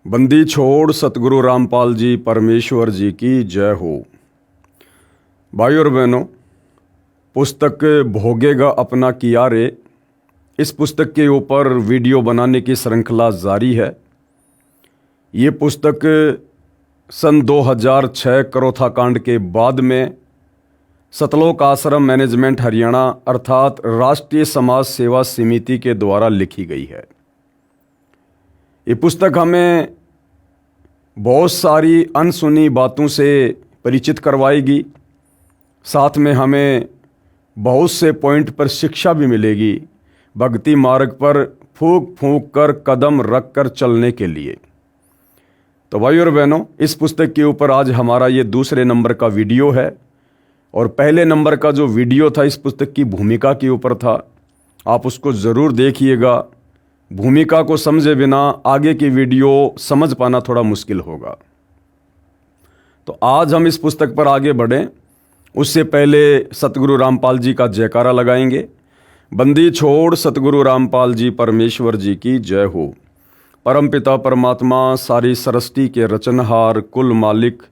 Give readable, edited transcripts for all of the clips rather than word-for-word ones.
बंदी छोड़ सतगुरु रामपाल जी परमेश्वर जी की जय हो। भाई और बहनों, पुस्तक भोगेगा अपना किया रे, इस पुस्तक के ऊपर वीडियो बनाने की श्रृंखला जारी है। ये पुस्तक सन 2006 करोथा कांड के बाद में सतलोक आश्रम मैनेजमेंट हरियाणा अर्थात राष्ट्रीय समाज सेवा समिति के द्वारा लिखी गई है। ये पुस्तक हमें बहुत सारी अनसुनी बातों से परिचित करवाएगी, साथ में हमें बहुत से पॉइंट पर शिक्षा भी मिलेगी भक्ति मार्ग पर फूंक फूंक कर कदम रख कर चलने के लिए। तो भाई और बहनों, इस पुस्तक के ऊपर आज हमारा ये दूसरे नंबर का वीडियो है और पहले नंबर का जो वीडियो था इस पुस्तक की भूमिका के ऊपर था। आप उसको ज़रूर देखिएगा। भूमिका को समझे बिना आगे की वीडियो समझ पाना थोड़ा मुश्किल होगा। तो आज हम इस पुस्तक पर आगे बढ़ें उससे पहले सतगुरु रामपाल जी का जयकारा लगाएंगे। बंदी छोड़ सतगुरु रामपाल जी परमेश्वर जी की जय हो। परमपिता परमात्मा सारी सृष्टि के रचनहार, कुल मालिक,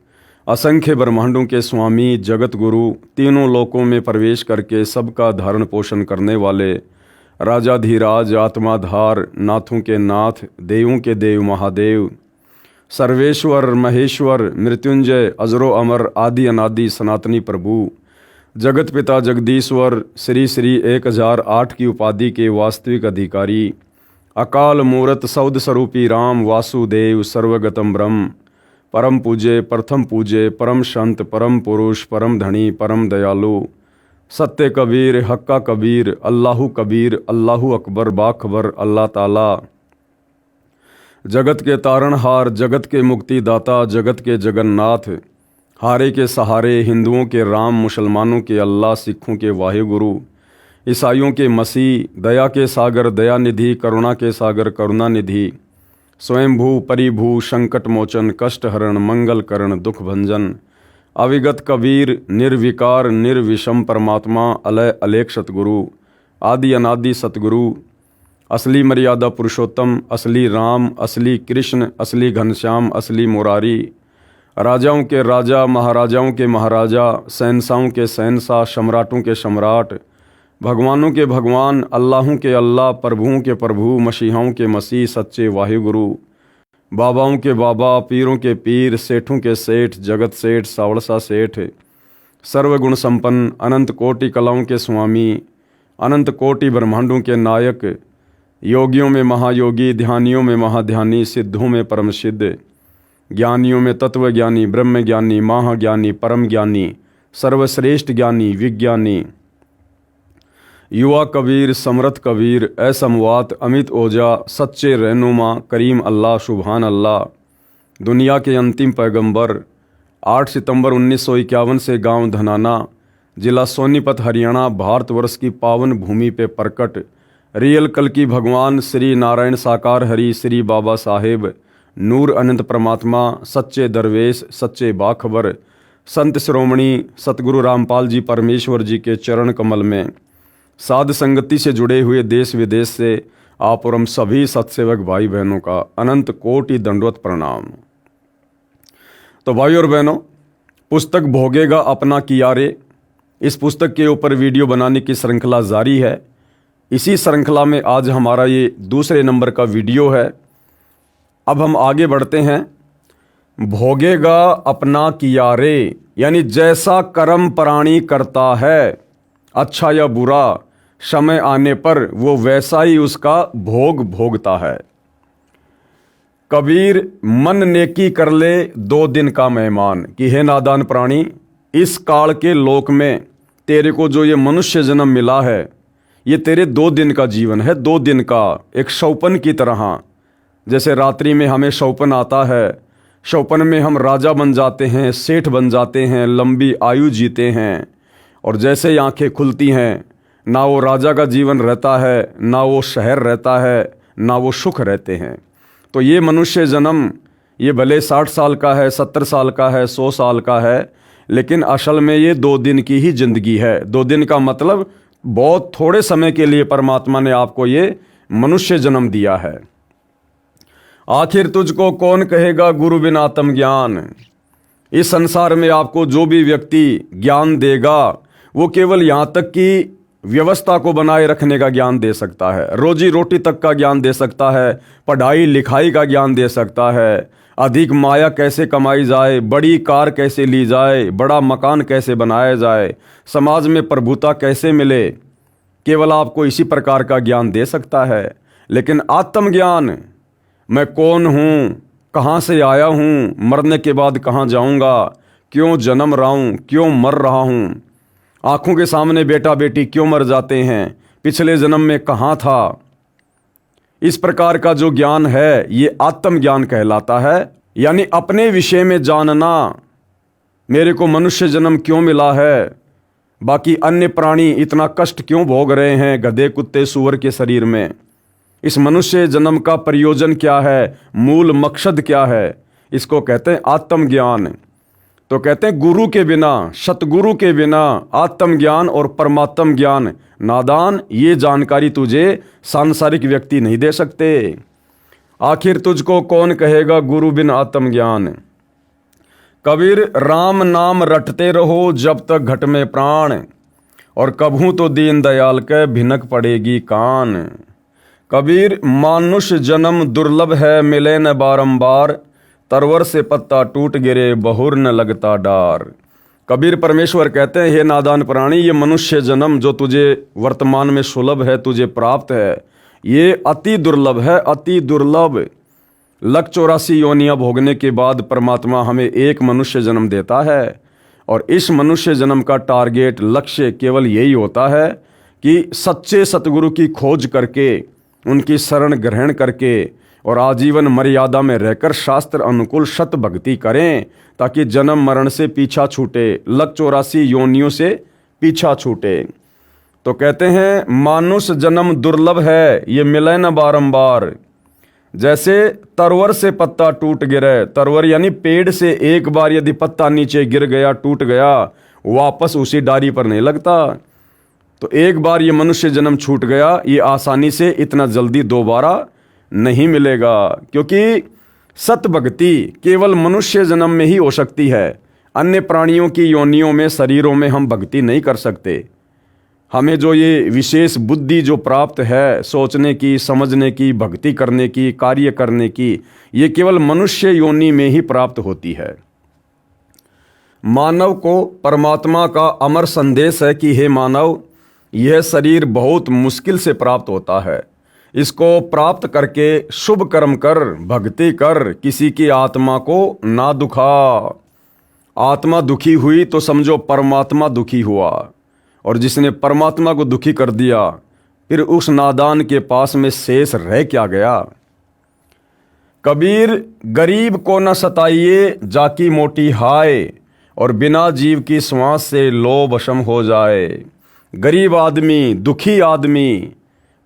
असंख्य ब्रह्मांडों के स्वामी, जगत गुरु, तीनों लोकों में प्रवेश करके सबका धारण पोषण करने वाले राजाधीराज, आत्माधार, नाथों के नाथ, देवों के देव महादेव, सर्वेश्वर महेश्वर, मृत्युंजय, अजरो अमर, आदि अनादि सनातनी प्रभु, जगत पिता जगदीश्वर, श्री श्री 1008 की उपाधि के वास्तविक अधिकारी, अकाल मूरत सौद स्वरूपी राम वासुदेव, सर्वगतम ब्रह्म, परम पूज्य, प्रथम पूज्य, परम संत, परम पुरुष, परम धनी, परम दयालु, सत्य कबीर, हक्का कबीर, अल्लाहु कबीर, अल्लाहु अकबर, बाखबर, अल्लाह ताला, जगत के तारणहार, जगत के मुक्तिदाता, जगत के जगन्नाथ, हारे के सहारे, हिंदुओं के राम, मुसलमानों के अल्लाह, सिखों के वाहिगुरु, ईसाइयों के मसीह, दया के सागर दयानिधि, करुणा के सागर करुणानिधि, स्वयंभू परिभू, संकट मोचन, कष्ट हरण, मंगल करण, दुख भंजन, अविगत कबीर, निर्विकार निर्विषम परमात्मा, अलय अलेख सतगुरु, आदि अनादि सतगुरु, असली मर्यादा पुरुषोत्तम, असली राम, असली कृष्ण, असली घनश्याम, असली मुरारी, राजाओं के राजा, महाराजाओं के महाराजा, शहंशाहों के शहंशाह, सम्राटों के सम्राट, भगवानों के भगवान, अल्लाहों के अल्लाह, प्रभुओं के प्रभु, मसीहाओं के मसीह, सच्चे वाहिगुरु, बाबाओं के बाबा, पीरों के पीर, सेठों के सेठ, जगत सेठ, सावड़सा सेठ, सर्वगुण संपन्न, अनंत कोटि कलाओं के स्वामी, अनंत कोटि ब्रह्मांडों के नायक, योगियों में महायोगी, ध्यानियों में महाध्यानी, सिद्धों में परम सिद्ध, ज्ञानियों में तत्व ज्ञानी, ब्रह्म ज्ञानी, महाज्ञानी, परम ज्ञानी, सर्वश्रेष्ठ ज्ञानी, विज्ञानी, युवा कबीर, समर्थ कबीर, असमवात, अमित ओजा, सच्चे रहनुमा, करीम अल्लाह, सुभान अल्लाह, दुनिया के अंतिम पैगंबर, 8 सितंबर 1951 से गांव धनाना, जिला सोनीपत, हरियाणा, भारतवर्ष की पावन भूमि पे प्रकट रियल कल की भगवान श्री नारायण साकार हरि, श्री बाबा साहेब, नूर अनंत परमात्मा, सच्चे दरवेश, सच्चे बाखबर, संत श्रोमणी सतगुरु रामपाल जी परमेश्वर जी के चरण कमल में साध संगति से जुड़े हुए देश विदेश से आप और हम सभी सत्सेवक भाई बहनों का अनंत कोटि दंडवत प्रणाम। तो भाई और बहनों, पुस्तक भोगेगा अपना किया रे, इस पुस्तक के ऊपर वीडियो बनाने की श्रृंखला जारी है। इसी श्रृंखला में आज हमारा ये दूसरे नंबर का वीडियो है। अब हम आगे बढ़ते हैं। भोगेगा अपना किया रे, यानी जैसा कर्म प्राणी करता है, अच्छा या बुरा, समय आने पर वो वैसा ही उसका भोग भोगता है। कबीर मन नेकी कर ले 2 दिन का मेहमान, कि हे नादान प्राणी, इस काल के लोक में तेरे को जो ये मनुष्य जन्म मिला है, ये तेरे 2 दिन का जीवन है, 2 दिन का, एक शौपन की तरह। जैसे रात्रि में हमें शौपन आता है, शौपन में हम राजा बन जाते हैं, सेठ बन जाते हैं, लंबी आयु जीते हैं, और जैसे ही आंखें खुलती हैं, ना वो राजा का जीवन रहता है, ना वो शहर रहता है, ना वो सुख रहते हैं। तो ये मनुष्य जन्म, ये भले 60 साल का है, 70 साल का है, 100 साल का है, लेकिन असल में ये 2 दिन की ही जिंदगी है। 2 दिन का मतलब बहुत थोड़े समय के लिए परमात्मा ने आपको ये मनुष्य जन्म दिया है। आखिर तुझको कौन कहेगा गुरु बिन आत्मज्ञान। इस संसार में आपको जो भी व्यक्ति ज्ञान देगा वो केवल यहाँ तक कि व्यवस्था को बनाए रखने का ज्ञान दे सकता है, रोजी रोटी तक का ज्ञान दे सकता है, पढ़ाई लिखाई का ज्ञान दे सकता है, अधिक माया कैसे कमाई जाए, बड़ी कार कैसे ली जाए, बड़ा मकान कैसे बनाया जाए, समाज में प्रभुता कैसे मिले, केवल आपको इसी प्रकार का ज्ञान दे सकता है। लेकिन आत्मज्ञान, मैं कौन हूँ, कहाँ से आया हूँ, मरने के बाद कहाँ जाऊँगा, क्यों जन्म रहा हूँ, क्यों मर रहा हूँ, आँखों के सामने बेटा बेटी क्यों मर जाते हैं, पिछले जन्म में कहाँ था, इस प्रकार का जो ज्ञान है ये आत्मज्ञान कहलाता है। यानी अपने विषय में जानना, मेरे को मनुष्य जन्म क्यों मिला है, बाकी अन्य प्राणी इतना कष्ट क्यों भोग रहे हैं गधे कुत्ते सूअर के शरीर में, इस मनुष्य जन्म का प्रयोजन क्या है, मूल मकसद क्या है, इसको कहते हैं आत्मज्ञान। तो कहते हैं गुरु के बिना, सतगुरु के बिना आत्मज्ञान और परमात्म ज्ञान नादान, ये जानकारी तुझे सांसारिक व्यक्ति नहीं दे सकते। आखिर तुझको कौन कहेगा गुरु बिन आत्मज्ञान। कबीर राम नाम रटते रहो जब तक घट में प्राण, और कभू तो दीन दयाल के भिनक पड़ेगी कान। कबीर मानुष जन्म दुर्लभ है मिले न बारंबार, तरवर से पत्ता टूट गिरे बहुर न लगता डार। कबीर परमेश्वर कहते हैं, हे नादान प्राणी, ये मनुष्य जन्म जो तुझे वर्तमान में सुलभ है, तुझे प्राप्त है, ये अति दुर्लभ है, अति दुर्लभ। 184 योनियां भोगने के बाद परमात्मा हमें एक मनुष्य जन्म देता है, और इस मनुष्य जन्म का टारगेट, लक्ष्य केवल यही होता है कि सच्चे सतगुरु की खोज करके, उनकी शरण ग्रहण करके और आजीवन मर्यादा में रहकर शास्त्र अनुकूल सत भक्ति करें, ताकि जन्म मरण से पीछा छूटे, 184 योनियों से पीछा छूटे। तो कहते हैं मानुष जन्म दुर्लभ है, ये मिले न बारंबार। जैसे तरवर से पत्ता टूट गिरे, तरवर यानी पेड़ से एक बार यदि पत्ता नीचे गिर गया, टूट गया, वापस उसी डारी पर नहीं लगता। तो एक बार ये मनुष्य जन्म छूट गया, ये आसानी से इतना जल्दी दोबारा नहीं मिलेगा, क्योंकि सत भक्ति केवल मनुष्य जन्म में ही हो सकती है। अन्य प्राणियों की योनियों में, शरीरों में हम भक्ति नहीं कर सकते। हमें जो ये विशेष बुद्धि जो प्राप्त है, सोचने की, समझने की, भक्ति करने की, कार्य करने की, ये केवल मनुष्य योनि में ही प्राप्त होती है। मानव को परमात्मा का अमर संदेश है कि हे मानव, यह शरीर बहुत मुश्किल से प्राप्त होता है, इसको प्राप्त करके शुभ कर्म कर, भक्ति कर, किसी की आत्मा को ना दुखा। आत्मा दुखी हुई तो समझो परमात्मा दुखी हुआ, और जिसने परमात्मा को दुखी कर दिया, फिर उस नादान के पास में शेष रह क्या गया। कबीर गरीब को न सताइए जाकी मोटी हाय, और बिना जीव की श्वास से लो वशम हो जाए। गरीब आदमी, दुखी आदमी,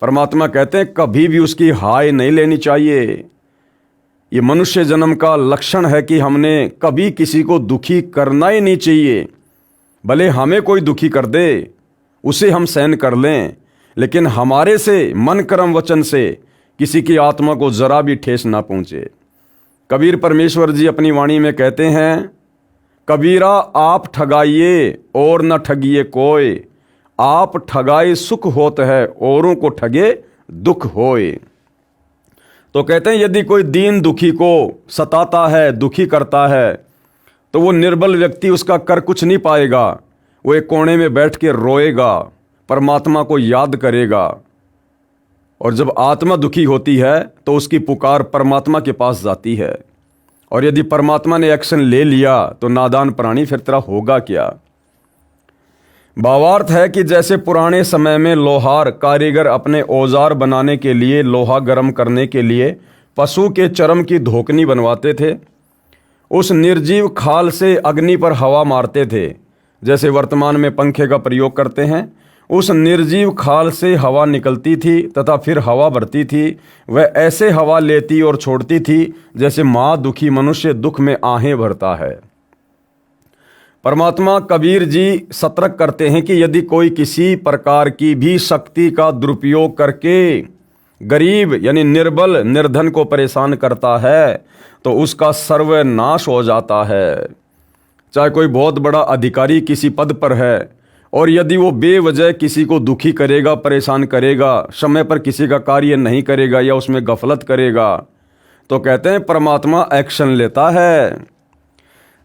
परमात्मा कहते हैं कभी भी उसकी हाय नहीं लेनी चाहिए। ये मनुष्य जन्म का लक्षण है कि हमने कभी किसी को दुखी करना ही नहीं चाहिए। भले हमें कोई दुखी कर दे, उसे हम सहन कर लें, लेकिन हमारे से मन कर्म वचन से किसी की आत्मा को जरा भी ठेस ना पहुंचे। कबीर परमेश्वर जी अपनी वाणी में कहते हैं, कबीरा आप ठगाइए और न ठगिए कोई, आप ठगाए सुख होत है औरों को ठगे दुख होए। तो कहते हैं यदि कोई दीन दुखी को सताता है, दुखी करता है, तो वो निर्बल व्यक्ति उसका कर कुछ नहीं पाएगा। वो एक कोने में बैठ के रोएगा, परमात्मा को याद करेगा, और जब आत्मा दुखी होती है तो उसकी पुकार परमात्मा के पास जाती है। और यदि परमात्मा ने एक्शन ले लिया तो नादान प्राणी फिर तेरा होगा क्या। भावार्थ है कि जैसे पुराने समय में लोहार कारीगर अपने औजार बनाने के लिए, लोहा गर्म करने के लिए पशु के चर्म की धोकनी बनवाते थे, उस निर्जीव खाल से अग्नि पर हवा मारते थे, जैसे वर्तमान में पंखे का प्रयोग करते हैं। उस निर्जीव खाल से हवा निकलती थी तथा फिर हवा भरती थी। वह ऐसे हवा लेती और छोड़ती थी जैसे माँ दुखी मनुष्य दुख में आहें भरता है। परमात्मा कबीर जी सतर्क करते हैं कि यदि कोई किसी प्रकार की भी शक्ति का दुरुपयोग करके गरीब यानी निर्बल निर्धन को परेशान करता है तो उसका सर्वनाश हो जाता है। चाहे कोई बहुत बड़ा अधिकारी किसी पद पर है और यदि वो बेवजह किसी को दुखी करेगा, परेशान करेगा, समय पर किसी का कार्य नहीं करेगा या उसमें गफलत करेगा, तो कहते हैं परमात्मा एक्शन लेता है।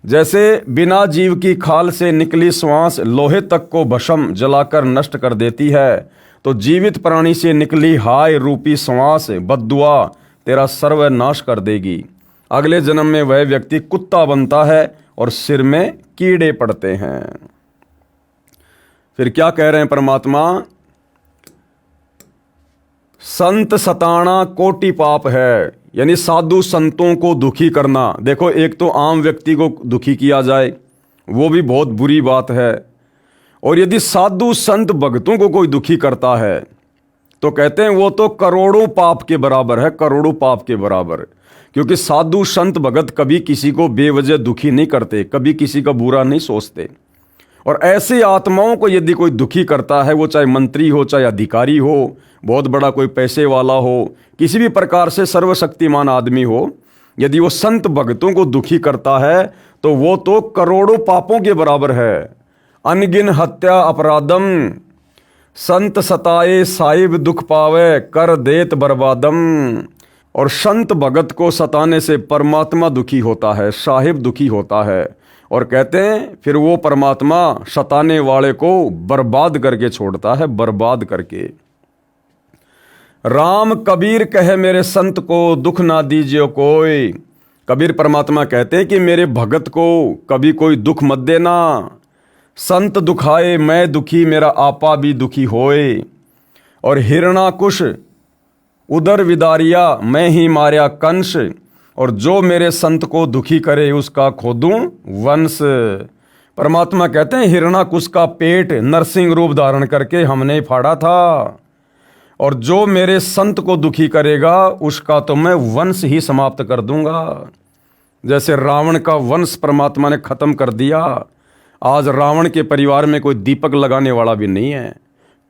जैसे बिना जीव की खाल से निकली श्वास लोहे तक को भस्म जलाकर नष्ट कर देती है, तो जीवित प्राणी से निकली हाय रूपी श्वास बद्दुआ तेरा सर्वनाश कर देगी। अगले जन्म में वह व्यक्ति कुत्ता बनता है और सिर में कीड़े पड़ते हैं। फिर क्या कह रहे हैं परमात्मा? संत सताना कोटि पाप है, यानी साधु संतों को दुखी करना। देखो, एक तो आम व्यक्ति को दुखी किया जाए वो भी बहुत बुरी बात है, और यदि साधु संत भक्तों को कोई दुखी करता है तो कहते हैं वो तो करोड़ों पाप के बराबर है, करोड़ों पाप के बराबर। क्योंकि साधु संत भगत कभी किसी को बेवजह दुखी नहीं करते, कभी किसी का बुरा नहीं सोचते। और ऐसी आत्माओं को यदि कोई दुखी करता है, वो चाहे मंत्री हो, चाहे अधिकारी हो, बहुत बड़ा कोई पैसे वाला हो, किसी भी प्रकार से सर्वशक्तिमान आदमी हो, यदि वो संत भक्तों को दुखी करता है तो वो तो करोड़ों पापों के बराबर है। अनगिन हत्या अपराधम संत सताए साहिब दुख पावे कर देत बर्बादम। और संत भगत को सताने से परमात्मा दुखी होता है, साहिब दुखी होता है, और कहते हैं फिर वो परमात्मा सताने वाले को बर्बाद करके छोड़ता है, बर्बाद करके। राम कबीर कहे मेरे संत को दुख ना दीजिए कोई। कबीर परमात्मा कहते हैं कि मेरे भगत को कभी कोई दुख मत देना। संत दुखाए मैं दुखी मेरा आपा भी दुखी होए। और हिरणाकुश उदर विदारिया मैं ही मार्या कंस। और जो मेरे संत को दुखी करे उसका खोदूं वंश। परमात्मा कहते हैं हिरणाकुश का पेट नरसिंह रूप धारण करके हमने फाड़ा था, और जो मेरे संत को दुखी करेगा उसका तो मैं वंश ही समाप्त कर दूंगा। जैसे रावण का वंश परमात्मा ने खत्म कर दिया, आज रावण के परिवार में कोई दीपक लगाने वाला भी नहीं है।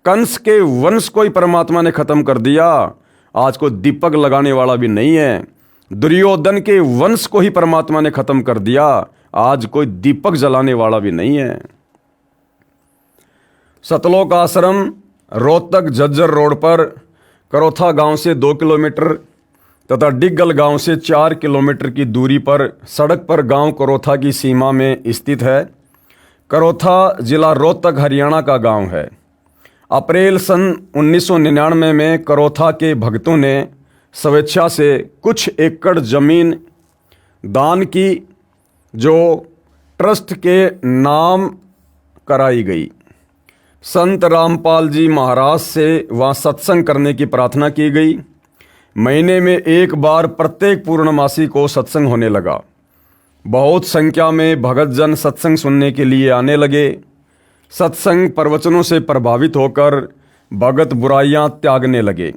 कंस के वंश को ही परमात्मा ने खत्म कर दिया, आज कोई दीपक लगाने वाला भी नहीं है। दुर्योधन के वंश को ही परमात्मा ने खत्म कर दिया, आज कोई दीपक जलाने वाला भी नहीं है। सतलोक आश्रम रोहतक झज्जर रोड पर करोथा गांव से 2 किलोमीटर तथा डिग्गल गांव से 4 किलोमीटर की दूरी पर सड़क पर गांव करोथा की सीमा में स्थित है। करोथा जिला रोहतक हरियाणा का गांव है। अप्रैल सन 1999 में करोथा के भक्तों ने स्वेच्छा से कुछ एकड़ जमीन दान की, जो ट्रस्ट के नाम कराई गई। संत रामपाल जी महाराज से वहाँ सत्संग करने की प्रार्थना की गई। महीने में एक बार प्रत्येक पूर्णमासी को सत्संग होने लगा। बहुत संख्या में भगत जन सत्संग सुनने के लिए आने लगे। सत्संग प्रवचनों से प्रभावित होकर भगत बुराइयां त्यागने लगे।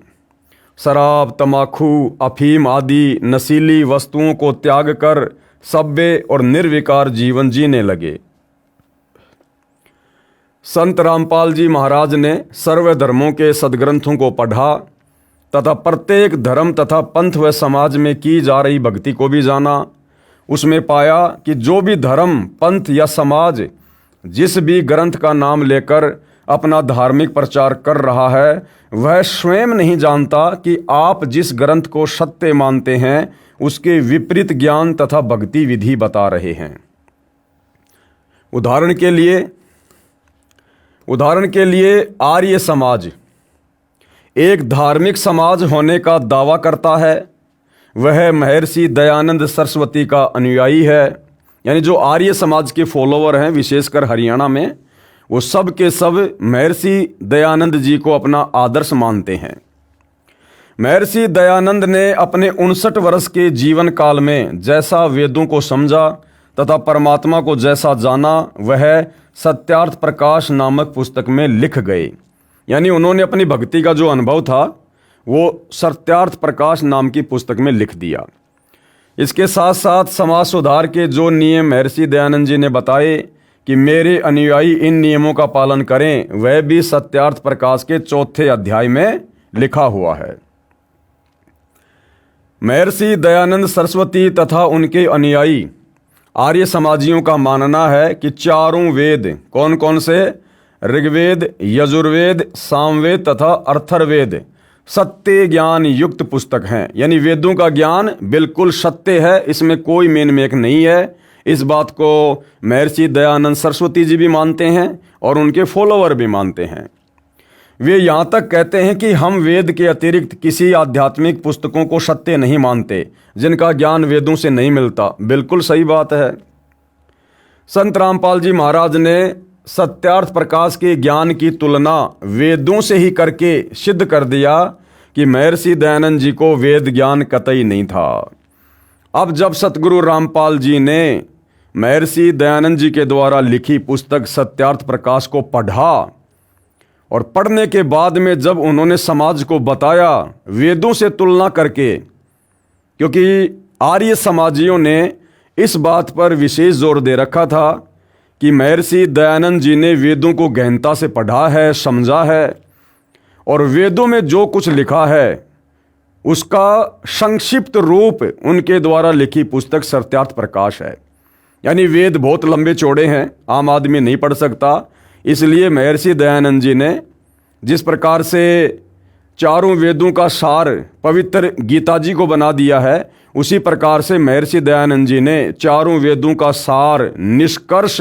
शराब, तमाकू, अफीम आदि नशीली वस्तुओं को त्याग कर सभ्य और निर्विकार जीवन जीने लगे। संत रामपाल जी महाराज ने सर्वधर्मों के सद्ग्रंथों को पढ़ा तथा प्रत्येक धर्म तथा पंथ व समाज में की जा रही भक्ति को भी जाना। उसमें पाया कि जो भी धर्म, पंथ या समाज जिस भी ग्रंथ का नाम लेकर अपना धार्मिक प्रचार कर रहा है, वह स्वयं नहीं जानता कि आप जिस ग्रंथ को सत्य मानते हैं उसके विपरीत ज्ञान तथा भक्ति विधि बता रहे हैं। उदाहरण के लिए आर्य समाज एक धार्मिक समाज होने का दावा करता है। वह महर्षि दयानंद सरस्वती का अनुयायी है। यानी जो आर्य समाज के फॉलोवर हैं, विशेषकर हरियाणा में, वो सब के सब महर्षि दयानंद जी को अपना आदर्श मानते हैं। महर्षि दयानंद ने अपने 59 वर्ष के जीवन काल में जैसा वेदों को समझा तथा परमात्मा को जैसा जाना, वह सत्यार्थ प्रकाश नामक पुस्तक में लिख गए। यानी उन्होंने अपनी भक्ति का जो अनुभव था वो सत्यार्थ प्रकाश नाम की पुस्तक में लिख दिया। इसके साथ साथ समाज सुधार के जो नियम महर्षि दयानंद जी ने बताए कि मेरे अनुयायी इन नियमों का पालन करें, वह भी सत्यार्थ प्रकाश के 4थे अध्याय में लिखा हुआ है। महर्षि दयानंद सरस्वती तथा उनके अनुयायी आर्य समाजियों का मानना है कि चारों वेद, कौन कौन से? ऋग्वेद, यजुर्वेद, सामवेद तथा अथर्ववेद सत्य ज्ञान युक्त पुस्तक हैं। यानी वेदों का ज्ञान बिल्कुल सत्य है, इसमें कोई मेन मेक नहीं है। इस बात को महर्षि दयानंद सरस्वती जी भी मानते हैं और उनके फॉलोअर भी मानते हैं। वे यहाँ तक कहते हैं कि हम वेद के अतिरिक्त किसी आध्यात्मिक पुस्तकों को सत्य नहीं मानते जिनका ज्ञान वेदों से नहीं मिलता। बिल्कुल सही बात है। संत रामपाल जी महाराज ने सत्यार्थ प्रकाश के ज्ञान की तुलना वेदों से ही करके सिद्ध कर दिया कि महर्षि दयानंद जी को वेद ज्ञान कतई नहीं था। अब जब सतगुरु रामपाल जी ने महर्षि दयानंद जी के द्वारा लिखी पुस्तक सत्यार्थ प्रकाश को पढ़ा और पढ़ने के बाद में जब उन्होंने समाज को बताया वेदों से तुलना करके, क्योंकि आर्य समाजियों ने इस बात पर विशेष जोर दे रखा था कि महर्षि दयानंद जी ने वेदों को गहनता से पढ़ा है, समझा है और वेदों में जो कुछ लिखा है उसका संक्षिप्त रूप उनके द्वारा लिखी पुस्तक सत्यार्थ प्रकाश है। यानी वेद बहुत लंबे चौड़े हैं, आम आदमी नहीं पढ़ सकता। इसलिए महर्षि दयानंद जी ने जिस प्रकार से चारों वेदों का सार पवित्र गीता जी को बना दिया है, उसी प्रकार से महर्षि दयानंद जी ने चारों वेदों का सार निष्कर्ष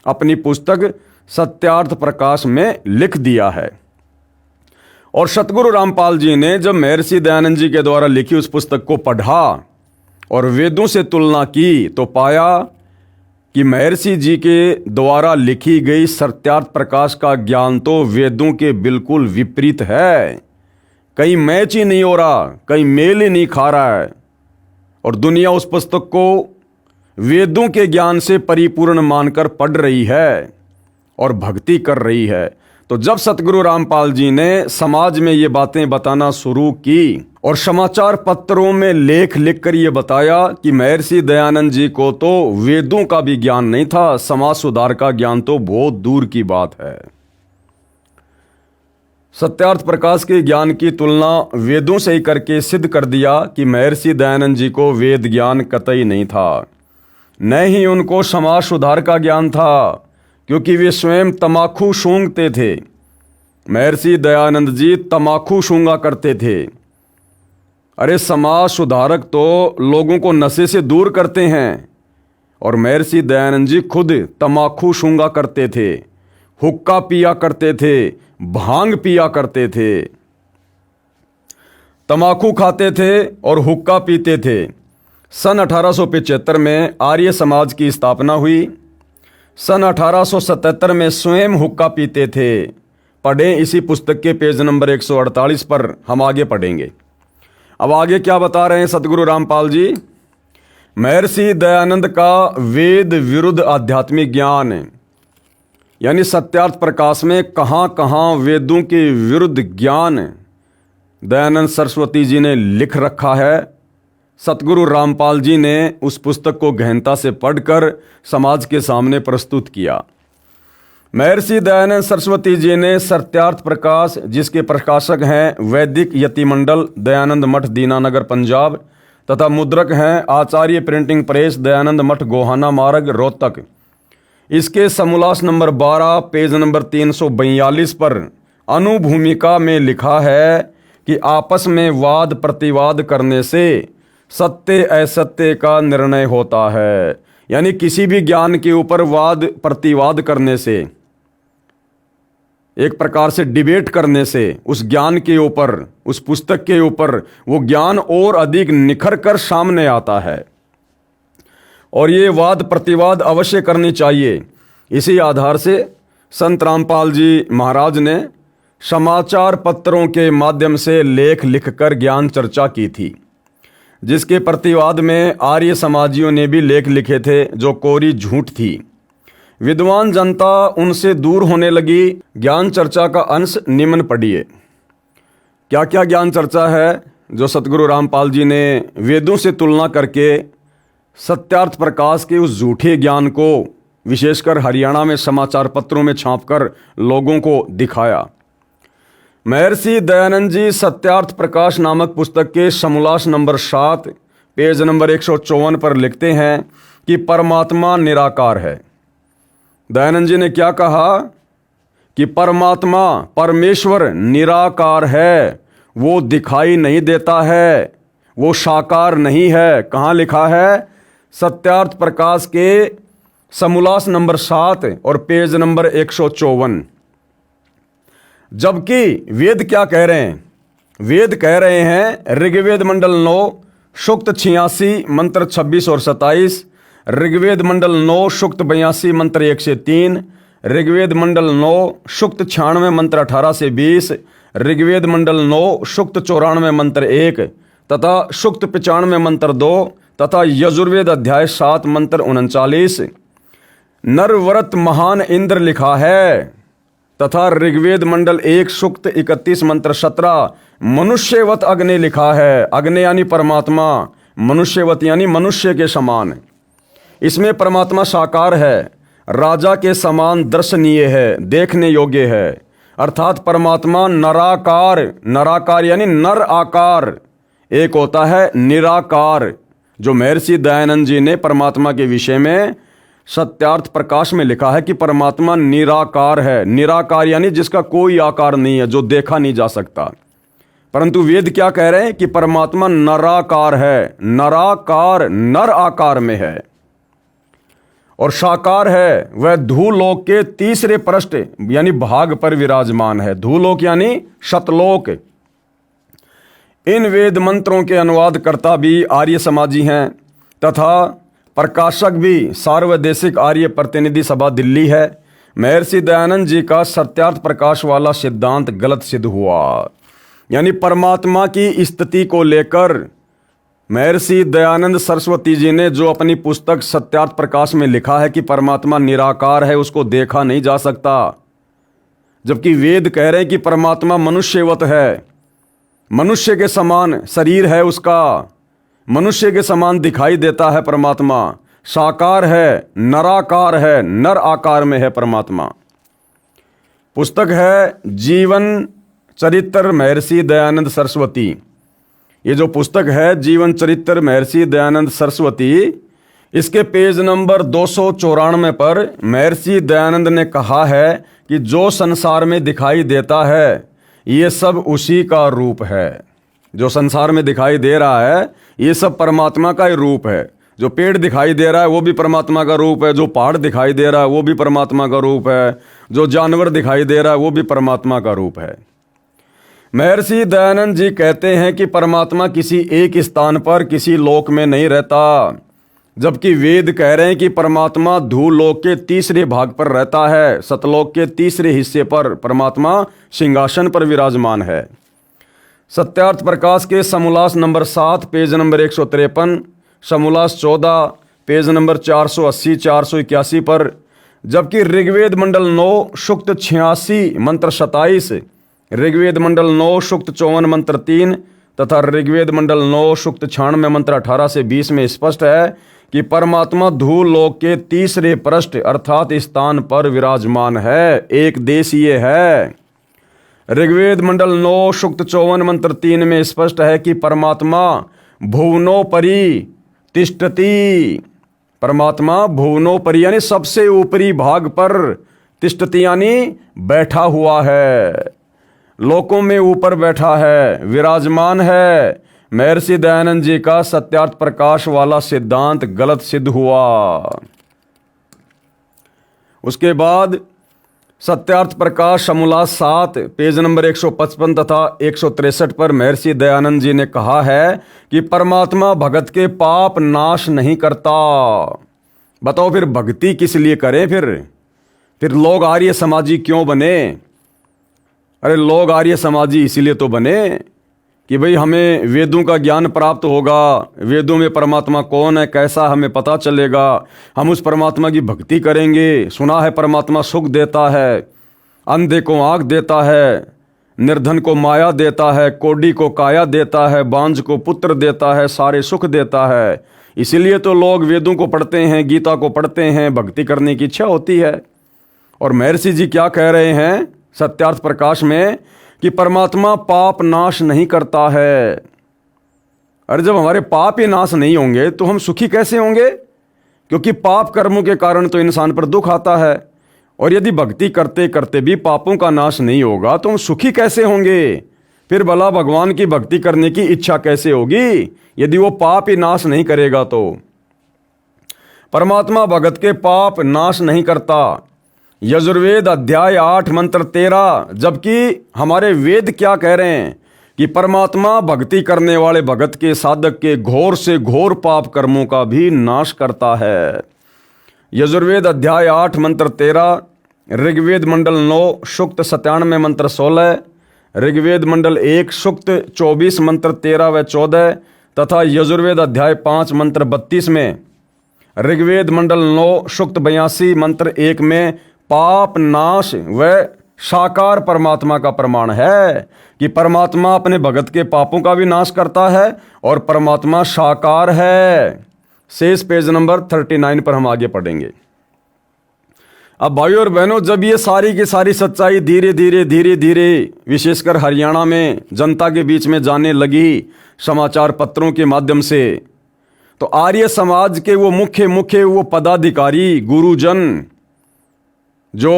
अपनी पुस्तक सत्यार्थ प्रकाश में लिख दिया है। और सतगुरु रामपाल जी ने जब महर्षि दयानंद जी के द्वारा लिखी उस पुस्तक को पढ़ा और वेदों से तुलना की तो पाया कि महर्षि जी के द्वारा लिखी गई सत्यार्थ प्रकाश का ज्ञान तो वेदों के बिल्कुल विपरीत है। कहीं मैच ही नहीं हो रहा, कहीं मेल ही नहीं खा रहा है और दुनिया उस पुस्तक को वेदों के ज्ञान से परिपूर्ण मानकर पढ़ रही है और भक्ति कर रही है। तो जब सतगुरु रामपाल जी ने समाज में ये बातें बताना शुरू की और समाचार पत्रों में लेख लिखकर ये बताया कि महर्षि दयानंद जी को तो वेदों का भी ज्ञान नहीं था, समाज सुधार का ज्ञान तो बहुत दूर की बात है। सत्यार्थ प्रकाश के ज्ञान की तुलना वेदों से ही करके सिद्ध कर दिया कि महर्षि दयानंद जी को वेद ज्ञान कतई नहीं था, न ही उनको समाज सुधार का ज्ञान था, क्योंकि वे स्वयं तमाकू सूंघते थे। महर्षि दयानंद जी तमाकू सूंघा करते थे। अरे समाज सुधारक तो लोगों को नशे से दूर करते हैं और महर्षि दयानंद जी खुद तमाकू सूंघा करते थे, हुक्का पिया करते थे, भांग पिया करते थे, तमाकू खाते थे और हुक्का पीते थे। सन 1875 में आर्य समाज की स्थापना हुई। सन 1877 में स्वयं हुक्का पीते थे। पढ़ें इसी पुस्तक के पेज नंबर 148 पर, हम आगे पढ़ेंगे। अब आगे क्या बता रहे हैं सतगुरु रामपाल जी? महर्षि दयानंद का वेद विरुद्ध आध्यात्मिक ज्ञान, यानी सत्यार्थ प्रकाश में कहाँ कहाँ वेदों के विरुद्ध ज्ञान दयानंद सरस्वती जी ने लिख रखा है। सतगुरु रामपाल जी ने उस पुस्तक को गहनता से पढ़कर समाज के सामने प्रस्तुत किया। महर्षि दयानंद सरस्वती जी ने सत्यार्थ प्रकाश, जिसके प्रकाशक हैं वैदिक यतिमंडल दयानंद मठ दीनानगर पंजाब तथा मुद्रक हैं आचार्य प्रिंटिंग प्रेस दयानंद मठ गोहाना मार्ग रोहतक, इसके समोल्लास नंबर 12 पेज नंबर 342 पर अनुभूमिका में लिखा है कि आपस में वाद प्रतिवाद करने से सत्य असत्य का निर्णय होता है। यानी किसी भी ज्ञान के ऊपर वाद प्रतिवाद करने से, एक प्रकार से डिबेट करने से उस ज्ञान के ऊपर, उस पुस्तक के ऊपर वो ज्ञान और अधिक निखर कर सामने आता है और ये वाद प्रतिवाद अवश्य करनी चाहिए। इसी आधार से संत रामपाल जी महाराज ने समाचार पत्रों के माध्यम से लेख लिखकर ज्ञान चर्चा की थी, जिसके प्रतिवाद में आर्य समाजियों ने भी लेख लिखे थे जो कोरी झूठ थी। विद्वान जनता उनसे दूर होने लगी। ज्ञान चर्चा का अंश निम्न पढ़िए। क्या क्या ज्ञान चर्चा है जो सतगुरु रामपाल जी ने वेदों से तुलना करके सत्यार्थ प्रकाश के उस झूठे ज्ञान को विशेषकर हरियाणा में समाचार पत्रों में छापकर लोगों को दिखाया। महर्षि दयानंद जी सत्यार्थ प्रकाश नामक पुस्तक के समोल्लास नंबर 7 पेज नंबर 154 पर लिखते हैं कि परमात्मा निराकार है। दयानंद जी ने क्या कहा कि परमात्मा परमेश्वर निराकार है, वो दिखाई नहीं देता है, वो साकार नहीं है। कहाँ लिखा है? सत्यार्थ प्रकाश के समोल्लास नंबर 7 और पेज नंबर 154। जबकि वेद क्या कह रहे हैं? वेद कह रहे हैं ऋग्वेद मंडल 9 सूक्त 86 मंत्र 26 और 27, ऋग्वेद मंडल 9 सूक्त 82 मंत्र 1 से 3, ऋग्वेद मंडल 9 सूक्त 96 मंत्र 18 से 20, ऋग्वेद मंडल 9 सूक्त 94 मंत्र 1 तथा सूक्त 95 मंत्र 2 तथा यजुर्वेद अध्याय 7 मंत्र 39 नरव्रत महान इंद्र लिखा है तथा ऋग्वेद मंडल 1 सूक्त 31 मंत्र 17 मनुष्यवत अग्नि लिखा है। अग्नि यानी परमात्मा, मनुष्यवत यानी मनुष्य के समान। इसमें परमात्मा साकार है, राजा के समान दर्शनीय है, देखने योग्य है। अर्थात परमात्मा नराकार, नराकार यानी नर आकार। एक होता है निराकार, जो महर्षि दयानंद जी ने परमात्मा के विषय में सत्यार्थ प्रकाश में लिखा है कि परमात्मा निराकार है। निराकार यानी जिसका कोई आकार नहीं है, जो देखा नहीं जा सकता। परंतु वेद क्या कह रहे हैं कि परमात्मा नराकार है, नराकार नर आकार में है और साकार है। वह धूलोक के तीसरे पृष्ठ यानी भाग पर विराजमान है। धूलोक यानी शतलोक। इन वेद मंत्रों के अनुवादकर्ता भी आर्य समाजी हैं तथा प्रकाशक भी सार्वदेशिक आर्य प्रतिनिधि सभा दिल्ली है। महर्षि दयानंद जी का सत्यार्थ प्रकाश वाला सिद्धांत गलत सिद्ध हुआ। यानी परमात्मा की स्थिति को लेकर महर्षि दयानंद सरस्वती जी ने जो अपनी पुस्तक सत्यार्थ प्रकाश में लिखा है कि परमात्मा निराकार है, उसको देखा नहीं जा सकता। जबकि वेद कह रहे हैं कि परमात्मा मनुष्यवत है, मनुष्य के समान शरीर है उसका, मनुष्य के समान दिखाई देता है परमात्मा, साकार है, नराकार है, नर आकार में है परमात्मा। पुस्तक है जीवन चरित्र महर्षि दयानंद सरस्वती। ये जो पुस्तक है जीवन चरित्र महर्षि दयानंद सरस्वती, इसके पेज नंबर 294 पर महर्षि दयानंद ने कहा है कि जो संसार में दिखाई देता है ये सब उसी का रूप है। जो संसार में दिखाई दे रहा है ये सब परमात्मा का ही रूप है। जो पेड़ दिखाई दे रहा है वो भी परमात्मा का रूप है, जो पहाड़ दिखाई दे रहा है वो भी परमात्मा का रूप है, जो जानवर दिखाई दे रहा है वो भी परमात्मा का रूप है। महर्षि दयानंद जी कहते हैं कि परमात्मा किसी एक स्थान पर किसी लोक में नहीं रहता, जबकि वेद कह रहे हैं कि परमात्मा धूलोक के तीसरे भाग पर रहता है, सतलोक के तीसरे हिस्से पर परमात्मा सिंहासन पर विराजमान है। सत्यार्थ प्रकाश के समोल्लास नंबर 7 पेज नंबर 153, समोल्लास 14 पेज नंबर 480 481 पर, जबकि ऋग्वेद मंडल 9 सूक्त 86 मंत्र 27, ऋग्वेद मंडल 9 सूक्त 54 मंत्र 3 तथा ऋग्वेद मंडल 9 सूक्त 96 मंत्र 18 से 20 में स्पष्ट है कि परमात्मा धूलोक के तीसरे पृष्ठ अर्थात स्थान पर विराजमान है, एक देशीय है। ऋग्वेद मंडल 9 सूक्त 54 मंत्र 3 में स्पष्ट है कि परमात्मा भुवनोपरि तिष्ठति। परमात्मा भुवनोपरि यानी सबसे ऊपरी भाग पर, तिष्ठति यानी बैठा हुआ है, लोकों में ऊपर बैठा है, विराजमान है। महर्षि दयानंद जी का सत्यार्थ प्रकाश वाला सिद्धांत गलत सिद्ध हुआ। उसके बाद सत्यार्थ प्रकाश समोल्लास 7 पेज नंबर 155 तथा 163 पर महर्षि दयानंद जी ने कहा है कि परमात्मा भगत के पाप नाश नहीं करता। बताओ फिर भक्ति किस लिए करें? फिर लोग आर्य समाजी क्यों बने? अरे लोग आर्य समाजी इसीलिए तो बने कि भाई हमें वेदों का ज्ञान प्राप्त होगा, वेदों में परमात्मा कौन है कैसा हमें पता चलेगा, हम उस परमात्मा की भक्ति करेंगे। सुना है परमात्मा सुख देता है, अंधे को आँख देता है, निर्धन को माया देता है, कोढ़ी को काया देता है, बांझ को पुत्र देता है, सारे सुख देता है। इसीलिए तो लोग वेदों को पढ़ते हैं, गीता को पढ़ते हैं, भक्ति करने की इच्छा होती है। और महर्षि जी क्या कह रहे हैं सत्यार्थ प्रकाश में कि परमात्मा पाप नाश नहीं करता है। अरे जब हमारे पाप ही नाश नहीं होंगे तो हम सुखी कैसे होंगे? क्योंकि पाप कर्मों के कारण तो इंसान पर दुख आता है, और यदि भक्ति करते करते भी पापों का नाश नहीं होगा तो हम सुखी कैसे होंगे? फिर भला भगवान की भक्ति करने की इच्छा कैसे होगी यदि वो पाप ही नाश नहीं करेगा? तो परमात्मा भगत के पाप नाश नहीं करता। यजुर्वेद अध्याय 8 मंत्र 13, जबकि हमारे वेद क्या कह रहे हैं कि परमात्मा भक्ति करने वाले भगत के साधक के घोर से घोर पाप कर्मों का भी नाश करता है। यजुर्वेद अध्याय 8 मंत्र 13, ऋग्वेद मंडल 9 सूक्त 97 मंत्र 16, ऋग्वेद मंडल 1 सूक्त 24 मंत्र 13 व 14 तथा यजुर्वेद अध्याय 5 मंत्र 32 में, ऋग्वेद मंडल 9 सूक्त 82 मंत्र 1 में पाप नाश व साकार परमात्मा का प्रमाण है कि परमात्मा अपने भगत के पापों का भी नाश करता है और परमात्मा साकार है। शेष पेज नंबर 39 पर हम आगे पढ़ेंगे। अब भाइयों और बहनों, जब ये सारी की सारी सच्चाई धीरे धीरे विशेषकर हरियाणा में जनता के बीच में जाने लगी समाचार पत्रों के माध्यम से, तो आर्य समाज के वो मुख्य वो पदाधिकारी गुरुजन जो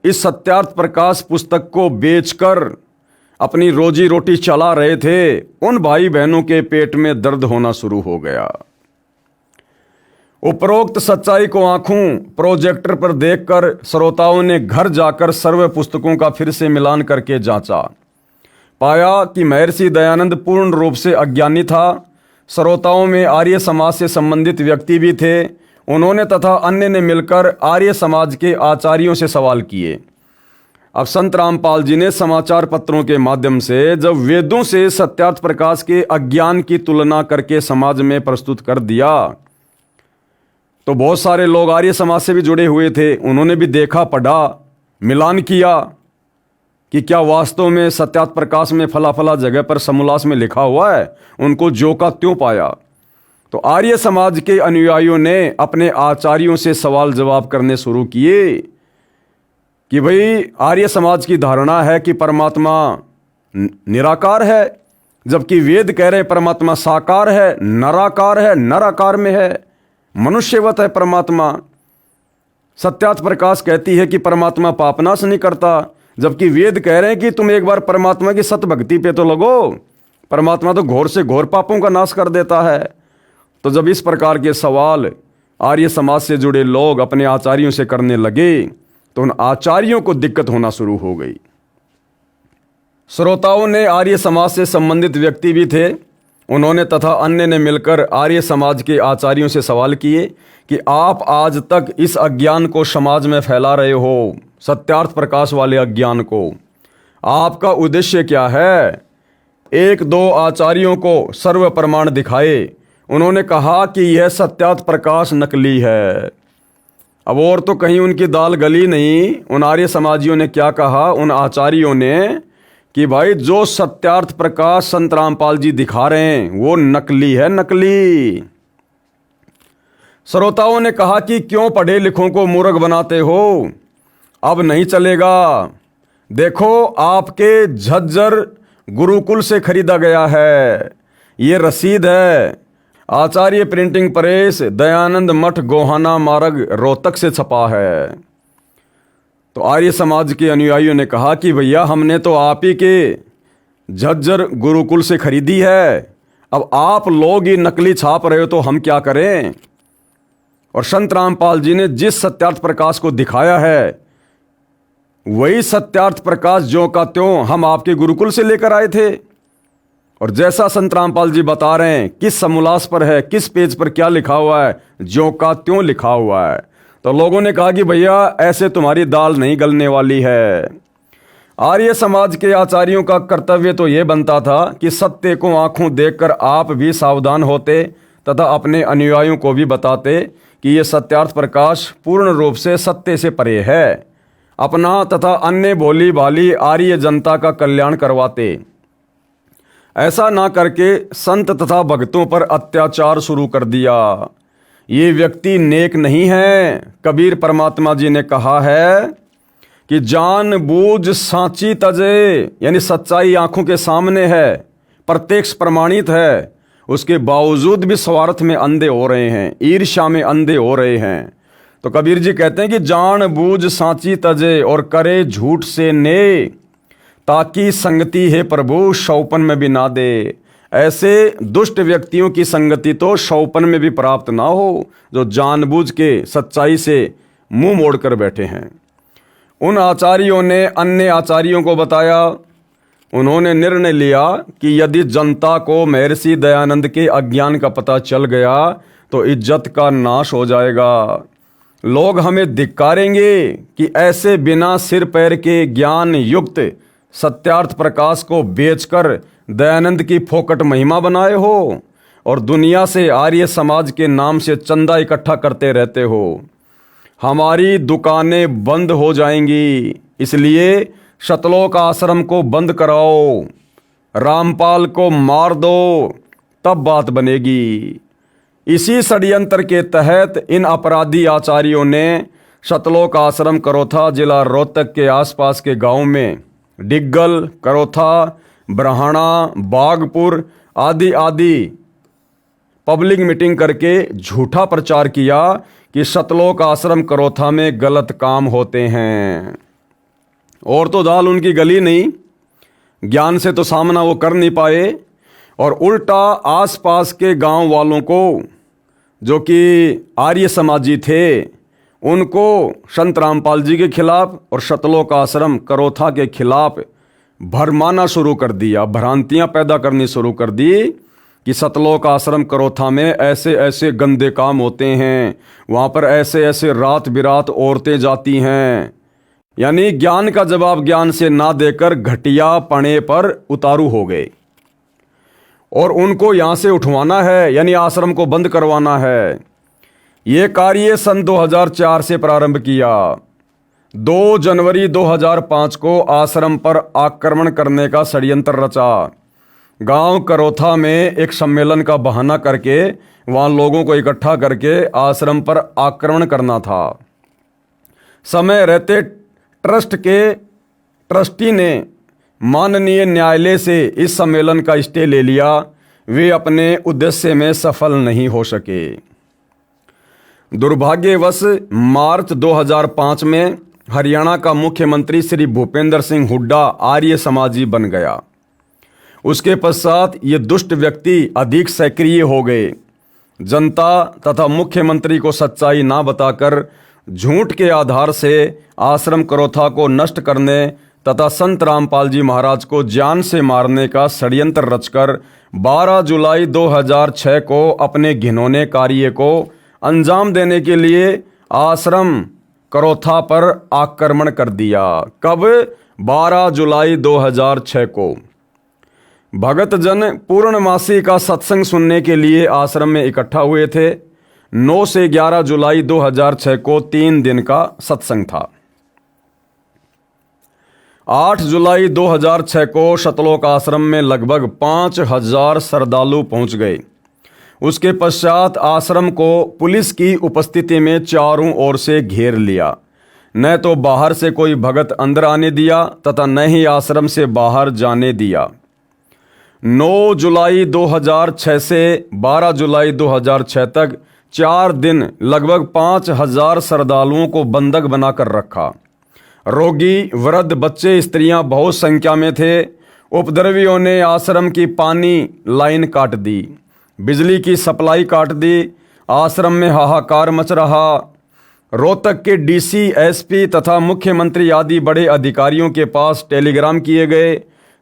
इस सत्यार्थ प्रकाश पुस्तक को बेचकर अपनी रोजी रोटी चला रहे थे, उन भाई बहनों के पेट में दर्द होना शुरू हो गया। उपरोक्त सच्चाई को आंखों प्रोजेक्टर पर देखकर श्रोताओं ने घर जाकर सर्व पुस्तकों का फिर से मिलान करके जांचा। पाया कि महर्षि दयानंद पूर्ण रूप से अज्ञानी था। श्रोताओं में आर्य समाज से संबंधित व्यक्ति भी थे। उन्होंने तथा अन्य ने मिलकर आर्य समाज के आचार्यों से सवाल किए। अब संत रामपाल जी ने समाचार पत्रों के माध्यम से जब वेदों से सत्यार्थ प्रकाश के अज्ञान की तुलना करके समाज में प्रस्तुत कर दिया, तो बहुत सारे लोग आर्य समाज से भी जुड़े हुए थे। उन्होंने भी देखा, पढ़ा, मिलान किया कि क्या वास्तव में सत्यार्थ प्रकाश में फला फला जगह पर समोल्लास में लिखा हुआ है। उनको जो का त्यों पाया। तो आर्य समाज के अनुयायियों ने अपने आचार्यों से सवाल जवाब करने शुरू किए कि भाई आर्य समाज की धारणा है कि परमात्मा निराकार है, जबकि वेद कह रहे परमात्मा साकार है, नराकार है, नराकार में है, मनुष्यवत है परमात्मा। सत्यार्थ प्रकाश कहती है कि परमात्मा पापनाश नहीं करता, जबकि वेद कह रहे हैं कि तुम एक बार परमात्मा की सत भक्ति पे तो लगो, परमात्मा तो घोर से घोर पापों का नाश कर देता है। तो जब इस प्रकार के सवाल आर्य समाज से जुड़े लोग अपने आचार्यों से करने लगे तो उन आचार्यों को दिक्कत होना शुरू हो गई। श्रोताओं ने आर्य समाज से संबंधित व्यक्ति भी थे। उन्होंने तथा अन्य ने मिलकर आर्य समाज के आचार्यों से सवाल किए कि आप आज तक इस अज्ञान को समाज में फैला रहे हो, सत्यार्थ प्रकाश वाले अज्ञान को, आपका उद्देश्य क्या है? एक दो आचार्यों को सर्व प्रमाण दिखाए। उन्होंने कहा कि यह सत्यार्थ प्रकाश नकली है। अब और तो कहीं उनकी दाल गली नहीं। उन आर्य समाजियों ने क्या कहा, उन आचार्यों ने, कि भाई जो सत्यार्थ प्रकाश संत रामपाल जी दिखा रहे हैं वो नकली है, नकली। श्रोताओं ने कहा कि क्यों पढ़े लिखों को मूर्ख बनाते हो, अब नहीं चलेगा। देखो आपके झज्जर गुरुकुल से खरीदा गया है, ये रसीद है, आचार्य प्रिंटिंग प्रेस, दयानंद मठ, गोहाना मार्ग, रोहतक से छपा है। तो आर्य समाज के अनुयायियों ने कहा कि भैया हमने तो आप ही के झज्जर गुरुकुल से खरीदी है, अब आप लोग ही नकली छाप रहे हो तो हम क्या करें। और संत रामपाल जी ने जिस सत्यार्थ प्रकाश को दिखाया है वही सत्यार्थ प्रकाश ज्यों का त्यों हम आपके गुरुकुल से लेकर आए थे। और जैसा संत रामपाल जी बता रहे हैं, किस समोल्लास पर है, किस पेज पर क्या लिखा हुआ है, ज्यों का त्यों लिखा हुआ है। तो लोगों ने कहा कि भैया ऐसे तुम्हारी दाल नहीं गलने वाली है। आर्य समाज के आचार्यों का कर्तव्य तो यह बनता था कि सत्य को आंखों देखकर आप भी सावधान होते तथा अपने अनुयायियों को भी बताते कि यह सत्यार्थ प्रकाश पूर्ण रूप से सत्य से परे है। अपना तथा अन्य भोली भाली आर्य जनता का कल्याण करवाते। ऐसा ना करके संत तथा भक्तों पर अत्याचार शुरू कर दिया। ये व्यक्ति नेक नहीं है। कबीर परमात्मा जी ने कहा है कि जानबूझ सांची तजे, यानी सच्चाई आंखों के सामने है, प्रत्यक्ष प्रमाणित है, उसके बावजूद भी स्वार्थ में अंधे हो रहे हैं, ईर्ष्या में अंधे हो रहे हैं। तो कबीर जी कहते हैं कि जानबूझ सांची तजे और करे झूठ से ने, ताकि संगति है प्रभु शौपन में भी ना दे। ऐसे दुष्ट व्यक्तियों की संगति तो शौपन में भी प्राप्त ना हो, जो जानबूझ के सच्चाई से मुंह मोड़कर बैठे हैं। उन आचार्यों ने अन्य आचार्यों को बताया, उन्होंने निर्णय लिया कि यदि जनता को महर्षि दयानंद के अज्ञान का पता चल गया तो इज्जत का नाश हो जाएगा। लोग हमें धिक्कारेंगे कि ऐसे बिना सिर पैर के ज्ञान युक्त सत्यार्थ प्रकाश को बेचकर दयानंद की फोकट महिमा बनाए हो और दुनिया से आर्य समाज के नाम से चंदा इकट्ठा करते रहते हो। हमारी दुकानें बंद हो जाएंगी, इसलिए शतलोक आश्रम को बंद कराओ, रामपाल को मार दो, तब बात बनेगी। इसी षड्यंत्र के तहत इन अपराधी आचार्यों ने शतलोक आश्रम करोथा जिला रोहतक के आसपास के गांव में डिग्गल, करोथा, ब्रहाणा, बागपुर आदि आदि पब्लिक मीटिंग करके झूठा प्रचार किया कि शतलोक आश्रम करोथा में गलत काम होते हैं। और तो दाल उनकी गली नहीं, ज्ञान से तो सामना वो कर नहीं पाए, और उल्टा आसपास के गांव वालों को जो कि आर्य समाजी थे उनको संत रामपाल जी के खिलाफ और शतलोक आश्रम करोथा के खिलाफ भरमाना शुरू कर दिया, भ्रांतियां पैदा करनी शुरू कर दी कि शतलोक आश्रम करोथा में ऐसे ऐसे गंदे काम होते हैं, वहाँ पर ऐसे ऐसे रात बिरात औरतें जाती हैं। यानी ज्ञान का जवाब ज्ञान से ना देकर घटिया पने पर उतारू हो गए और उनको यहाँ से उठवाना है, यानी आश्रम को बंद करवाना है। ये कार्य सन 2004 से प्रारंभ किया। 2 जनवरी 2005 को आश्रम पर आक्रमण करने का षड्यंत्र रचा। गांव करोथा में एक सम्मेलन का बहाना करके वहां लोगों को इकट्ठा करके आश्रम पर आक्रमण करना था। समय रहते ट्रस्ट के ट्रस्टी ने माननीय न्यायालय से इस सम्मेलन का स्टे ले लिया। वे अपने उद्देश्य में सफल नहीं हो सके। दुर्भाग्यवश मार्च 2005 में हरियाणा का मुख्यमंत्री श्री भूपेंद्र सिंह हुड्डा आर्य समाजी बन गया। उसके पश्चात ये दुष्ट व्यक्ति अधिक सक्रिय हो गए। जनता तथा मुख्यमंत्री को सच्चाई ना बताकर झूठ के आधार से आश्रम करोथा को नष्ट करने तथा संत रामपाल जी महाराज को जान से मारने का षड्यंत्र रचकर 12 जुलाई 2006 को अपने घिनौने कार्य को अंजाम देने के लिए आश्रम करोथा पर आक्रमण कर दिया। कब? 12 जुलाई 2006 को। भगत जन पूर्णमासी का सत्संग सुनने के लिए आश्रम में इकट्ठा हुए थे। 9 से 11 जुलाई 2006 को 3 दिन का सत्संग था। 8 जुलाई 2006 को शतलोक आश्रम में लगभग 5000 श्रद्धालु पहुंच गए। उसके पश्चात आश्रम को पुलिस की उपस्थिति में चारों ओर से घेर लिया। न तो बाहर से कोई भगत अंदर आने दिया तथा न ही आश्रम से बाहर जाने दिया। 9 जुलाई 2006 से 12 जुलाई 2006 तक 4 दिन लगभग 5000 श्रद्धालुओं को बंधक बनाकर रखा। रोगी, वृद्ध, बच्चे, स्त्रियां बहुत संख्या में थे। उपद्रवियों ने आश्रम की पानी लाइन काट दी, बिजली की सप्लाई काट दी। आश्रम में हाहाकार मच रहा। रोहतक के डीसी, एसपी तथा मुख्यमंत्री आदि बड़े अधिकारियों के पास टेलीग्राम किए गए,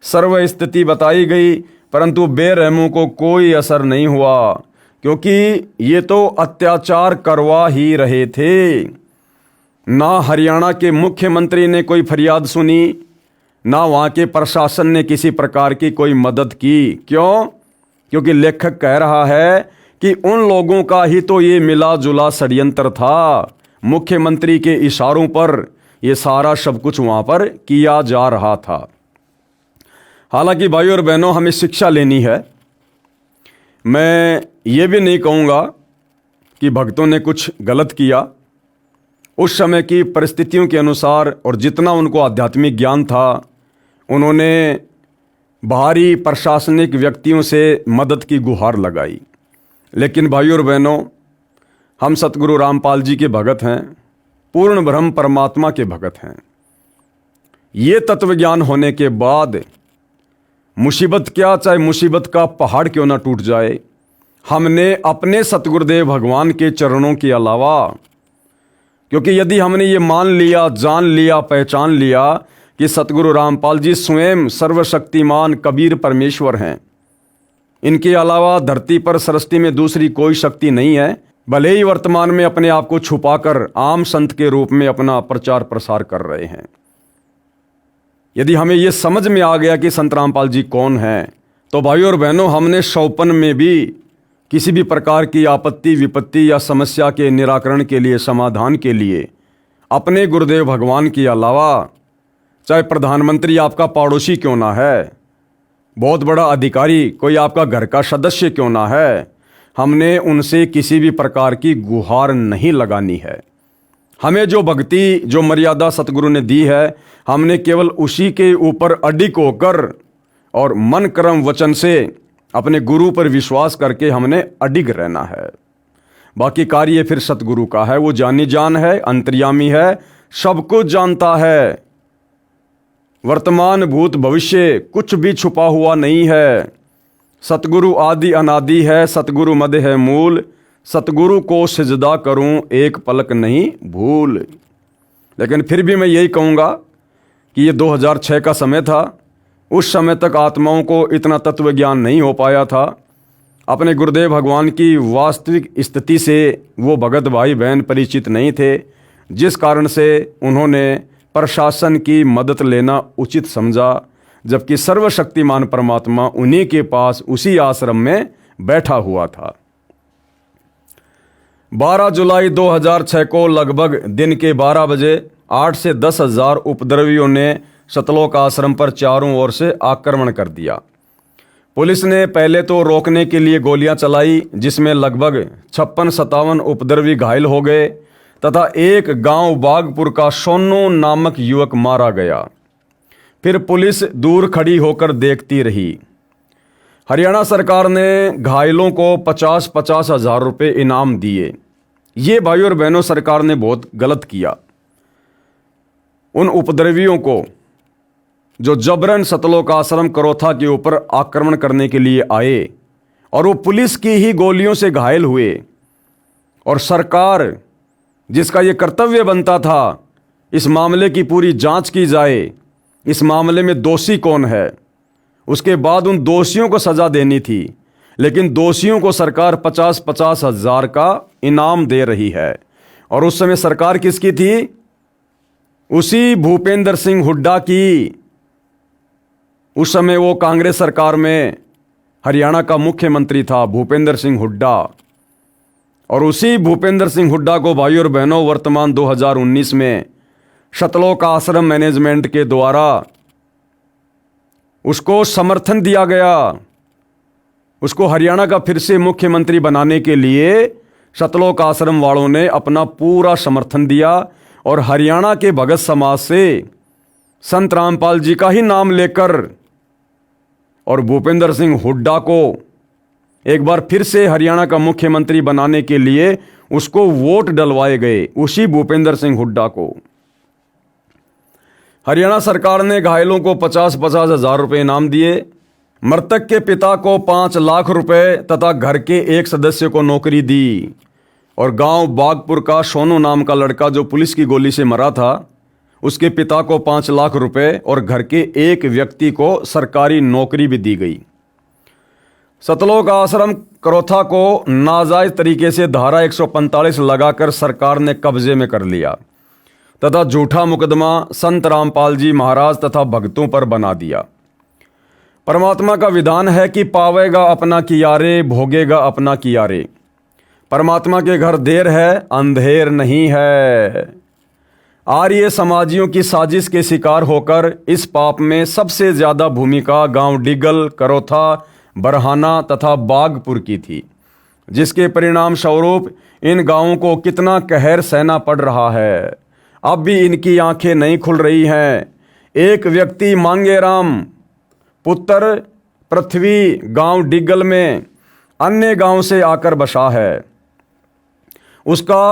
सर्व स्थिति बताई गई, परंतु बेरहमों को कोई असर नहीं हुआ, क्योंकि ये तो अत्याचार करवा ही रहे थे। ना हरियाणा के मुख्यमंत्री ने कोई फरियाद सुनी, ना वहाँ के प्रशासन ने किसी प्रकार की कोई मदद की। क्यों? क्योंकि लेखक कह रहा है कि उन लोगों का ही तो ये मिला जुला षड्यंत्र था। मुख्यमंत्री के इशारों पर ये सारा सब कुछ वहाँ पर किया जा रहा था। हालांकि भाइयों और बहनों, हमें शिक्षा लेनी है। मैं ये भी नहीं कहूँगा कि भक्तों ने कुछ गलत किया। उस समय की परिस्थितियों के अनुसार और जितना उनको आध्यात्मिक ज्ञान था, उन्होंने बाहरी प्रशासनिक व्यक्तियों से मदद की गुहार लगाई। लेकिन भाइयों और बहनों, हम सतगुरु रामपाल जी के भगत हैं, पूर्ण ब्रह्म परमात्मा के भगत हैं। ये तत्व ज्ञान होने के बाद मुसीबत क्या, चाहे मुसीबत का पहाड़ क्यों ना टूट जाए, हमने अपने सतगुरुदेव भगवान के चरणों के अलावा, क्योंकि यदि हमने ये मान लिया, जान लिया, पहचान लिया कि सतगुरु रामपाल जी स्वयं सर्वशक्तिमान कबीर परमेश्वर हैं, इनके अलावा धरती पर सृष्टि में दूसरी कोई शक्ति नहीं है, भले ही वर्तमान में अपने आप को छुपाकर आम संत के रूप में अपना प्रचार प्रसार कर रहे हैं। यदि हमें यह समझ में आ गया कि संत रामपाल जी कौन हैं, तो भाइयों और बहनों, हमने शौपन में भी किसी भी प्रकार की आपत्ति विपत्ति या समस्या के निराकरण के लिए, समाधान के लिए अपने गुरुदेव भगवान के अलावा, चाहे प्रधानमंत्री आपका पड़ोसी क्यों ना है, बहुत बड़ा अधिकारी कोई आपका घर का सदस्य क्यों ना है, हमने उनसे किसी भी प्रकार की गुहार नहीं लगानी है। हमें जो भक्ति, जो मर्यादा सतगुरु ने दी है, हमने केवल उसी के ऊपर अडिग होकर और मन कर्म वचन से अपने गुरु पर विश्वास करके हमने अडिग रहना है। बाकी कार्य फिर सतगुरु का है। वो जानी जान है, अंतर्यामी है, सब कुछ जानता है। वर्तमान भूत भविष्य कुछ भी छुपा हुआ नहीं है। सतगुरु आदि अनादि है, सतगुरु मद है मूल, सतगुरु को सिजदा करूं एक पलक नहीं भूल। लेकिन फिर भी मैं यही कहूँगा कि ये 2006 का समय था। उस समय तक आत्माओं को इतना तत्व ज्ञान नहीं हो पाया था। अपने गुरुदेव भगवान की वास्तविक स्थिति से वो भगत भाई बहन परिचित नहीं थे, जिस कारण से उन्होंने प्रशासन की मदद लेना उचित समझा, जबकि सर्वशक्तिमान परमात्मा उन्हीं के पास उसी आश्रम में बैठा हुआ था। 12 जुलाई 2006 को लगभग दिन के 12 बजे 8 से 10 हज़ार उपद्रवियों ने सतलोक आश्रम पर चारों ओर से आक्रमण कर दिया। पुलिस ने पहले तो रोकने के लिए गोलियां चलाई, जिसमें लगभग 56-57 उपद्रवी घायल हो गए तथा एक गांव बागपुर का सोनू नामक युवक मारा गया। फिर पुलिस दूर खड़ी होकर देखती रही। हरियाणा सरकार ने घायलों को 50-50 हज़ार रुपये इनाम दिए। ये भाइयों और बहनों, सरकार ने बहुत गलत किया। उन उपद्रवियों को जो जबरन सतलोक आश्रम करोथा के ऊपर आक्रमण करने के लिए आए और वो पुलिस की ही गोलियों से घायल हुए, और सरकार जिसका ये कर्तव्य बनता था इस मामले की पूरी जांच की जाए, इस मामले में दोषी कौन है, उसके बाद उन दोषियों को सजा देनी थी, लेकिन दोषियों को सरकार 50-50 हज़ार का इनाम दे रही है। और उस समय सरकार किसकी थी? उसी भूपेंद्र सिंह हुड्डा की। उस समय वो कांग्रेस सरकार में हरियाणा का मुख्यमंत्री था भूपेंद्र सिंह हुड्डा। और उसी भूपेंद्र सिंह हुड्डा को भाइयों और बहनों वर्तमान 2019 में सतलोक आश्रम मैनेजमेंट के द्वारा उसको समर्थन दिया गया। उसको हरियाणा का फिर से मुख्यमंत्री बनाने के लिए सतलोक आश्रम वालों ने अपना पूरा समर्थन दिया और हरियाणा के भगत समाज से संत रामपाल जी का ही नाम लेकर और भूपेंद्र सिंह हुड्डा को एक बार फिर से हरियाणा का मुख्यमंत्री बनाने के लिए उसको वोट डलवाए गए, उसी भूपेंद्र सिंह हुड्डा को। हरियाणा सरकार ने घायलों को 50-50 हज़ार रुपये इनाम दिए। मृतक के पिता को 5 लाख रुपए तथा घर के एक सदस्य को नौकरी दी। और गांव बागपुर का सोनू नाम का लड़का जो पुलिस की गोली से मरा था, उसके पिता को 5 लाख रुपए और घर के एक व्यक्ति को सरकारी नौकरी भी दी गई। सतलोक आश्रम करोथा को नाजायज तरीके से धारा 145 लगाकर सरकार ने कब्जे में कर लिया तथा झूठा मुकदमा संत रामपाल जी महाराज तथा भक्तों पर बना दिया। परमात्मा का विधान है कि पावेगा अपना कियारे, भोगेगा अपना कियारे। परमात्मा के घर देर है, अंधेर नहीं है। आर्य समाजियों की साजिश के शिकार होकर इस पाप में सबसे ज्यादा भूमिका गांव डिगल, करोथा, बरहाना तथा बागपुर की थी, जिसके परिणाम स्वरूप इन गांवों को कितना कहर सहना पड़ रहा है। अब भी इनकी आंखें नहीं खुल रही हैं। एक व्यक्ति मांगेराम पुत्र पृथ्वी गांव डिग्गल में अन्य गांव से आकर बसा है। उसका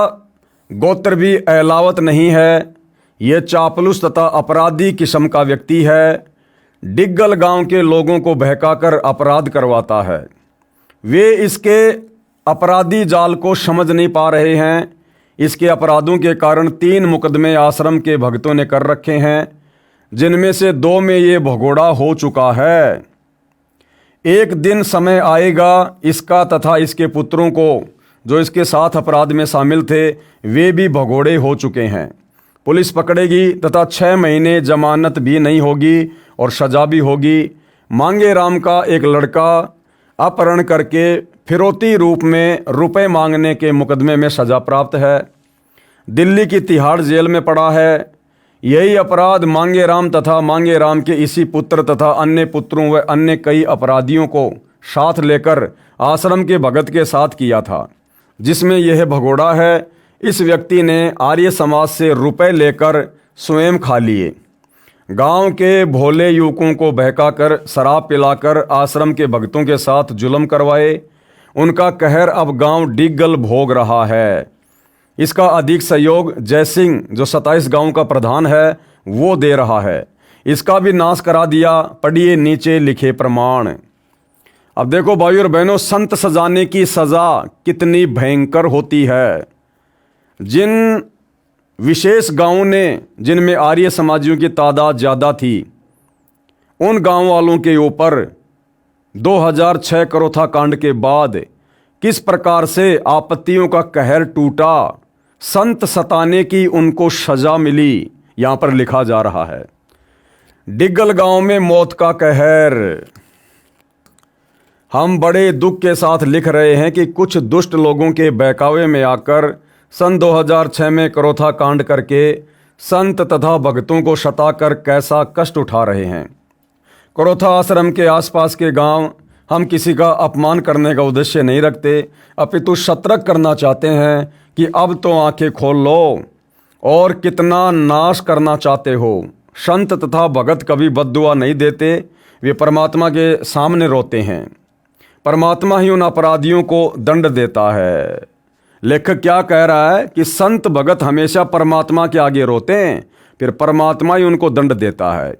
गोत्र भी अहलावत नहीं है। यह चापलूस तथा अपराधी किस्म का व्यक्ति है। डिग्गल गांव के लोगों को बहकाकर अपराध करवाता है। वे इसके अपराधी जाल को समझ नहीं पा रहे हैं। इसके अपराधों के कारण 3 मुकदमे आश्रम के भक्तों ने कर रखे हैं, जिनमें से 2 में ये भगोड़ा हो चुका है। एक दिन समय आएगा, इसका तथा इसके पुत्रों को जो इसके साथ अपराध में शामिल थे वे भी भगोड़े हो चुके हैं। पुलिस पकड़ेगी तथा 6 महीने जमानत भी नहीं होगी और सजा भी होगी। मांगेराम का एक लड़का अपहरण करके फिरौती रूप में रुपए मांगने के मुकदमे में सजा प्राप्त है। दिल्ली की तिहाड़ जेल में पड़ा है। यही अपराध मांगेराम तथा मांगेराम के इसी पुत्र तथा अन्य पुत्रों व अन्य कई अपराधियों को साथ लेकर आश्रम के भगत के साथ किया था, जिसमें यह भगोड़ा है। इस व्यक्ति ने आर्य समाज से रुपए लेकर स्वयं खा लिए। गांव के भोले युवकों को बहकाकर शराब पिलाकर आश्रम के भक्तों के साथ जुल्म करवाए। उनका कहर अब गांव डिग्गल भोग रहा है। इसका अधिक सहयोग जयसिंह जो 27 गांव का प्रधान है वो दे रहा है। इसका भी नाश करा दिया। पढ़िए नीचे लिखे प्रमाण। अब देखो भाइयों और बहनों, संत सजाने की सजा कितनी भयंकर होती है। जिन विशेष गांवों ने जिनमें आर्य समाजियों की तादाद ज़्यादा थी, उन गांव वालों के ऊपर 2006 करोथा कांड के बाद किस प्रकार से आपत्तियों का कहर टूटा, संत सताने की उनको सजा मिली, यहां पर लिखा जा रहा है। डिग्गल गांव में मौत का कहर। हम बड़े दुख के साथ लिख रहे हैं कि कुछ दुष्ट लोगों के बहकावे में आकर सन 2006 में करोथा कांड करके संत तथा भक्तों को सताकर कैसा कष्ट उठा रहे हैं। करोथा आश्रम के आसपास के गांव हम किसी का अपमान करने का उद्देश्य नहीं रखते, अपितु सतर्क करना चाहते हैं कि अब तो आंखें खोल लो और कितना नाश करना चाहते हो। संत तथा भगत कभी बद्दुआ नहीं देते, वे परमात्मा के सामने रोते हैं। परमात्मा ही उन अपराधियों को दंड देता है। लेखक क्या कह रहा है कि संत भगत हमेशा परमात्मा के आगे रोते हैं, फिर परमात्मा ही उनको दंड देता है।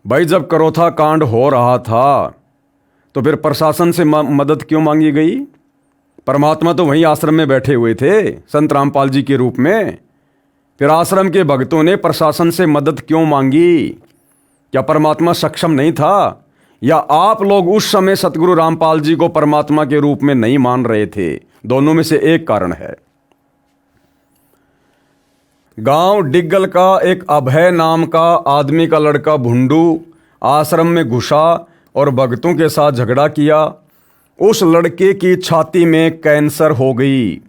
भाई, जब करोथा कांड हो रहा था तो फिर प्रशासन से मदद क्यों मांगी गई? परमात्मा तो वहीं आश्रम में बैठे हुए थे संत रामपाल जी के रूप में। फिर आश्रम के भक्तों ने प्रशासन से मदद क्यों मांगी? क्या परमात्मा सक्षम नहीं था, या आप लोग उस समय सतगुरु रामपाल जी को परमात्मा के रूप में नहीं मान रहे थे? दोनों में से एक कारण है। गांव डिग्गल का एक अभय नाम का आदमी का लड़का भुंडू आश्रम में घुसा और भक्तों के साथ झगड़ा किया। उस लड़के की छाती में कैंसर हो गई,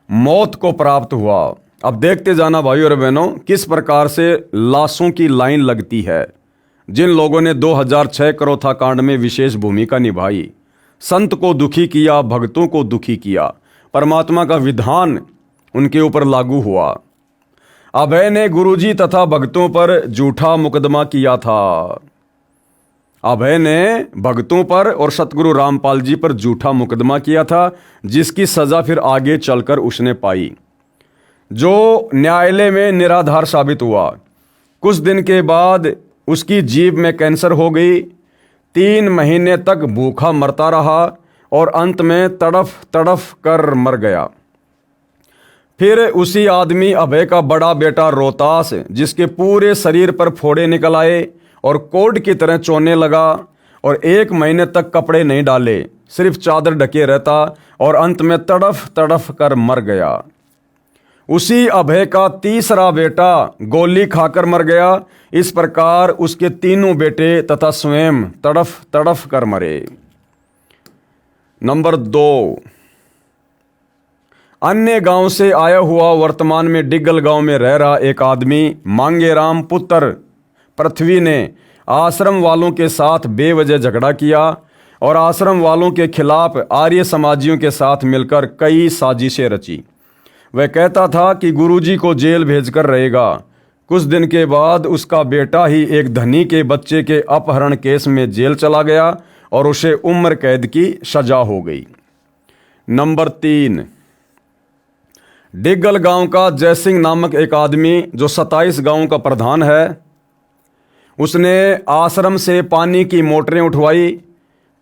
मौत को प्राप्त हुआ। अब देखते जाना भाइयों और बहनों किस प्रकार से लाशों की लाइन लगती है। जिन लोगों ने 2006 करोथा कांड में विशेष भूमिका निभाई, संत को दुखी किया, भक्तों को दुखी किया, परमात्मा का विधान उनके ऊपर लागू हुआ। अभय ने गुरुजी तथा भक्तों पर झूठा मुकदमा किया था। अभय ने भक्तों पर और सतगुरु रामपाल जी पर झूठा मुकदमा किया था, जिसकी सजा फिर आगे चलकर उसने पाई, जो न्यायालय में निराधार साबित हुआ। कुछ दिन के बाद उसकी जीभ में कैंसर हो गई। 3 महीने तक भूखा मरता रहा और अंत में तड़फ तड़फ कर मर गया। फिर उसी आदमी अभय का बड़ा बेटा रोहतास, जिसके पूरे शरीर पर फोड़े निकल आए और कोढ़ की तरह चोने लगा और 1 महीने तक कपड़े नहीं डाले, सिर्फ चादर ढके रहता और अंत में तड़फ तड़फ कर मर गया। उसी अभय का तीसरा बेटा गोली खाकर मर गया। इस प्रकार उसके 3 बेटे तथा स्वयं तड़फ तड़फ कर मरे। नंबर 2, अन्य गांव से आया हुआ वर्तमान में डिग्गल गांव में रह रहा एक आदमी मांगेराम पुत्र पृथ्वी ने आश्रम वालों के साथ बेवजह झगड़ा किया और आश्रम वालों के खिलाफ आर्य समाजियों के साथ मिलकर कई साजिशें रची। वह कहता था कि गुरुजी को जेल भेजकर रहेगा। कुछ दिन के बाद उसका बेटा ही एक धनी के बच्चे के अपहरण केस में जेल चला गया और उसे उम्र कैद की सजा हो गई। नंबर 3, डिग्गल गांव का जयसिंह नामक एक आदमी जो 27 गांवों का प्रधान है, उसने आश्रम से पानी की मोटरें उठवाई,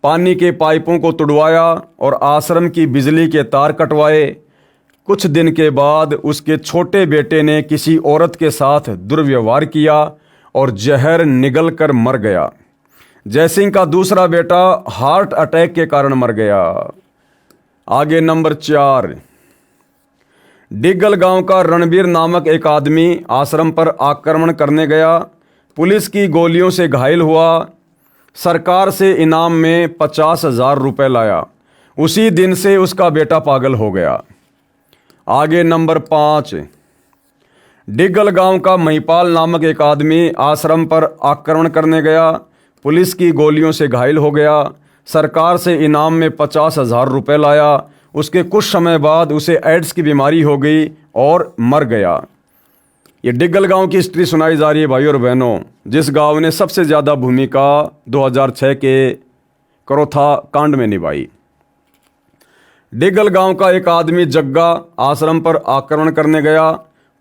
पानी के पाइपों को तुड़वाया और आश्रम की बिजली के तार कटवाए। कुछ दिन के बाद उसके छोटे बेटे ने किसी औरत के साथ दुर्व्यवहार किया और जहर निगल कर मर गया। जयसिंह का दूसरा बेटा हार्ट अटैक के कारण मर गया। आगे नंबर 4, डिग्गल गांव का रणबीर नामक एक आदमी आश्रम पर आक्रमण करने गया, पुलिस की गोलियों से घायल हुआ, सरकार से इनाम में 50,000 रुपये लाया। उसी दिन से उसका बेटा पागल हो गया। आगे नंबर 5, डिग्गल गांव का महिपाल नामक एक आदमी आश्रम पर आक्रमण करने गया, पुलिस की गोलियों से घायल हो गया, सरकार से इनाम में 50,000 रुपये लाया। उसके कुछ समय बाद उसे एड्स की बीमारी हो गई और मर गया। ये डिग्गल गांव की हिस्ट्री सुनाई जा रही है भाई और बहनों, जिस गांव ने सबसे ज़्यादा भूमिका 2006 के करोथा कांड में निभाई। डिग्गल गांव का एक आदमी जग्गा आश्रम पर आक्रमण करने गया,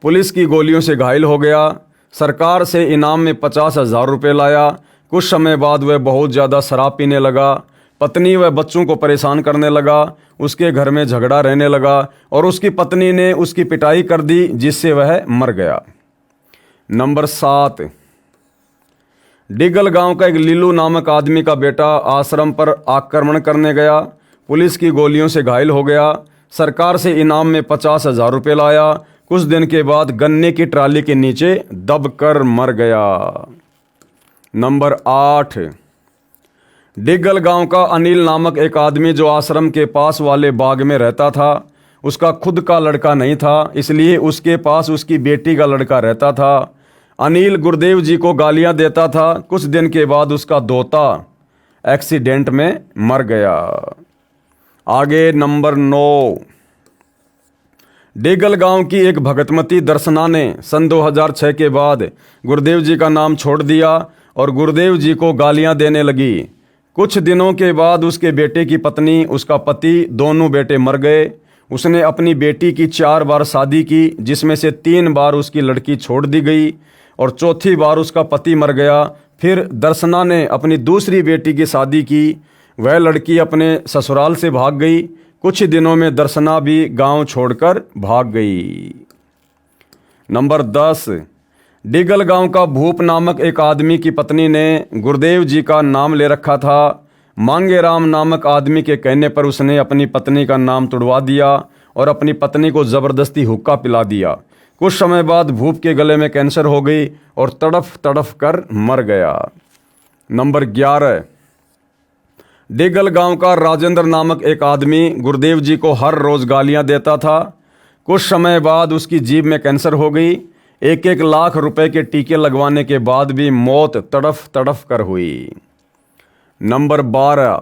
पुलिस की गोलियों से घायल हो गया, सरकार से इनाम में 50,000 रुपये लाया। कुछ समय बाद वह बहुत ज़्यादा शराब पीने लगा, पत्नी व बच्चों को परेशान करने लगा, उसके घर में झगड़ा रहने लगा और उसकी पत्नी ने उसकी पिटाई कर दी, जिससे वह मर गया। नंबर 7, डिग्गल गांव का एक लीलू नामक आदमी का बेटा आश्रम पर आक्रमण करने गया, पुलिस की गोलियों से घायल हो गया, सरकार से इनाम में 50,000 रुपये लाया। कुछ दिन के बाद गन्ने की ट्राली के नीचे दबकर मर गया। नंबर 8, डिग्गल गांव का अनिल नामक एक आदमी जो आश्रम के पास वाले बाग में रहता था, उसका खुद का लड़का नहीं था, इसलिए उसके पास उसकी बेटी का लड़का रहता था। अनिल गुरुदेव जी को गालियां देता था। कुछ दिन के बाद उसका दोता एक्सीडेंट में मर गया। आगे नंबर 9, डिग्गल गांव की एक भगतमती दर्शना ने सन 2006 के बाद गुरुदेव जी का नाम छोड़ दिया और गुरुदेव जी को गालियां देने लगी। कुछ दिनों के बाद उसके बेटे की पत्नी, उसका पति, दोनों बेटे मर गए। उसने अपनी बेटी की 4 बार शादी की, जिसमें से 3 बार उसकी लड़की छोड़ दी गई और चौथी बार उसका पति मर गया। फिर दर्शना ने अपनी दूसरी बेटी की शादी की, वह लड़की अपने ससुराल से भाग गई। कुछ दिनों में दर्शना भी गांव छोड़कर भाग गई। नंबर 10, डिग्गल गांव का भूप नामक एक आदमी की पत्नी ने गुरुदेव जी का नाम ले रखा था। मांगे राम नामक आदमी के कहने पर उसने अपनी पत्नी का नाम तुड़वा दिया और अपनी पत्नी को ज़बरदस्ती हुक्का पिला दिया। कुछ समय बाद भूप के गले में कैंसर हो गई और तड़फ तड़फ कर मर गया। नंबर 11, डिग्गल गांव का राजेंद्र नामक एक आदमी गुरुदेव जी को हर रोज़ गालियां देता था। कुछ समय बाद उसकी जीभ में कैंसर हो गई। 1-1 लाख रुपए के टीके लगवाने के बाद भी मौत तड़फ तड़फ कर हुई। नंबर 12,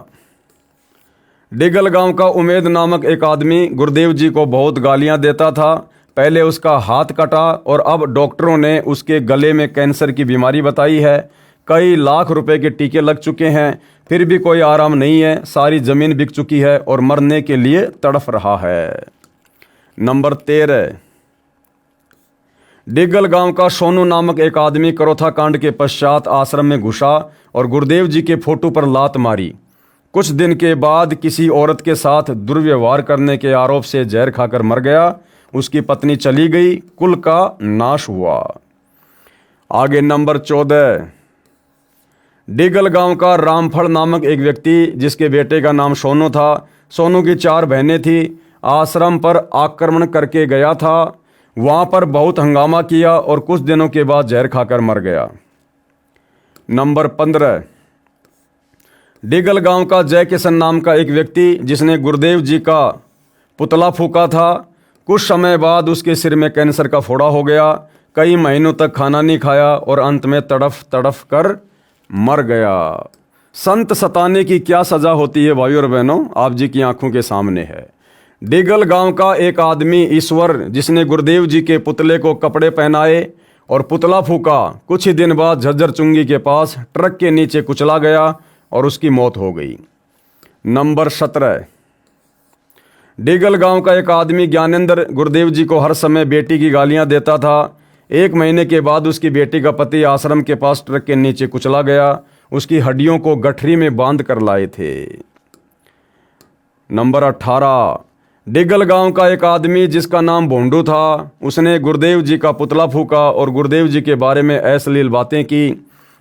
डिग्गल गांव का उमेद नामक एक आदमी गुरुदेव जी को बहुत गालियां देता था। पहले उसका हाथ कटा और अब डॉक्टरों ने उसके गले में कैंसर की बीमारी बताई है। कई लाख रुपए के टीके लग चुके हैं, फिर भी कोई आराम नहीं है। सारी ज़मीन बिक चुकी है और मरने के लिए तड़फ रहा है। नंबर 13, डिग्गल गांव का सोनू नामक एक आदमी करोथा कांड के पश्चात आश्रम में घुसा और गुरुदेव जी के फोटो पर लात मारी। कुछ दिन के बाद किसी औरत के साथ दुर्व्यवहार करने के आरोप से जहर खाकर मर गया। उसकी पत्नी चली गई, कुल का नाश हुआ। आगे नंबर 14, डिग्गल गांव का रामफल नामक एक व्यक्ति, जिसके बेटे का नाम सोनू था, सोनू की 4 बहनें थी, आश्रम पर आक्रमण करके गया था। वहाँ पर बहुत हंगामा किया और कुछ दिनों के बाद जहर खाकर मर गया। नंबर 15, डिग्गल गांव का जय किशन नाम का एक व्यक्ति, जिसने गुरुदेव जी का पुतला फूका था। कुछ समय बाद उसके सिर में कैंसर का फोड़ा हो गया। कई महीनों तक खाना नहीं खाया और अंत में तड़फ तड़फ कर मर गया। संत सताने की क्या सज़ा होती है भाइयों और बहनों, आप जी की आंखों के सामने है। डिगल गांव का एक आदमी ईश्वर, जिसने गुरुदेव जी के पुतले को कपड़े पहनाए और पुतला फूका, कुछ ही दिन बाद झज्जर चुंगी के पास ट्रक के नीचे कुचला गया और उसकी मौत हो गई। नंबर 17, डिगल गांव का एक आदमी ज्ञानेंद्र गुरुदेव जी को हर समय बेटी की गालियां देता था। 1 महीने के बाद उसकी बेटी का पति आश्रम के पास ट्रक के नीचे कुचला गया। उसकी हड्डियों को गठरी में बांध कर लाए थे। नंबर 18, डिगल गांव का एक आदमी जिसका नाम भोंडू था, उसने गुरुदेव जी का पुतला फूका और गुरुदेव जी के बारे में अश्लील बातें की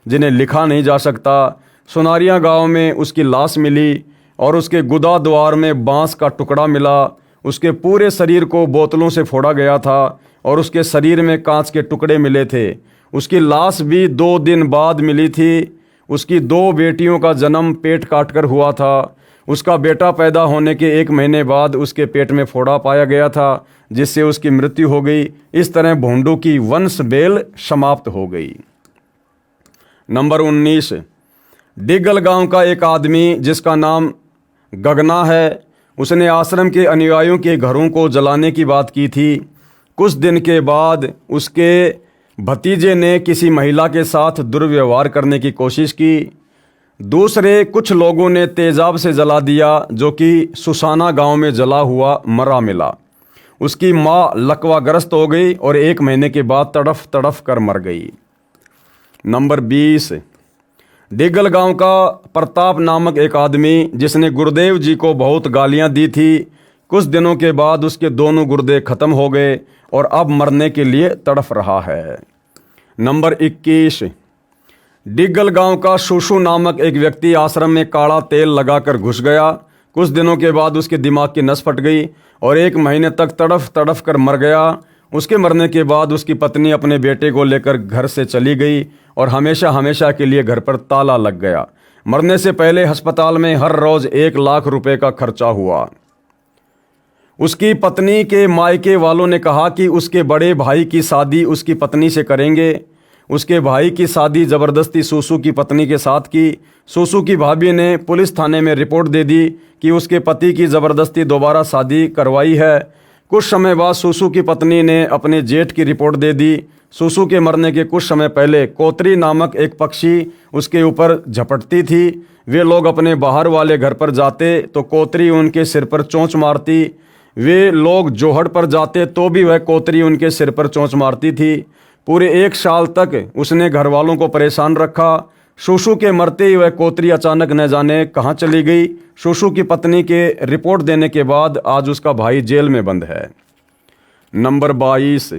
जिन्हें लिखा नहीं जा सकता। सुनारिया गांव में उसकी लाश मिली और उसके गुदा द्वार में बांस का टुकड़ा मिला। उसके पूरे शरीर को बोतलों से फोड़ा गया था और उसके शरीर में कांच के टुकड़े मिले थे। उसकी लाश भी 2 दिन बाद मिली थी। उसकी 2 बेटियों का जन्म पेट काटकर हुआ था। उसका बेटा पैदा होने के 1 महीने बाद उसके पेट में फोड़ा पाया गया था, जिससे उसकी मृत्यु हो गई। इस तरह भोंडू की वंश बेल समाप्त हो गई। नंबर 19, डिगल गांव का एक आदमी जिसका नाम गगना है, उसने आश्रम के अनुयायियों के घरों को जलाने की बात की थी। कुछ दिन के बाद उसके भतीजे ने किसी महिला के साथ दुर्व्यवहार करने की कोशिश की। दूसरे कुछ लोगों ने तेजाब से जला दिया, जो कि सुसाना गांव में जला हुआ मरा मिला। उसकी माँ लकवाग्रस्त हो गई और 1 महीने के बाद तड़फ तड़फ कर मर गई। नंबर 20, डिगल गांव का प्रताप नामक एक आदमी जिसने गुरुदेव जी को बहुत गालियां दी थी। कुछ दिनों के बाद उसके दोनों गुर्दे खत्म हो गए और अब मरने के लिए तड़फ रहा है। नंबर 21, डिगल गांव का शूशु नामक एक व्यक्ति आश्रम में काला तेल लगाकर घुस गया। कुछ दिनों के बाद उसके दिमाग की नस फट गई और 1 महीने तक तड़फ तड़फ कर मर गया। उसके मरने के बाद उसकी पत्नी अपने बेटे को लेकर घर से चली गई और हमेशा हमेशा के लिए घर पर ताला लग गया। मरने से पहले अस्पताल में हर रोज 1 लाख रुपए का खर्चा हुआ। उसकी पत्नी के मायके वालों ने कहा कि उसके बड़े भाई की शादी उसकी पत्नी से करेंगे। उसके भाई की शादी ज़बरदस्ती सूसू की पत्नी के साथ की। सूसू की भाभी ने पुलिस थाने में रिपोर्ट दे दी कि उसके पति की ज़बरदस्ती दोबारा शादी करवाई है। कुछ समय बाद सूसू की पत्नी ने अपने जेठ की रिपोर्ट दे दी। सूसू के मरने के कुछ समय पहले कोतरी नामक एक पक्षी उसके ऊपर झपटती थी। वे लोग अपने बाहर वाले घर पर जाते तो कोतरी उनके सिर पर चोंच मारती। वे लोग जोहड़ पर जाते तो भी वह कोतरी उनके सिर पर चोंच मारती थी। पूरे 1 साल तक उसने घर वालों को परेशान रखा। शूशु के मरते ही वह कोतरी अचानक न जाने कहाँ चली गई। शूशु की पत्नी के रिपोर्ट देने के बाद आज उसका भाई जेल में बंद है। नंबर 22,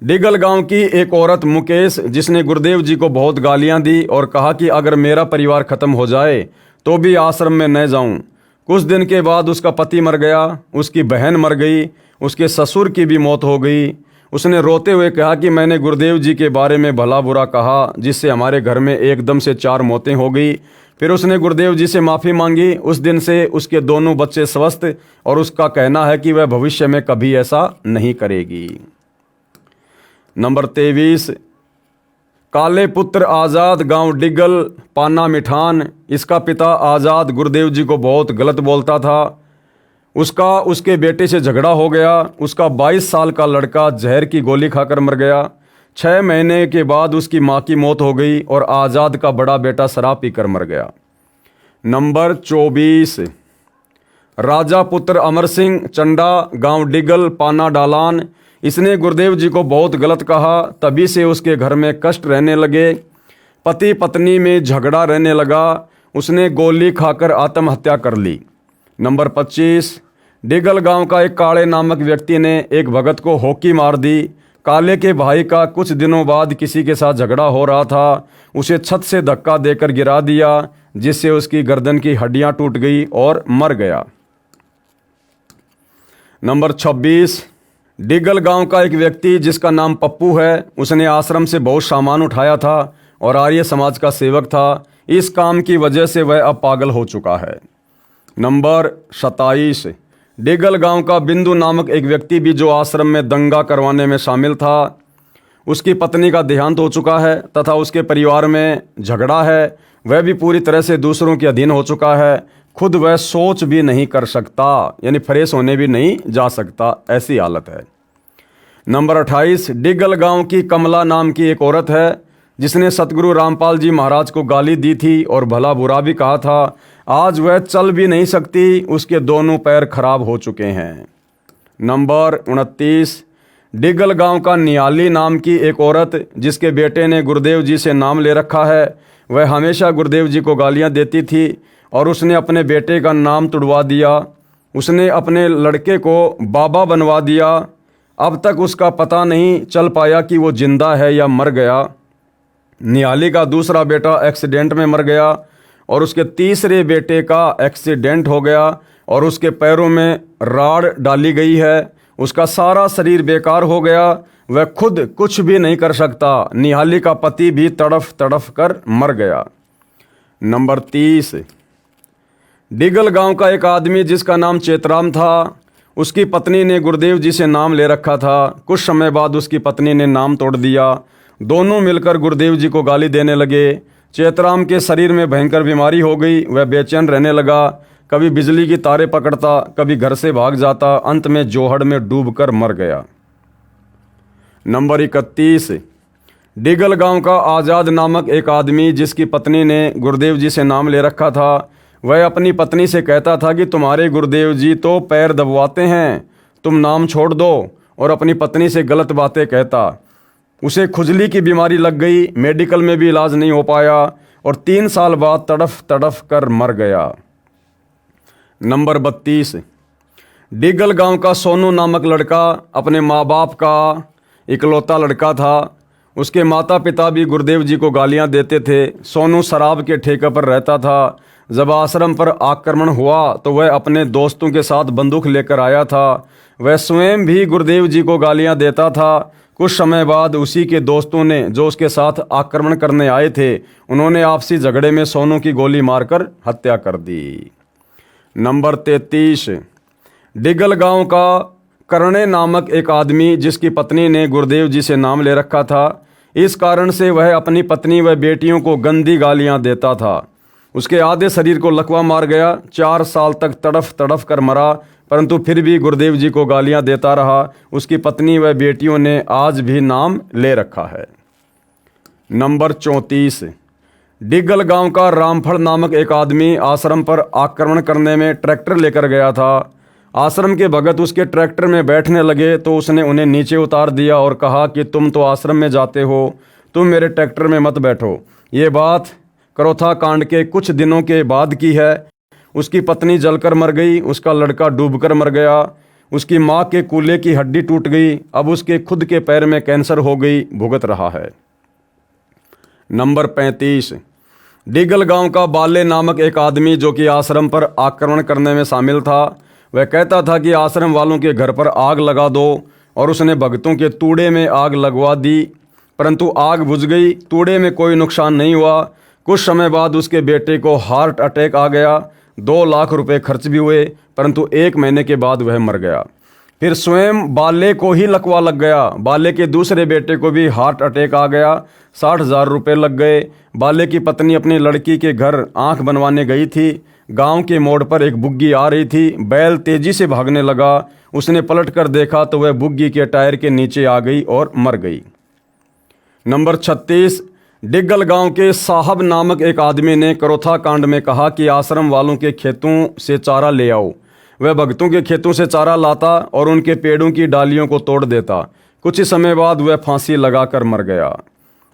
डिगल गांव की एक औरत मुकेश, जिसने गुरुदेव जी को बहुत गालियां दी और कहा कि अगर मेरा परिवार खत्म हो जाए तो भी आश्रम में न जाऊं। कुछ दिन के बाद उसका पति मर गया, उसकी बहन मर गई, उसके ससुर की भी मौत हो गई। उसने रोते हुए कहा कि मैंने गुरुदेव जी के बारे में भला बुरा कहा, जिससे हमारे घर में एकदम से 4 मौतें हो गई। फिर उसने गुरुदेव जी से माफ़ी मांगी। उस दिन से उसके दोनों बच्चे स्वस्थ और उसका कहना है कि वह भविष्य में कभी ऐसा नहीं करेगी। नंबर 23, काले पुत्र आज़ाद, गांव डिगल, पाना मिठान। इसका पिता आज़ाद गुरुदेव जी को बहुत गलत बोलता था। उसके बेटे से झगड़ा हो गया। उसका 22 साल का लड़का जहर की गोली खाकर मर गया। 6 महीने के बाद उसकी माँ की मौत हो गई और आज़ाद का बड़ा बेटा शराब पीकर मर गया। नंबर 24, राजा पुत्र अमर सिंह चंडा, गांव डिगल, पाना डालान। इसने गुरुदेव जी को बहुत गलत कहा। तभी से उसके घर में कष्ट रहने लगे। पति पत्नी में झगड़ा रहने लगा। उसने गोली खाकर आत्महत्या कर ली। नंबर 25, डिगल गांव का एक काले नामक व्यक्ति ने एक भगत को हॉकी मार दी। काले के भाई का कुछ दिनों बाद किसी के साथ झगड़ा हो रहा था। उसे छत से धक्का देकर गिरा दिया, जिससे उसकी गर्दन की हड्डियां टूट गई और मर गया। नंबर 26, डिगल गांव का एक व्यक्ति जिसका नाम पप्पू है, उसने आश्रम से बहुत सामान उठाया था और आर्य समाज का सेवक था। इस काम की वजह से वह अब पागल हो चुका है। नंबर 27, डिगल गांव का बिंदु नामक एक व्यक्ति भी जो आश्रम में दंगा करवाने में शामिल था। उसकी पत्नी का देहांत हो चुका है तथा उसके परिवार में झगड़ा है। वह भी पूरी तरह से दूसरों के अधीन हो चुका है। खुद वह सोच भी नहीं कर सकता, यानी फ्रेश होने भी नहीं जा सकता, ऐसी हालत है। नंबर 28, डिगल गांव की कमला नाम की एक औरत है जिसने सतगुरु रामपाल जी महाराज को गाली दी थी और भला बुरा भी कहा था। आज वह चल भी नहीं सकती, उसके दोनों पैर खराब हो चुके हैं। नंबर 29, डिगल गांव का नियाली नाम की एक औरत जिसके बेटे ने गुरुदेव जी से नाम ले रखा है। वह हमेशा गुरुदेव जी को गालियां देती थी और उसने अपने बेटे का नाम तुड़वा दिया। उसने अपने लड़के को बाबा बनवा दिया। अब तक उसका पता नहीं चल पाया कि वो जिंदा है या मर गया। नियाली का दूसरा बेटा एक्सीडेंट में मर गया और उसके तीसरे बेटे का एक्सीडेंट हो गया और उसके पैरों में राड़ डाली गई है। उसका सारा शरीर बेकार हो गया। वह खुद कुछ भी नहीं कर सकता। निहाली का पति भी तड़फ तड़फ कर मर गया। नंबर 30, डिगल गांव का एक आदमी जिसका नाम चेतराम था, उसकी पत्नी ने गुरुदेव जी से नाम ले रखा था। कुछ समय बाद उसकी पत्नी ने नाम तोड़ दिया। दोनों मिलकर गुरुदेव जी को गाली देने लगे। चेतराम के शरीर में भयंकर बीमारी हो गई। वह बेचैन रहने लगा। कभी बिजली की तारें पकड़ता, कभी घर से भाग जाता। अंत में जोहड़ में डूबकर मर गया। नंबर 31, डिगल गांव का आज़ाद नामक एक आदमी जिसकी पत्नी ने गुरुदेव जी से नाम ले रखा था, वह अपनी पत्नी से कहता था कि तुम्हारे गुरुदेव जी तो पैर दबवाते हैं, तुम नाम छोड़ दो, और अपनी पत्नी से गलत बातें कहता। उसे खुजली की बीमारी लग गई। मेडिकल में भी इलाज नहीं हो पाया और 3 साल बाद तड़फ तड़फ कर मर गया। नंबर 32, डिगल गांव का सोनू नामक लड़का अपने माँ बाप का इकलौता लड़का था। उसके माता पिता भी गुरुदेव जी को गालियां देते थे। सोनू शराब के ठेके पर रहता था। जब आश्रम पर आक्रमण हुआ तो वह अपने दोस्तों के साथ बंदूक लेकर आया था। वह स्वयं भी गुरुदेव जी को गालियां देता था। कुछ समय बाद उसी के दोस्तों ने, जो उसके साथ आक्रमण करने आए थे, उन्होंने आपसी झगड़े में सोनू की गोली मारकर हत्या कर दी। नंबर 33, डिगल गांव का करणे नामक एक आदमी जिसकी पत्नी ने गुरुदेव जी से नाम ले रखा था। इस कारण से वह अपनी पत्नी व बेटियों को गंदी गालियां देता था। उसके आधे शरीर को लकवा मार गया। 4 साल तक तड़फ तड़फ कर मरा, परंतु फिर भी गुरुदेव जी को गालियां देता रहा। उसकी पत्नी व बेटियों ने आज भी नाम ले रखा है। नंबर 34, डिगल गांव का रामफल नामक एक आदमी आश्रम पर आक्रमण करने में ट्रैक्टर लेकर गया था। आश्रम के भगत उसके ट्रैक्टर में बैठने लगे तो उसने उन्हें नीचे उतार दिया और कहा कि तुम तो आश्रम में जाते हो, तुम मेरे ट्रैक्टर में मत बैठो। ये बात करोथा कांड के कुछ दिनों के बाद की है। उसकी पत्नी जलकर मर गई। उसका लड़का डूबकर मर गया। उसकी माँ के कूल्हे की हड्डी टूट गई। अब उसके खुद के पैर में कैंसर हो गई, भुगत रहा है। नंबर 35, डिगल गांव का बाले नामक एक आदमी जो कि आश्रम पर आक्रमण करने में शामिल था, वह कहता था कि आश्रम वालों के घर पर आग लगा दो, और उसने भक्तों के तूड़े में आग लगवा दी, परंतु आग बुझ गई। तूड़े में कोई नुकसान नहीं हुआ। कुछ समय बाद उसके बेटे को हार्ट अटैक आ गया। 2 लाख रुपए खर्च भी हुए, परंतु 1 महीने के बाद वह मर गया। फिर स्वयं बाले को ही लकवा लग गया। बाले के दूसरे बेटे को भी हार्ट अटैक आ गया। 60,000 रुपये लग गए। बाले की पत्नी अपनी लड़की के घर आंख बनवाने गई थी। गांव के मोड़ पर एक बुग्गी आ रही थी। बैल तेजी से भागने लगा। उसने पलट कर देखा तो वह बुग्गी के टायर के नीचे आ गई और मर गई। नंबर 36, डिगल गांव के साहब नामक एक आदमी ने करोथा कांड में कहा कि आश्रम वालों के खेतों से चारा ले आओ। वह भक्तों के खेतों से चारा लाता और उनके पेड़ों की डालियों को तोड़ देता। कुछ ही समय बाद वह फांसी लगाकर मर गया।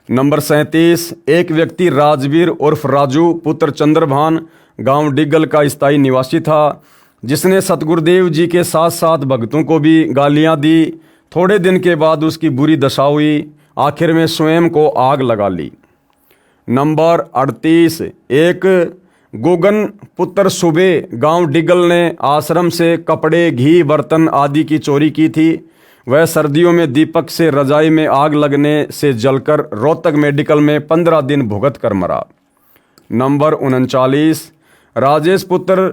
नंबर 37, एक व्यक्ति राजवीर उर्फ राजू पुत्र चंद्रभान गांव डिगल का स्थायी निवासी था, जिसने सतगुरुदेव जी के साथ साथ भक्तों को भी गालियां दी। थोड़े दिन के बाद उसकी बुरी दशा हुई। आखिर में स्वयं को आग लगा ली। नंबर 38, एक गोगन पुत्र सुबे गांव डिगल ने आश्रम से कपड़े, घी, बर्तन आदि की चोरी की थी। वह सर्दियों में दीपक से रजाई में आग लगने से जलकर रोहतक मेडिकल में 15 दिन भुगत कर मरा। नंबर 39, राजेश पुत्र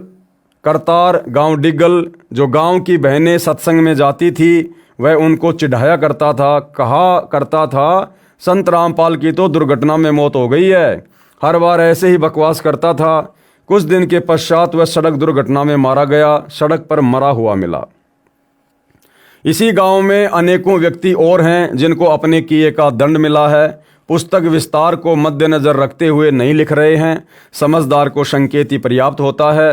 करतार गांव डिगल, जो गांव की बहनें सत्संग में जाती थी, वह उनको चिढ़ाया करता था, कहा करता था संत रामपाल की तो दुर्घटना में मौत हो गई है। हर बार ऐसे ही बकवास करता था। कुछ दिन के पश्चात वह सड़क दुर्घटना में मारा गया, सड़क पर मरा हुआ मिला। इसी गांव में अनेकों व्यक्ति और हैं जिनको अपने किए का दंड मिला है। पुस्तक विस्तार को मद्देनजर रखते हुए नहीं लिख रहे हैं, समझदार को संकेत ही पर्याप्त होता है।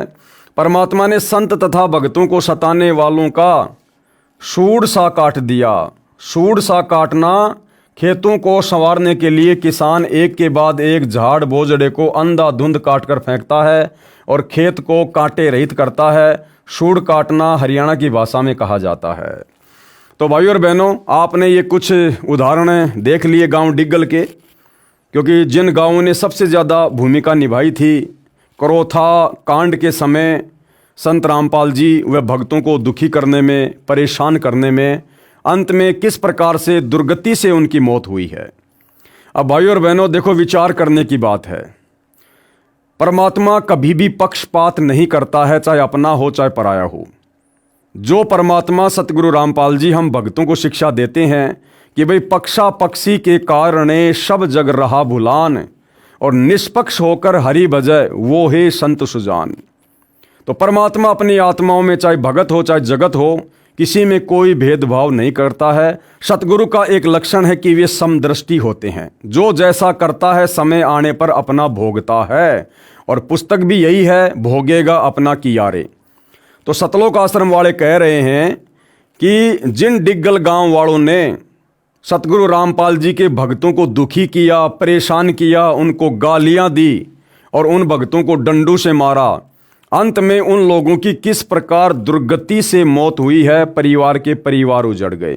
परमात्मा ने संत तथा भक्तों को सताने वालों का सूड़ सा काट दिया। सूड़ सा काटना, खेतों को संवारने के लिए किसान एक के बाद एक झाड़ बोझड़े को अंधाधुंध काट कर फेंकता है और खेत को कांटे रहित करता है। सूड़ काटना हरियाणा की भाषा में कहा जाता है। तो भाइयों और बहनों, आपने ये कुछ उदाहरण देख लिए गांव डिग्गल के, क्योंकि जिन गांवों ने सबसे ज़्यादा भूमिका निभाई थी करोथा कांड के समय, संत रामपाल जी व भक्तों को दुखी करने में, परेशान करने में, अंत में किस प्रकार से दुर्गति से उनकी मौत हुई है। अब भाइयों और बहनों देखो, विचार करने की बात है। परमात्मा कभी भी पक्षपात नहीं करता है, चाहे अपना हो चाहे पराया हो। जो परमात्मा सतगुरु रामपाल जी हम भक्तों को शिक्षा देते हैं कि भाई पक्षा पक्षी के कारणे सब जग रहा भुलान और निष्पक्ष होकर हरि भजय वो है संत सुजान। तो परमात्मा अपनी आत्माओं में चाहे भगत हो चाहे जगत हो, किसी में कोई भेदभाव नहीं करता है। सतगुरु का एक लक्षण है कि वे समदृष्टि होते हैं। जो जैसा करता है समय आने पर अपना भोगता है, और पुस्तक भी यही है, भोगेगा अपना कियारे। तो सतलोक आश्रम वाले कह रहे हैं कि जिन डिग्गल गांव वालों ने सतगुरु रामपाल जी के भक्तों को दुखी किया, परेशान किया, उनको गालियां दी और उन भक्तों को डंडू से मारा, अंत में उन लोगों की किस प्रकार दुर्गति से मौत हुई है, परिवार के परिवार उजड़ गए।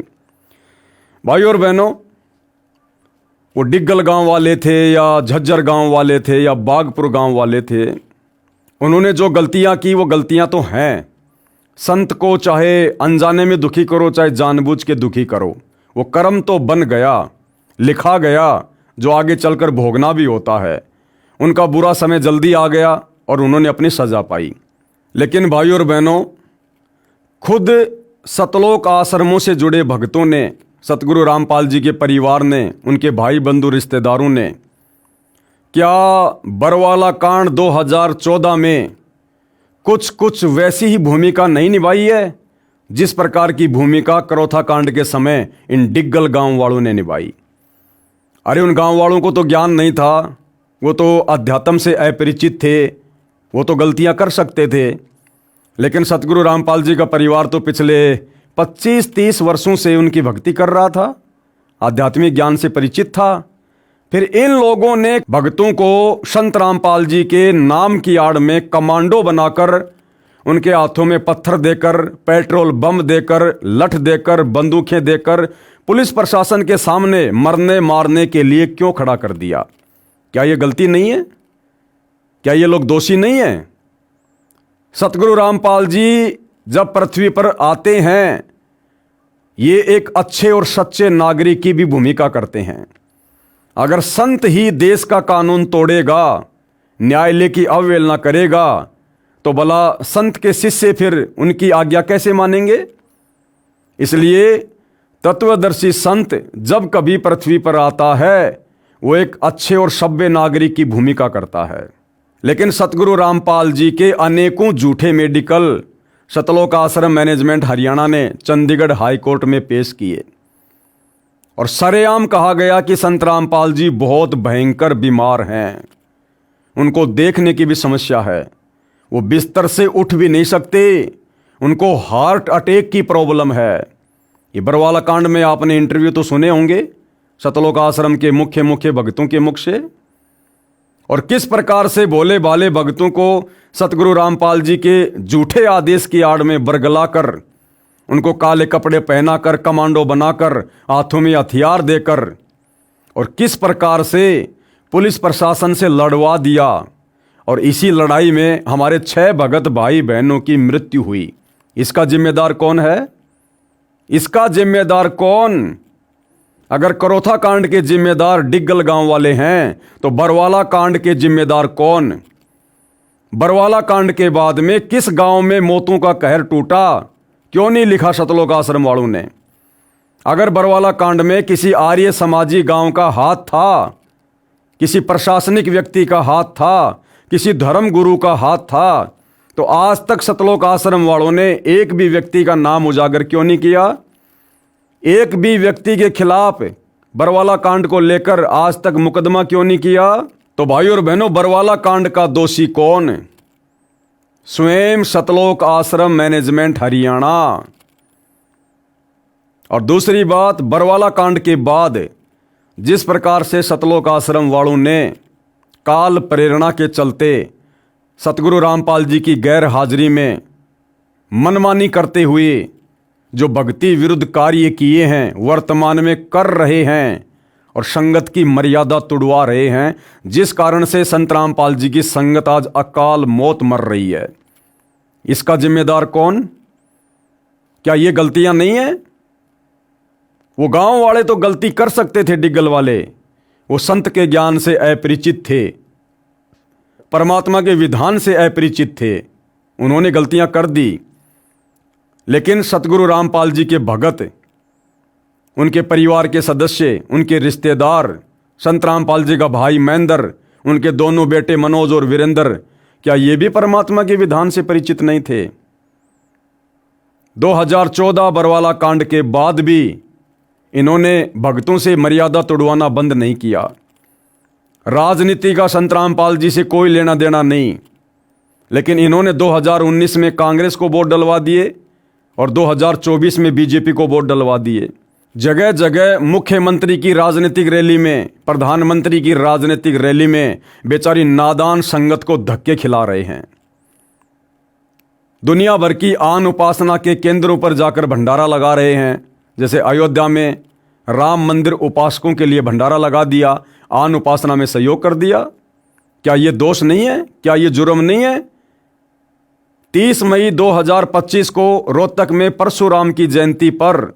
भाइयों और बहनों, वो डिग्गल गांव वाले थे या झज्जर गांव वाले थे या बागपुर गांव वाले थे, उन्होंने जो गलतियां की वो गलतियां तो हैं। संत को चाहे अनजाने में दुखी करो चाहे जानबूझ के दुखी करो, वो कर्म तो बन गया, लिखा गया, जो आगे चलकर भोगना भी होता है। उनका बुरा समय जल्दी आ गया और उन्होंने अपनी सजा पाई। लेकिन भाइयों और बहनों, खुद सतलोक आश्रमों से जुड़े भक्तों ने, सतगुरु रामपाल जी के परिवार ने, उनके भाई बंधु रिश्तेदारों ने क्या बरवाला कांड 2014 में कुछ वैसी ही भूमिका नहीं निभाई है जिस प्रकार की भूमिका करोथा कांड के समय इन डिग्गल गांव वालों ने निभाई। अरे उन गांव वालों को तो ज्ञान नहीं था, वो तो अध्यात्म से अपरिचित थे, वो तो गलतियां कर सकते थे। लेकिन सतगुरु रामपाल जी का परिवार तो पिछले 25-30 वर्षों से उनकी भक्ति कर रहा था, आध्यात्मिक ज्ञान से परिचित था। फिर इन लोगों ने भक्तों को संत रामपाल जी के नाम की आड़ में कमांडो बनाकर, उनके हाथों में पत्थर देकर, पेट्रोल बम देकर, लठ देकर, बंदूकें देकर पुलिस प्रशासन के सामने मरने मारने के लिए क्यों खड़ा कर दिया। क्या ये गलती नहीं है? क्या ये लोग दोषी नहीं हैं? सतगुरु रामपाल जी जब पृथ्वी पर आते हैं, ये एक अच्छे और सच्चे नागरिक की भी भूमिका करते हैं। अगर संत ही देश का कानून तोड़ेगा, न्यायालय की अवहेलना करेगा, तो भला संत के शिष्य फिर उनकी आज्ञा कैसे मानेंगे? इसलिए तत्वदर्शी संत जब कभी पृथ्वी पर आता है, वो एक अच्छे और सभ्य नागरिक की भूमिका करता है। लेकिन सतगुरु रामपाल जी के अनेकों झूठे मेडिकल सतलोक आश्रम मैनेजमेंट हरियाणा ने चंडीगढ़ हाई कोर्ट में पेश किए और सरेआम कहा गया कि संत रामपाल जी बहुत भयंकर बीमार हैं, उनको देखने की भी समस्या है, वो बिस्तर से उठ भी नहीं सकते, उनको हार्ट अटैक की प्रॉब्लम है। ये बरवाला कांड में आपने इंटरव्यू तो सुने होंगे सतलोक आश्रम के मुख्य भक्तों के मुख से, और किस प्रकार से भोले भाले भक्तों को सतगुरु रामपाल जी के झूठे आदेश की आड़ में बरगलाकर, उनको काले कपड़े पहनाकर, कमांडो बनाकर, हाथों में हथियार देकर, और किस प्रकार से पुलिस प्रशासन से लड़वा दिया। और इसी लड़ाई में हमारे 6 भगत भाई बहनों की मृत्यु हुई। इसका जिम्मेदार कौन है? इसका जिम्मेदार कौन? अगर करोथा कांड के जिम्मेदार डिग्गल गांव वाले हैं, तो बरवाला कांड के जिम्मेदार कौन? बरवाला कांड के बाद में किस गांव में मौतों का कहर टूटा? क्यों नहीं लिखा सतलोक आश्रम वालों ने? अगर बरवाला कांड में किसी आर्य समाजी गांव का हाथ था, किसी प्रशासनिक व्यक्ति का हाथ था, किसी धर्म गुरु का हाथ था, तो आज तक सतलोक आश्रम वालों ने एक भी व्यक्ति का नाम उजागर क्यों नहीं किया? एक भी व्यक्ति के खिलाफ बरवाला कांड को लेकर आज तक मुकदमा क्यों नहीं किया? तो भाई और बहनों, बरवाला कांड का दोषी कौन? स्वयं सतलोक आश्रम मैनेजमेंट हरियाणा। और दूसरी बात, बरवाला कांड के बाद जिस प्रकार से सतलोक आश्रम वालों ने काल प्रेरणा के चलते सतगुरु रामपाल जी की गैर हाजिरी में मनमानी करते हुए जो भक्ति विरुद्ध कार्य किए हैं, वर्तमान में कर रहे हैं और संगत की मर्यादा तुड़वा रहे हैं, जिस कारण से संत रामपाल जी की संगत आज अकाल मौत मर रही है, इसका जिम्मेदार कौन? क्या ये गलतियां नहीं है? वो गांव वाले तो गलती कर सकते थे, डिग्गल वाले, वो संत के ज्ञान से अपरिचित थे, परमात्मा के विधान से अपरिचित थे, उन्होंने गलतियां कर दी। लेकिन सतगुरु रामपाल जी के भगत, उनके परिवार के सदस्य, उनके रिश्तेदार, संत रामपाल जी का भाई महेंद्र, उनके दोनों बेटे मनोज और वीरेंद्र, क्या ये भी परमात्मा के विधान से परिचित नहीं थे? 2014 बरवाला कांड के बाद भी इन्होंने भक्तों से मर्यादा तोड़वाना बंद नहीं किया। राजनीति का संत रामपाल जी से कोई लेना देना नहीं, लेकिन इन्होंने 2019 में कांग्रेस को वोट डलवा दिए और 2024 में बीजेपी को वोट डलवा दिए। जगह जगह मुख्यमंत्री की राजनीतिक रैली में, प्रधानमंत्री की राजनीतिक रैली में बेचारी नादान संगत को धक्के खिला रहे हैं। दुनिया भर की आन उपासना के केंद्रों पर जाकर भंडारा लगा रहे हैं। जैसे अयोध्या में राम मंदिर उपासकों के लिए भंडारा लगा दिया, आन उपासना में सहयोग कर दिया। क्या ये दोष नहीं है? क्या ये जुर्म नहीं है? 30 मई 2025 को रोहतक में परशुराम की जयंती पर,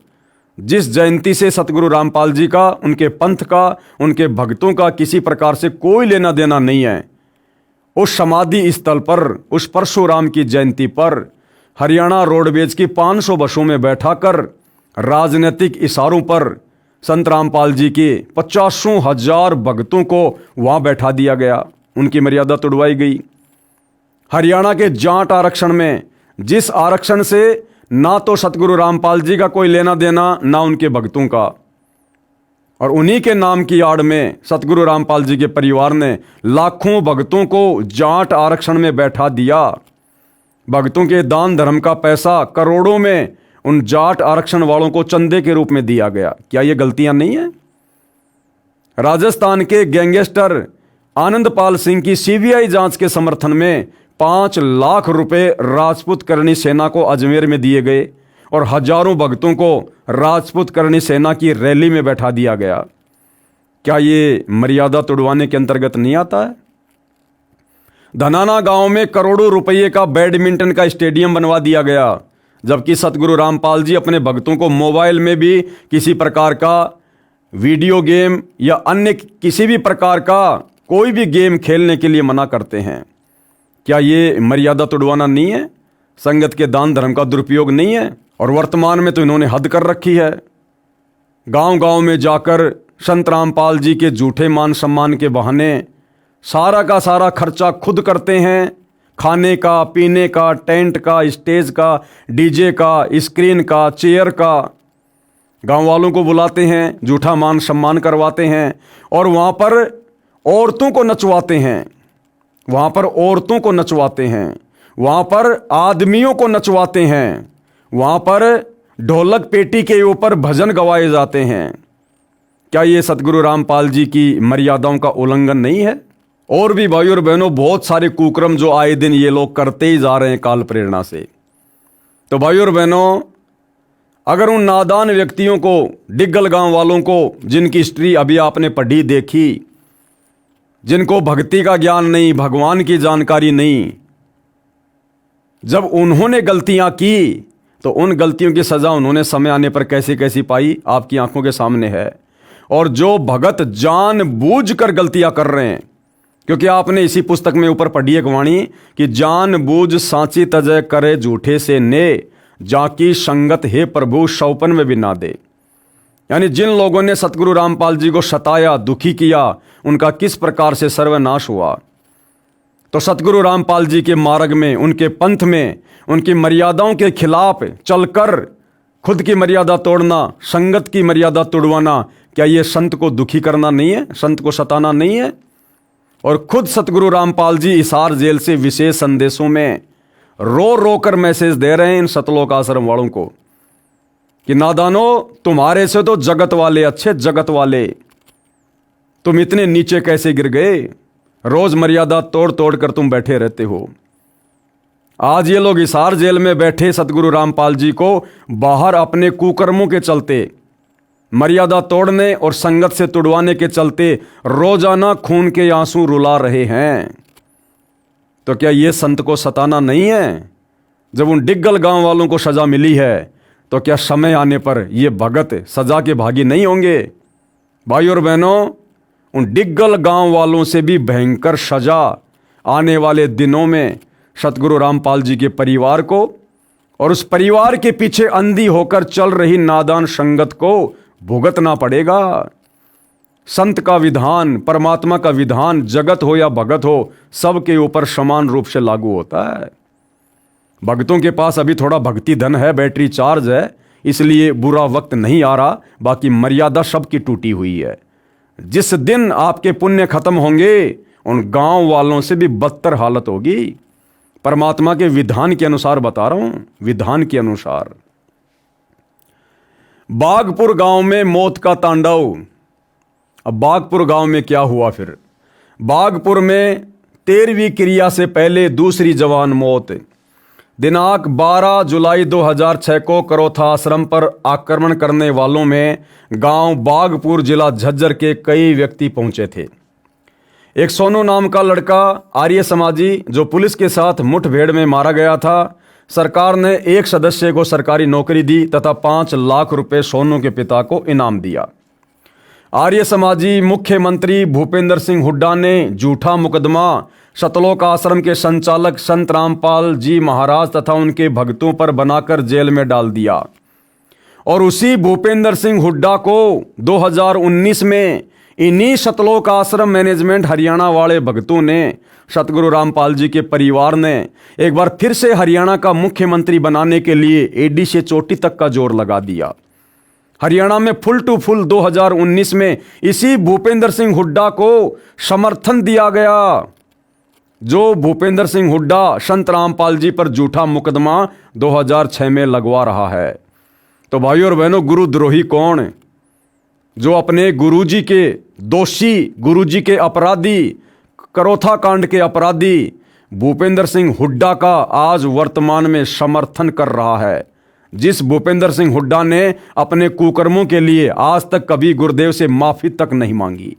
जिस जयंती से सतगुरु रामपाल जी का, उनके पंथ का, उनके भक्तों का किसी प्रकार से कोई लेना देना नहीं है, उस समाधि स्थल पर, उस परशुराम की जयंती पर हरियाणा रोडवेज की 500 बसों में बैठाकर राजनीतिक इशारों पर संत रामपाल जी के 50,000 भक्तों को वहां बैठा दिया गया, उनकी मर्यादा तोड़वाई गई। हरियाणा के जाट आरक्षण में, जिस आरक्षण से ना तो सतगुरु रामपाल जी का कोई लेना देना, ना उनके भक्तों का, और उन्हीं के नाम की आड़ में सतगुरु रामपाल जी के परिवार ने लाखों भक्तों को जाट आरक्षण में बैठा दिया। भक्तों के दान धर्म का पैसा करोड़ों में उन जाट आरक्षण वालों को चंदे के रूप में दिया गया। क्या ये गलतियां नहीं है? राजस्थान के गैंगस्टर आनंदपाल सिंह की सीबीआई जांच के समर्थन में 5 लाख रुपए राजपूत करणी सेना को अजमेर में दिए गए और हजारों भक्तों को राजपूत करणी सेना की रैली में बैठा दिया गया। क्या ये मर्यादा तोड़वाने के अंतर्गत नहीं आता है? धनाना गांव में करोड़ों रुपये का बैडमिंटन का स्टेडियम बनवा दिया गया, जबकि सतगुरु रामपाल जी अपने भक्तों को मोबाइल में भी किसी प्रकार का वीडियो गेम या अन्य किसी भी प्रकार का कोई भी गेम खेलने के लिए मना करते हैं। क्या ये मर्यादा तोड़वाना नहीं है? संगत के दान धर्म का दुरुपयोग नहीं है? और वर्तमान में तो इन्होंने हद कर रखी है। गांव गांव में जाकर संत रामपाल जी के झूठे मान सम्मान के बहाने सारा का सारा खर्चा खुद करते हैं। खाने का, पीने का, टेंट का, स्टेज का, डीजे का, स्क्रीन का, चेयर का, गांव वालों को बुलाते हैं, झूठा मान सम्मान करवाते हैं और वहां पर औरतों को नचवाते हैं, वहां पर औरतों को नचवाते हैं, वहां पर आदमियों को नचवाते हैं, वहां पर ढोलक पेटी के ऊपर भजन गवाए जाते हैं। क्या ये सतगुरु रामपाल जी की मर्यादाओं का उल्लंघन नहीं है? और भी भाई और बहनों, बहुत सारे कुक्रम जो आए दिन ये लोग करते ही जा रहे हैं काल प्रेरणा से। तो भाई और बहनों, अगर उन नादान व्यक्तियों को, डिग्गल गांव वालों को, जिनकी हिस्ट्री अभी आपने पढ़ी देखी, जिनको भक्ति का ज्ञान नहीं, भगवान की जानकारी नहीं, जब उन्होंने गलतियां की तो उन गलतियों की सजा उन्होंने समय आने पर कैसी कैसी पाई आपकी आंखों के सामने है। और जो भगत जानबूझकर गलतियां कर रहे हैं, क्योंकि आपने इसी पुस्तक में ऊपर पढ़ी एक वाणी कि जानबूझ सांची तजय करे झूठे से ने, जाकी संगत हे प्रभु शौपन में भी ना दे। यानी जिन लोगों ने सतगुरु रामपाल जी को सताया, दुखी किया, उनका किस प्रकार से सर्वनाश हुआ। तो सतगुरु रामपाल जी के मार्ग में, उनके पंथ में, उनकी मर्यादाओं के खिलाफ चलकर खुद की मर्यादा तोड़ना, संगत की मर्यादा तोड़वाना, क्या ये संत को दुखी करना नहीं है, संत को सताना नहीं है। और खुद सतगुरु रामपाल जी हिसार जेल से विशेष संदेशों में रो रो कर मैसेज दे रहे हैं इन सतलोक आश्रम वालों को कि नादानो, तुम्हारे से तो जगत वाले अच्छे, जगत वाले, तुम इतने नीचे कैसे गिर गए, रोज मर्यादा तोड़ तोड़ कर तुम बैठे रहते हो। आज ये लोग हिसार जेल में बैठे सतगुरु रामपाल जी को बाहर अपने कुकर्मों के चलते, मर्यादा तोड़ने और संगत से तुड़वाने के चलते रोजाना खून के आंसू रुला रहे हैं। तो क्या ये संत को सताना नहीं है? जब उन डिग्गल गांव वालों को सजा मिली है तो क्या समय आने पर ये भगत सजा के भागी नहीं होंगे? भाई और बहनों, उन डिग्गल गांव वालों से भी भयंकर सजा आने वाले दिनों में सतगुरु रामपाल जी के परिवार को और उस परिवार के पीछे अंधी होकर चल रही नादान संगत को भुगतना पड़ेगा। संत का विधान, परमात्मा का विधान, जगत हो या भगत हो, सबके ऊपर समान रूप से लागू होता है। भक्तों के पास अभी थोड़ा भक्ति धन है, बैटरी चार्ज है, इसलिए बुरा वक्त नहीं आ रहा, बाकी मर्यादा सबकी टूटी हुई है। जिस दिन आपके पुण्य खत्म होंगे, उन गांव वालों से भी बदतर हालत होगी। परमात्मा के विधान के अनुसार बता रहा हूं, विधान के अनुसार। बागपुर गांव में मौत का तांडव। अब बागपुर गांव में क्या हुआ फिर? बागपुर में 13वीं क्रिया से पहले दूसरी जवान मौत। दिनांक 12 जुलाई 2006 को करोथा आश्रम पर आक्रमण करने वालों में गांव बागपुर जिला झज्जर के कई व्यक्ति पहुंचे थे। एक सोनू नाम का लड़का आर्य समाजी जो पुलिस के साथ मुठभेड़ में मारा गया था, सरकार ने एक सदस्य को सरकारी नौकरी दी तथा 5 लाख रुपए सोनू के पिता को इनाम दिया। आर्य समाजी मुख्यमंत्री भूपेंद्र सिंह हुड्डा ने झूठा मुकदमा सतलोक आश्रम के संचालक संत रामपाल जी महाराज तथा उनके भक्तों पर बनाकर जेल में डाल दिया। और उसी भूपेंद्र सिंह हुड्डा को 2019 में इन्हीं सतलोक आश्रम मैनेजमेंट हरियाणा वाले भक्तों ने, सतगुरु रामपाल जी के परिवार ने एक बार फिर से हरियाणा का मुख्यमंत्री बनाने के लिए एडी से चोटी तक का जोर लगा दिया। हरियाणा में फुल टू फुल 2019 में इसी भूपेंद्र सिंह हुड्डा को समर्थन दिया गया, जो भूपेंद्र सिंह हुड्डा संत रामपाल जी पर झूठा मुकदमा 2006 में लगवा रहा है। तो भाइयों और बहनों, गुरुद्रोही कौन? जो अपने गुरुजी के दोषी, गुरुजी के अपराधी, करोथा कांड के अपराधी भूपेंद्र सिंह हुड्डा का आज वर्तमान में समर्थन कर रहा है। जिस भूपेंद्र सिंह हुड्डा ने अपने कुकर्मों के लिए आज तक कभी गुरुदेव से माफी तक नहीं मांगी।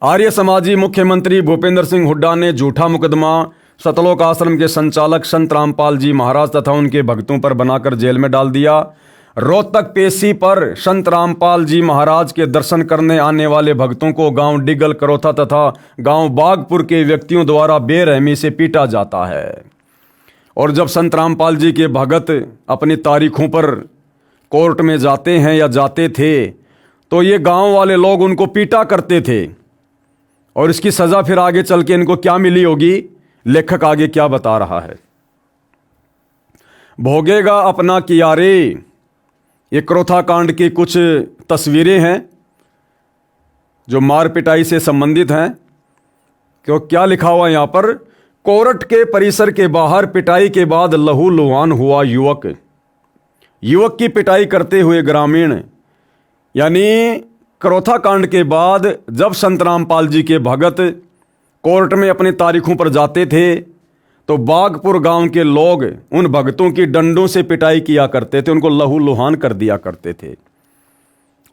आर्य समाजी मुख्यमंत्री भूपेंद्र सिंह हुड्डा ने झूठा मुकदमा सतलोक आश्रम के संचालक संत रामपाल जी महाराज तथा उनके भक्तों पर बनाकर जेल में डाल दिया। रोहतक पेशी पर संत रामपाल जी महाराज के दर्शन करने आने वाले भक्तों को गांव डिगल, करोथा तथा गांव बागपुर के व्यक्तियों द्वारा बेरहमी से पीटा जाता है। और जब संत रामपाल जी के भगत अपनी तारीखों पर कोर्ट में जाते हैं या जाते थे, तो ये गांव वाले लोग उनको पीटा करते थे। और इसकी सजा फिर आगे चल के इनको क्या मिली होगी, लेखक आगे क्या बता रहा है। भोगेगा अपना किया रे, ये करोथा कांड की कुछ तस्वीरें हैं जो मार पिटाई से संबंधित हैं। क्यों, क्या लिखा हुआ यहां पर? कोर्ट के परिसर के बाहर पिटाई के बाद लहू लुहान हुआ युवक। युवक की पिटाई करते हुए ग्रामीण। यानी करोथा कांड के बाद जब संत रामपाल जी के भगत कोर्ट में अपनी तारीखों पर जाते थे, तो बागपुर गांव के लोग उन भक्तों की डंडों से पिटाई किया करते थे, उनको लहू लुहान कर दिया करते थे।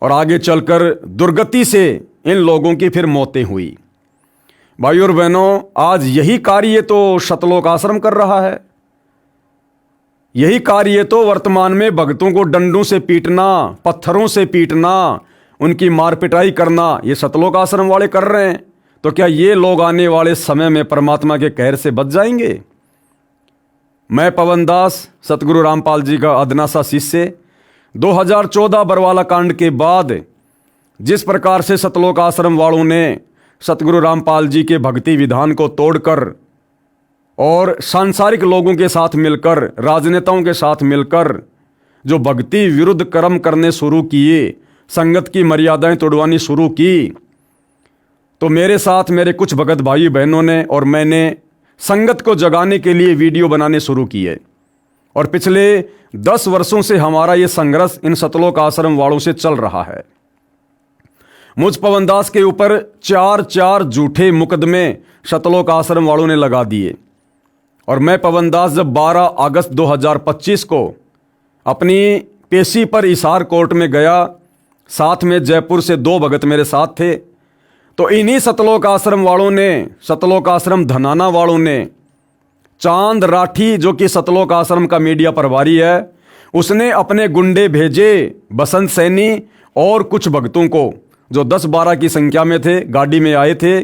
और आगे चलकर दुर्गति से इन लोगों की फिर मौतें हुई। भाइयों और बहनों, आज यही कार्य तो सतलोक आश्रम कर रहा है। यही कार्य तो वर्तमान में भक्तों को डंडों से पीटना, पत्थरों से पीटना, उनकी मार पिटाई करना, ये सतलोक आश्रम वाले कर रहे हैं। तो क्या ये लोग आने वाले समय में परमात्मा के कहर से बच जाएंगे? मैं पवन दास, सतगुरु रामपाल जी का अदना सा शिष्य, 2014 बरवाला कांड के बाद जिस प्रकार से सतलोक आश्रम वालों ने सतगुरु रामपाल जी के भक्ति विधान को तोड़कर और सांसारिक लोगों के साथ मिलकर, राजनेताओं के साथ मिलकर जो भक्ति विरुद्ध कर्म करने शुरू किए, संगत की मर्यादाएं तोड़वानी शुरू की, तो मेरे साथ मेरे कुछ भगत भाई बहनों ने और मैंने संगत को जगाने के लिए वीडियो बनाने शुरू किए। और पिछले 10 वर्षों से हमारा ये संघर्ष इन सतलोक आश्रम वालों से चल रहा है। मुझ पवन दास के ऊपर 4 झूठे मुकदमे सतलोक आश्रम वालों ने लगा दिए। और मैं पवन दास जब 12 अगस्त 2025 को अपनी पेशी पर हिसार कोर्ट में गया, साथ में जयपुर से 2 भगत मेरे साथ थे, तो इन्हीं सतलोक आश्रम वालों ने, सतलोक आश्रम धनाना वालों ने, चांद राठी जो कि सतलोक आश्रम का मीडिया प्रभारी है, उसने अपने गुंडे भेजे, बसंत सैनी और कुछ भक्तों को जो 10-12 की संख्या में थे, गाड़ी में आए थे।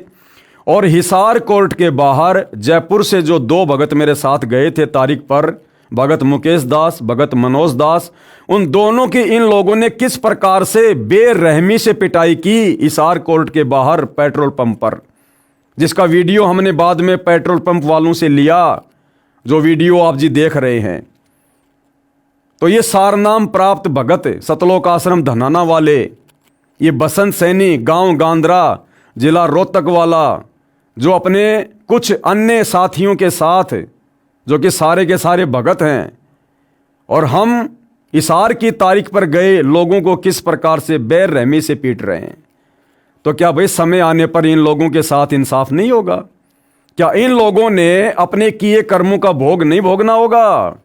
और हिसार कोर्ट के बाहर जयपुर से जो 2 भगत मेरे साथ गए थे तारीख पर, भगत मुकेश दास, भगत मनोज दास, उन दोनों की इन लोगों ने किस प्रकार से बेरहमी से पिटाई की हिसार कोर्ट के बाहर पेट्रोल पंप पर, जिसका वीडियो हमने बाद में पेट्रोल पंप वालों से लिया, जो वीडियो आप जी देख रहे हैं। तो ये सारनाम प्राप्त भगत सतलोक आश्रम धनाना वाले, ये बसंत सैनी गांव गांद्रा जिला रोहतक वाला, जो अपने कुछ अन्य साथियों के साथ, जो कि सारे के सारे भगत हैं, और हम हिसार की तारीख पर गए लोगों को किस प्रकार से बेरहमी से पीट रहे हैं। तो क्या भाई समय आने पर इन लोगों के साथ इंसाफ नहीं होगा? क्या इन लोगों ने अपने किए कर्मों का भोग नहीं भोगना होगा?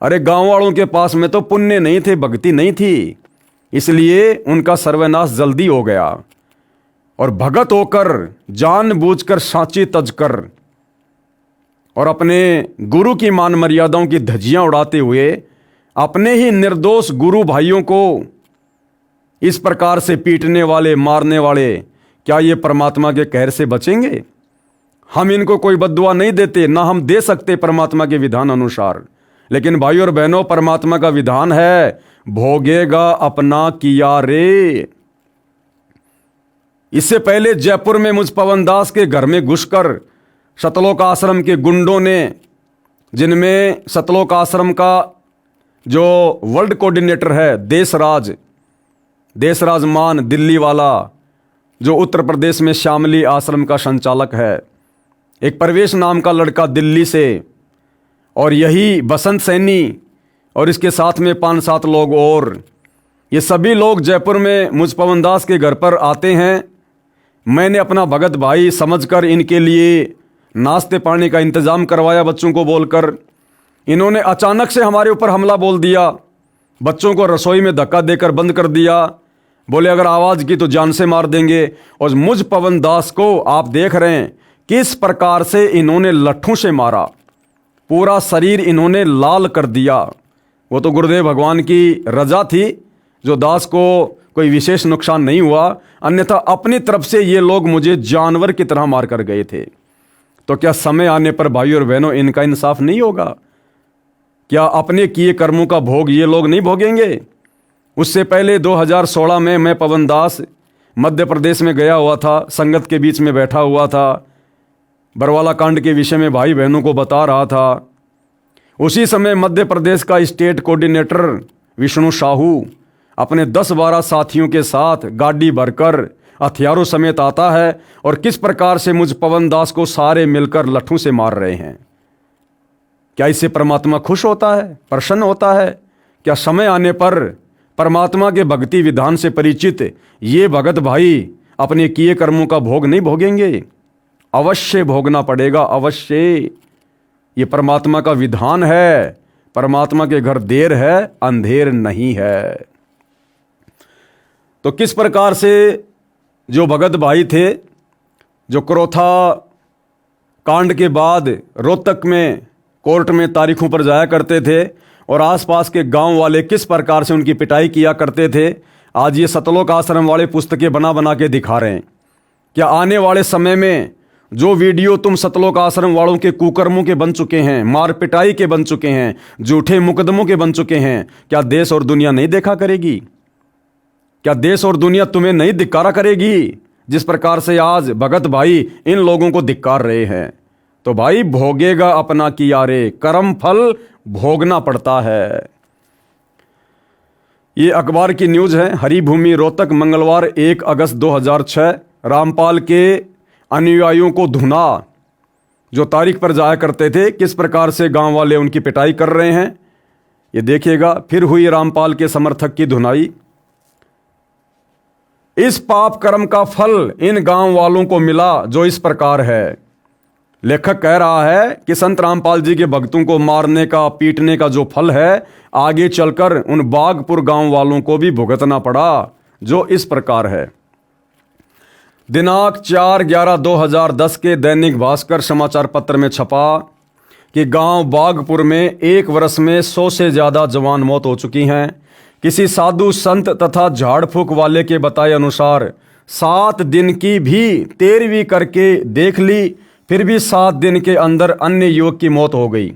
अरे गांव वालों के पास में तो पुण्य नहीं थे, भक्ति नहीं थी, इसलिए उनका सर्वनाश जल्दी हो गया। और भगत होकर, जानबूझकर सांची तजकर और अपने गुरु की मान मर्यादाओं की धज्जियां उड़ाते हुए अपने ही निर्दोष गुरु भाइयों को इस प्रकार से पीटने वाले, मारने वाले, क्या ये परमात्मा के कहर से बचेंगे? हम इनको कोई बद्दुआ नहीं देते, ना हम दे सकते परमात्मा के विधान अनुसार। लेकिन भाई और बहनों, परमात्मा का विधान है, भोगेगा अपना किया रे। इससे पहले जयपुर में मुझ पवन दास के घर में घुसकर सतलोक आश्रम के गुंडों ने, जिनमें सतलोक आश्रम का जो वर्ल्ड कोऑर्डिनेटर है देशराज मान दिल्ली वाला, जो उत्तर प्रदेश में श्यामली आश्रम का संचालक है, एक प्रवेश नाम का लड़का दिल्ली से, और यही बसंत सैनी और इसके साथ में 5-7 लोग और, ये सभी लोग जयपुर में मुझ पवन दास के घर पर आते हैं। मैंने अपना भगत भाई समझकर इनके लिए नाश्ते पानी का इंतज़ाम करवाया बच्चों को बोलकर। इन्होंने अचानक से हमारे ऊपर हमला बोल दिया, बच्चों को रसोई में धक्का देकर बंद कर दिया, बोले अगर आवाज़ की तो जान से मार देंगे। और मुझ पवन दास को आप देख रहे हैं किस प्रकार से इन्होंने लट्ठों से मारा, पूरा शरीर इन्होंने लाल कर दिया। वो तो गुरुदेव भगवान की रजा थी, जो दास को कोई विशेष नुकसान नहीं हुआ, अन्यथा अपनी तरफ से ये लोग मुझे जानवर की तरह मार कर गए थे। तो क्या समय आने पर भाई और बहनों इनका इंसाफ नहीं होगा? क्या अपने किए कर्मों का भोग ये लोग नहीं भोगेंगे? उससे पहले 2016 में मैं पवन दास मध्य प्रदेश में गया हुआ था, संगत के बीच में बैठा हुआ था, बरवाला कांड के विषय में भाई बहनों को बता रहा था। उसी समय मध्य प्रदेश का स्टेट कोऑर्डिनेटर विष्णु साहू अपने 10-12 साथियों के साथ गाड़ी भरकर हथियारों समेत आता है और किस प्रकार से मुझ पवन दास को सारे मिलकर लट्ठों से मार रहे हैं। क्या इससे परमात्मा खुश होता है, प्रसन्न होता है? क्या समय आने पर परमात्मा के भक्ति विधान से परिचित ये भगत भाई अपने किए कर्मों का भोग नहीं भोगेंगे? अवश्य भोगना पड़ेगा, अवश्य। ये परमात्मा का विधान है। परमात्मा के घर देर है, अंधेर नहीं है। तो किस प्रकार से जो भगत भाई थे, जो क्रोथा कांड के बाद रोहतक में कोर्ट में तारीखों पर जाया करते थे और आसपास के गांव वाले किस प्रकार से उनकी पिटाई किया करते थे, आज ये सतलोक आश्रम वाले पुस्तकें बना बना के दिखा रहे हैं। क्या आने वाले समय में जो वीडियो तुम सतलोक आश्रम वालों के कुकर्मों के बन चुके हैं, मार पिटाई के बन चुके हैं, झूठे मुकदमों के बन चुके हैं, क्या देश और दुनिया नहीं देखा करेगी? क्या देश और दुनिया तुम्हें नहीं धिक्कारा करेगी? जिस प्रकार से आज भगत भाई इन लोगों को धिक्कार रहे हैं, तो भाई भोगेगा अपना किया रे, कर्म फल भोगना पड़ता है। ये अखबार की न्यूज है। हरिभूमि रोहतक मंगलवार 1 अगस्त 2006। रामपाल के अनुयायियों को धुना, जो तारीख पर जाया करते थे, किस प्रकार से गांव वाले उनकी पिटाई कर रहे हैं, ये देखिएगा। फिर हुई रामपाल के समर्थक की धुनाई। इस पाप कर्म का फल इन गांव वालों को मिला जो इस प्रकार है। लेखक कह रहा है कि संत रामपाल जी के भक्तों को मारने का, पीटने का जो फल है, आगे चलकर उन बागपुर गांव वालों को भी भुगतना पड़ा, जो इस प्रकार है। दिनांक 4/11/2010 के दैनिक भास्कर समाचार पत्र में छपा कि गांव बागपुर में 1 वर्ष में 100 से ज्यादा जवान मौत हो चुकी हैं। किसी साधु संत तथा झाड़ फूक वाले के बताए अनुसार 7 दिन की भी 13वीं करके देख ली, फिर भी 7 दिन के अंदर अन्य युवक की मौत हो गई।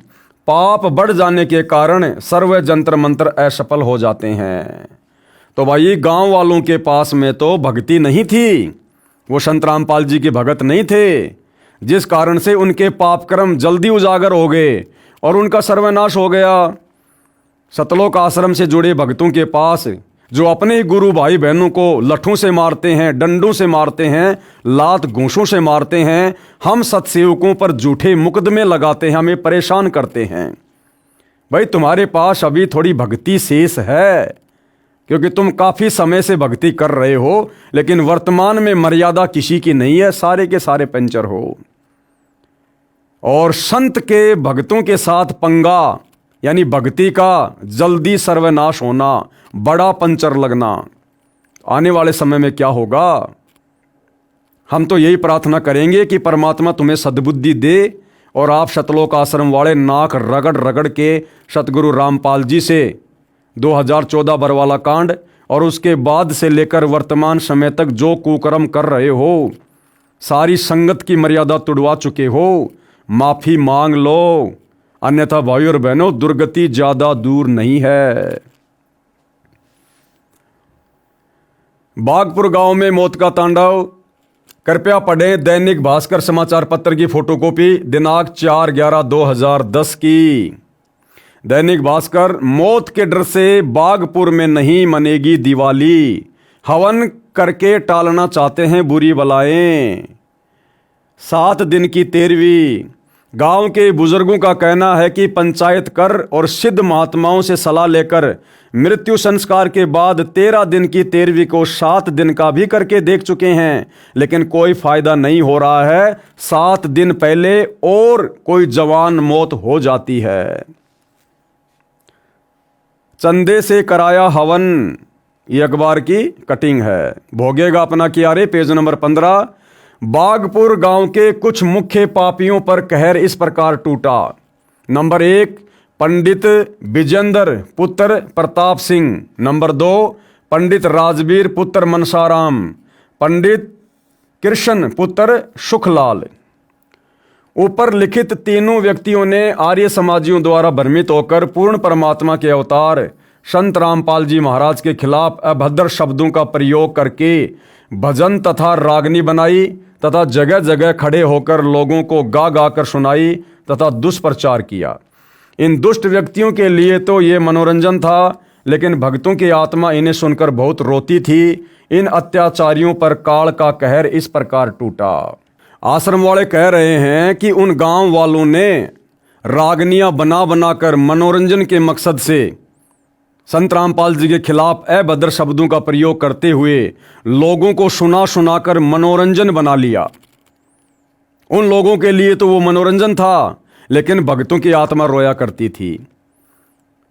पाप बढ़ जाने के कारण सर्व जंतर मंत्र असफल हो जाते हैं। तो भाई गांव वालों के पास में तो भक्ति नहीं थी, वो संत रामपाल जी के भगत नहीं थे, जिस कारण से उनके पाप कर्म जल्दी उजागर हो गए और उनका सर्वनाश हो गया। सतलोक आश्रम से जुड़े भक्तों के पास जो अपने गुरु भाई बहनों को लठों से मारते हैं, डंडों से मारते हैं, लात घूंसों से मारते हैं, हम सत्सेवकों पर झूठे मुकदमे लगाते हैं, हमें परेशान करते हैं। भाई तुम्हारे पास अभी थोड़ी भक्ति शेष है, क्योंकि तुम काफी समय से भक्ति कर रहे हो, लेकिन वर्तमान में मर्यादा किसी की नहीं है, सारे के सारे पंचर हो। और संत के भक्तों के साथ पंगा, यानी भक्ति का जल्दी सर्वनाश होना, बड़ा पंचर लगना, आने वाले समय में क्या होगा? हम तो यही प्रार्थना करेंगे कि परमात्मा तुम्हें सद्बुद्धि दे और आप सतलोक आश्रम वाले नाक रगड़ रगड़ के सतगुरु रामपाल जी से 2014 बरवाला कांड और उसके बाद से लेकर वर्तमान समय तक जो कुकर्म कर रहे हो, सारी संगत की मर्यादा तुड़वा चुके हो, माफी मांग लो, अन्यथा भाई और बहनों दुर्गति ज्यादा दूर नहीं है। बागपुर गांव में मौत का तांडव। कृपया पढ़ें दैनिक भास्कर समाचार पत्र की फोटोकॉपी दिनांक 4/11/2010 की। दैनिक भास्कर, मौत के डर से बागपुर में नहीं मनेगी दिवाली, हवन करके टालना चाहते हैं बुरी बलाएं। 7 दिन की 13वीं। गांव के बुजुर्गों का कहना है कि पंचायत कर और सिद्ध महात्माओं से सलाह लेकर मृत्यु संस्कार के बाद 13 दिन की 13वीं को 7 दिन का भी करके देख चुके हैं, लेकिन कोई फायदा नहीं हो रहा है। 7 दिन पहले और कोई जवान मौत हो जाती है। चंदे से कराया हवन, ये अखबार की कटिंग है। भोगेगा अपना किया रे, पेज नंबर 15। बागपुर गांव के कुछ मुख्य पापियों पर कहर इस प्रकार टूटा। नंबर 1, पंडित विजेंद्र पुत्र प्रताप सिंह। नंबर 2, पंडित राजवीर पुत्र मनसाराम। पंडित कृष्ण पुत्र सुखलाल। ऊपर लिखित तीनों व्यक्तियों ने आर्य समाजियों द्वारा भ्रमित होकर पूर्ण परमात्मा के अवतार संत रामपाल जी महाराज के खिलाफ अभद्र शब्दों का प्रयोग करके भजन तथा रागनी बनाई तथा जगह जगह खड़े होकर लोगों को गा गा कर सुनाई तथा दुष्प्रचार किया। इन दुष्ट व्यक्तियों के लिए तो ये मनोरंजन था, लेकिन भक्तों की आत्मा इन्हें सुनकर बहुत रोती थी। इन अत्याचारियों पर काल का कहर इस प्रकार टूटा। आश्रम वाले कह रहे हैं कि उन गांव वालों ने रागनियां बना बनाकर मनोरंजन के मकसद से संत रामपाल जी के खिलाफ अभद्र शब्दों का प्रयोग करते हुए लोगों को सुना सुनाकर मनोरंजन बना लिया। उन लोगों के लिए तो वो मनोरंजन था, लेकिन भक्तों की आत्मा रोया करती थी।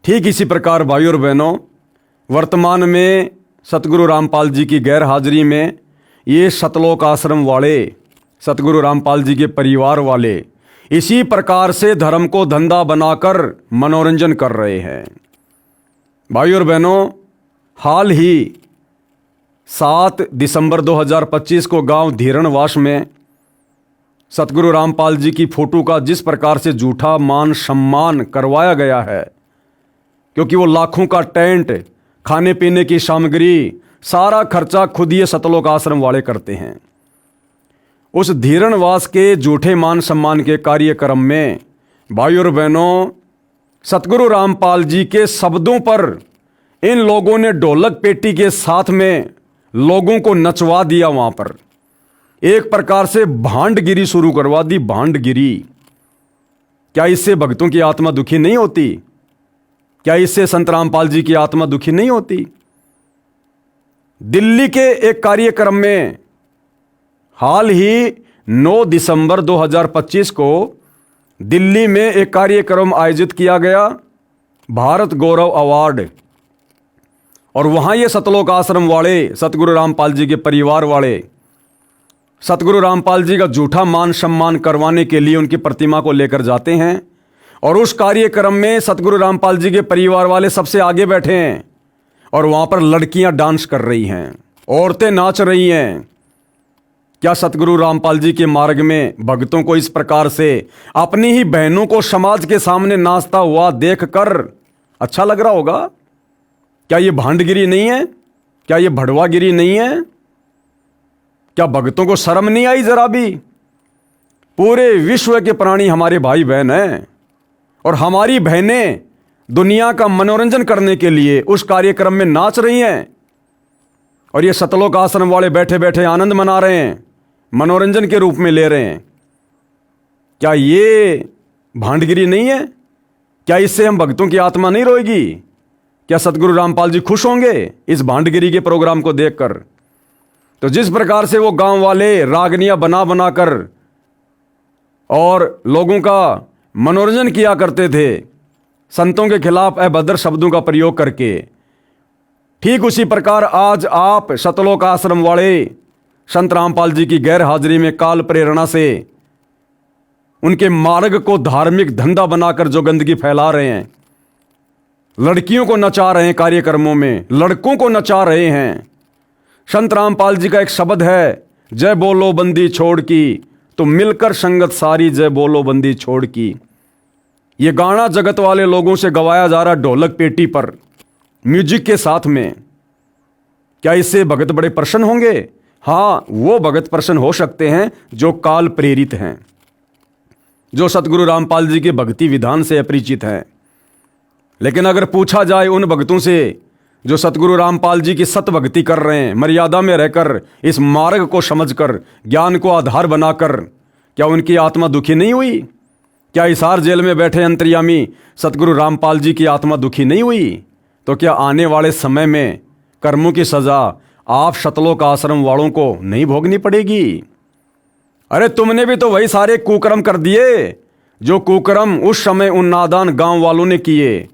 ठीक इसी प्रकार भाइयों और बहनों, वर्तमान में सतगुरु रामपाल जी की गैर हाजिरी में ये सतलोक आश्रम वाले, सतगुरु रामपाल जी के परिवार वाले इसी प्रकार से धर्म को धंधा बनाकर मनोरंजन कर रहे हैं। भाइयों और बहनों, हाल ही 7 दिसंबर 2025 को गांव धीरणवास में सतगुरु रामपाल जी की फोटो का जिस प्रकार से झूठा मान सम्मान करवाया गया है, क्योंकि वो लाखों का टेंट, खाने पीने की सामग्री, सारा खर्चा खुद ये सतलोक आश्रम वाले करते हैं। उस धीरणवास के झूठे मान सम्मान के कार्यक्रम में भाई और बहनों, सतगुरु रामपाल जी के शब्दों पर इन लोगों ने ढोलक पेटी के साथ में लोगों को नचवा दिया। वहां पर एक प्रकार से भांडगिरी शुरू करवा दी, भांडगिरी। क्या इससे भक्तों की आत्मा दुखी नहीं होती? क्या इससे संत रामपाल जी की आत्मा दुखी नहीं होती? दिल्ली के एक कार्यक्रम में हाल ही 9 दिसंबर 2025 को दिल्ली में एक कार्यक्रम आयोजित किया गया, भारत गौरव अवार्ड। और वहां ये सतलोक आश्रम वाले, सतगुरु रामपाल जी के परिवार वाले, सतगुरु रामपाल जी का झूठा मान सम्मान करवाने के लिए उनकी प्रतिमा को लेकर जाते हैं। और उस कार्यक्रम में सतगुरु रामपाल जी के परिवार वाले सबसे आगे बैठे हैं और वहां पर लड़कियां डांस कर रही हैं, औरतें नाच रही हैं। क्या सतगुरु रामपाल जी के मार्ग में भक्तों को इस प्रकार से अपनी ही बहनों को समाज के सामने नाचता हुआ देखकर अच्छा लग रहा होगा? क्या ये भांडगिरी नहीं है? क्या ये भड़वागिरी नहीं है? क्या भक्तों को शर्म नहीं आई जरा भी? पूरे विश्व के प्राणी हमारे भाई बहन हैं और हमारी बहनें दुनिया का मनोरंजन करने के लिए उस कार्यक्रम में नाच रही हैं और ये सतलोक आश्रम वाले बैठे बैठे आनंद मना रहे हैं, मनोरंजन के रूप में ले रहे हैं। क्या ये भांडगिरी नहीं है? क्या इससे हम भक्तों की आत्मा नहीं रोएगी? क्या सतगुरु रामपाल जी खुश होंगे इस भांडगिरी के प्रोग्राम को देखकर? तो जिस प्रकार से वो गांव वाले रागनियां बना बना कर और लोगों का मनोरंजन किया करते थे, संतों के खिलाफ अभद्र शब्दों का प्रयोग करके, ठीक उसी प्रकार आज आप सतलोक आश्रम वाले संत रामपाल जी की गैर हाजिरी में काल प्रेरणा से उनके मार्ग को धार्मिक धंधा बनाकर जो गंदगी फैला रहे हैं, लड़कियों को नचा रहे हैं कार्यक्रमों में, लड़कों को नचा रहे हैं। संत रामपाल जी का एक शब्द है, जय बोलो बंदी छोड़ की, तो मिलकर संगत सारी जय बोलो बंदी छोड़ की। ये गाना जगत वाले लोगों से गवाया जा रहा ढोलक पेटी पर म्यूजिक के साथ में। क्या इससे भगत बड़े प्रसन्न होंगे? हाँ, वो भगत प्रसन्न हो सकते हैं जो काल प्रेरित हैं, जो सतगुरु रामपाल जी के भक्ति विधान से अपरिचित हैं। लेकिन अगर पूछा जाए उन भक्तों से जो सतगुरु रामपाल जी की सत भक्ति कर रहे हैं, मर्यादा में रहकर, इस मार्ग को समझकर, ज्ञान को आधार बनाकर, क्या उनकी आत्मा दुखी नहीं हुई? क्या हिसार जेल में बैठे अंतर्यामी सतगुरु रामपाल जी की आत्मा दुखी नहीं हुई? तो क्या आने वाले समय में कर्मों की सजा आप सतलोक आश्रम वालों को नहीं भोगनी पड़ेगी? अरे तुमने भी तो वही सारे कुकर्म कर दिए जो कुकर्म उस समय उन नादान गांव वालों ने किए।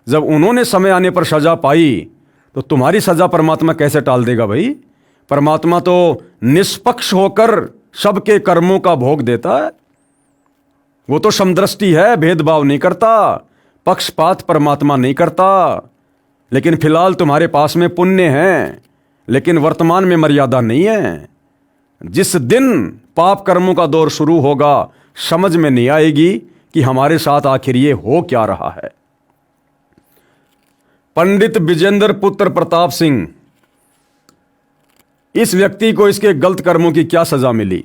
जब उन्होंने समय आने पर सजा पाई तो तुम्हारी सजा परमात्मा कैसे टाल देगा भाई? परमात्मा तो निष्पक्ष होकर सबके कर्मों का भोग देता है। वो तो समदृष्टि है, भेदभाव नहीं करता, पक्षपात परमात्मा नहीं करता। लेकिन फिलहाल तुम्हारे पास में पुण्य है, लेकिन वर्तमान में मर्यादा नहीं है। जिस दिन पाप कर्मों का दौर शुरू होगा, समझ में नहीं आएगी कि हमारे साथ आखिर ये हो क्या रहा है। पंडित विजेंद्र पुत्र प्रताप सिंह, इस व्यक्ति को इसके गलत कर्मों की क्या सजा मिली?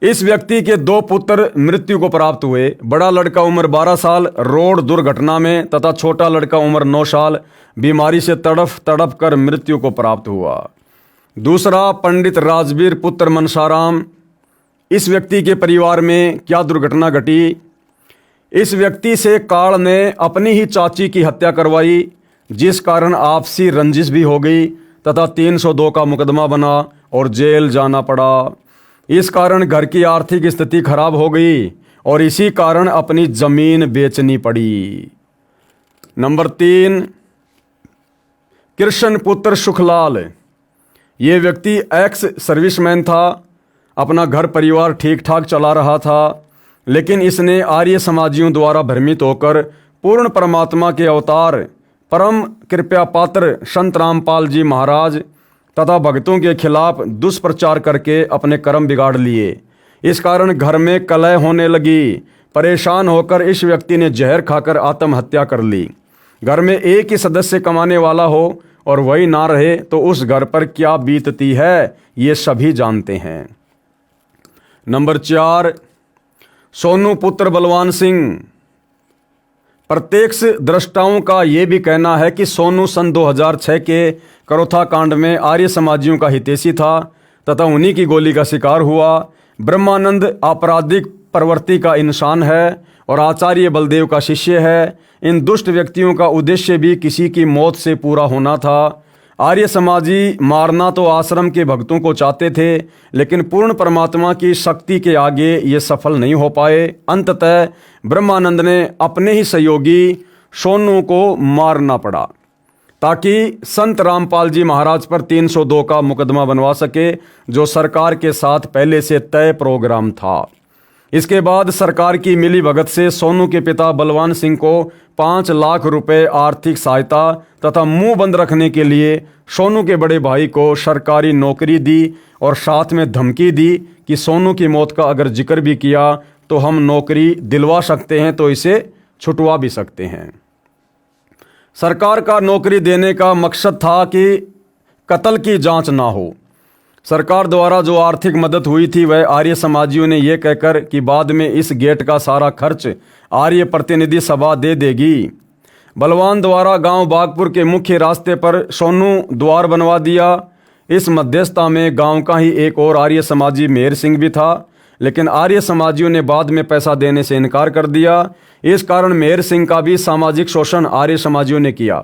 इस व्यक्ति के 2 पुत्र मृत्यु को प्राप्त हुए। बड़ा लड़का उम्र 12 साल रोड दुर्घटना में तथा छोटा लड़का उम्र 9 साल बीमारी से तड़फ तड़प कर मृत्यु को प्राप्त हुआ। दूसरा पंडित राजवीर पुत्र मनसाराम, इस व्यक्ति के परिवार में क्या दुर्घटना घटी? इस व्यक्ति से काल ने अपनी ही चाची की हत्या करवाई, जिस कारण आपसी रंजिश भी हो गई तथा 302 का मुकदमा बना और जेल जाना पड़ा। इस कारण घर की आर्थिक स्थिति खराब हो गई और इसी कारण अपनी जमीन बेचनी पड़ी। नंबर 3 कृष्ण पुत्र सुखलाल, ये व्यक्ति एक्स सर्विसमैन था, अपना घर परिवार ठीक ठाक चला रहा था, लेकिन इसने आर्य समाजियों द्वारा भ्रमित होकर पूर्ण परमात्मा के अवतार परम कृपया पात्र संत रामपाल जी महाराज तथा भक्तों के खिलाफ दुष्प्रचार करके अपने कर्म बिगाड़ लिए। इस कारण घर में कलह होने लगी। परेशान होकर इस व्यक्ति ने जहर खाकर आत्महत्या कर ली। घर में एक ही सदस्य कमाने वाला हो और वही ना रहे तो उस घर पर क्या बीतती है, ये सभी जानते हैं। नंबर 4, सोनू पुत्र बलवान सिंह। प्रत्यक्ष दृष्टाओं का ये भी कहना है कि सोनू सन 2006 के करोथा कांड में आर्य समाजियों का हितैषी था तथा उन्हीं की गोली का शिकार हुआ। ब्रह्मानंद आपराधिक प्रवृत्ति का इंसान है और आचार्य बलदेव का शिष्य है। इन दुष्ट व्यक्तियों का उद्देश्य भी किसी की मौत से पूरा होना था। आर्य समाजी मारना तो आश्रम के भक्तों को चाहते थे, लेकिन पूर्ण परमात्मा की शक्ति के आगे ये सफल नहीं हो पाए। अंततः ब्रह्मानंद ने अपने ही सहयोगी सोनू को मारना पड़ा ताकि संत रामपाल जी महाराज पर 302 का मुकदमा बनवा सके, जो सरकार के साथ पहले से तय प्रोग्राम था। इसके बाद सरकार की मिली भगत से सोनू के पिता बलवान सिंह को 5 लाख रुपए आर्थिक सहायता तथा मुंह बंद रखने के लिए सोनू के बड़े भाई को सरकारी नौकरी दी और साथ में धमकी दी कि सोनू की मौत का अगर जिक्र भी किया तो हम नौकरी दिलवा सकते हैं, तो इसे छुटवा भी सकते हैं। सरकार का नौकरी देने का मकसद था कि कत्ल की जांच ना हो। सरकार द्वारा जो आर्थिक मदद हुई थी वह आर्य समाजियों ने यह कहकर कि बाद में इस गेट का सारा खर्च आर्य प्रतिनिधि सभा दे देगी। बलवान द्वारा गांव बागपुर के मुख्य रास्ते पर सोनू द्वार बनवा दिया। इस मध्यस्थता में गांव का ही एक और आर्य समाजी मेहर सिंह भी था, लेकिन आर्य समाजियों ने बाद में पैसा देने से इनकार कर दिया। इस कारण मेहर सिंह का भी सामाजिक शोषण आर्य समाजियों ने किया।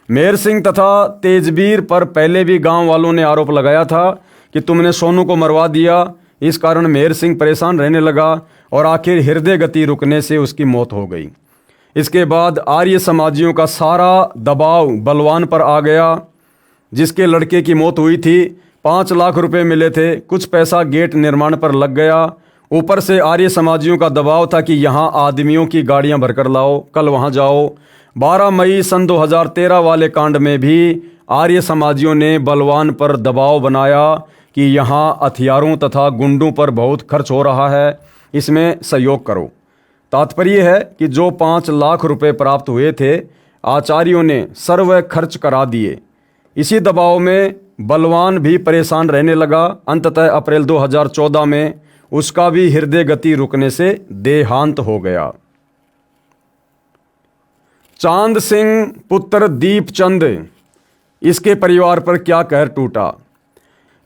मेहर सिंह तथा तेजबीर पर पहले भी गांव वालों ने आरोप लगाया था कि तुमने सोनू को मरवा दिया। इस कारण मेहर सिंह परेशान रहने लगा और आखिर हृदय गति रुकने से उसकी मौत हो गई। इसके बाद आर्य समाजियों का सारा दबाव बलवान पर आ गया, जिसके लड़के की मौत हुई थी। 5 लाख रुपए मिले थे, कुछ पैसा गेट निर्माण पर लग गया। ऊपर से आर्य समाजियों का दबाव था कि यहाँ आदमियों की गाड़ियाँ भरकर लाओ, कल वहाँ जाओ। 12 मई सन 2013 वाले कांड में भी आर्य समाजियों ने बलवान पर दबाव बनाया कि यहाँ हथियारों तथा गुंडों पर बहुत खर्च हो रहा है, इसमें सहयोग करो। तात्पर्य है कि जो 5 लाख रुपए प्राप्त हुए थे आचार्यों ने सर्व खर्च करा दिए। इसी दबाव में बलवान भी परेशान रहने लगा। अंततः अप्रैल 2014 में उसका भी हृदय गति रुकने से देहांत हो गया। चांद सिंह पुत्र दीपचंद, इसके परिवार पर क्या कहर टूटा।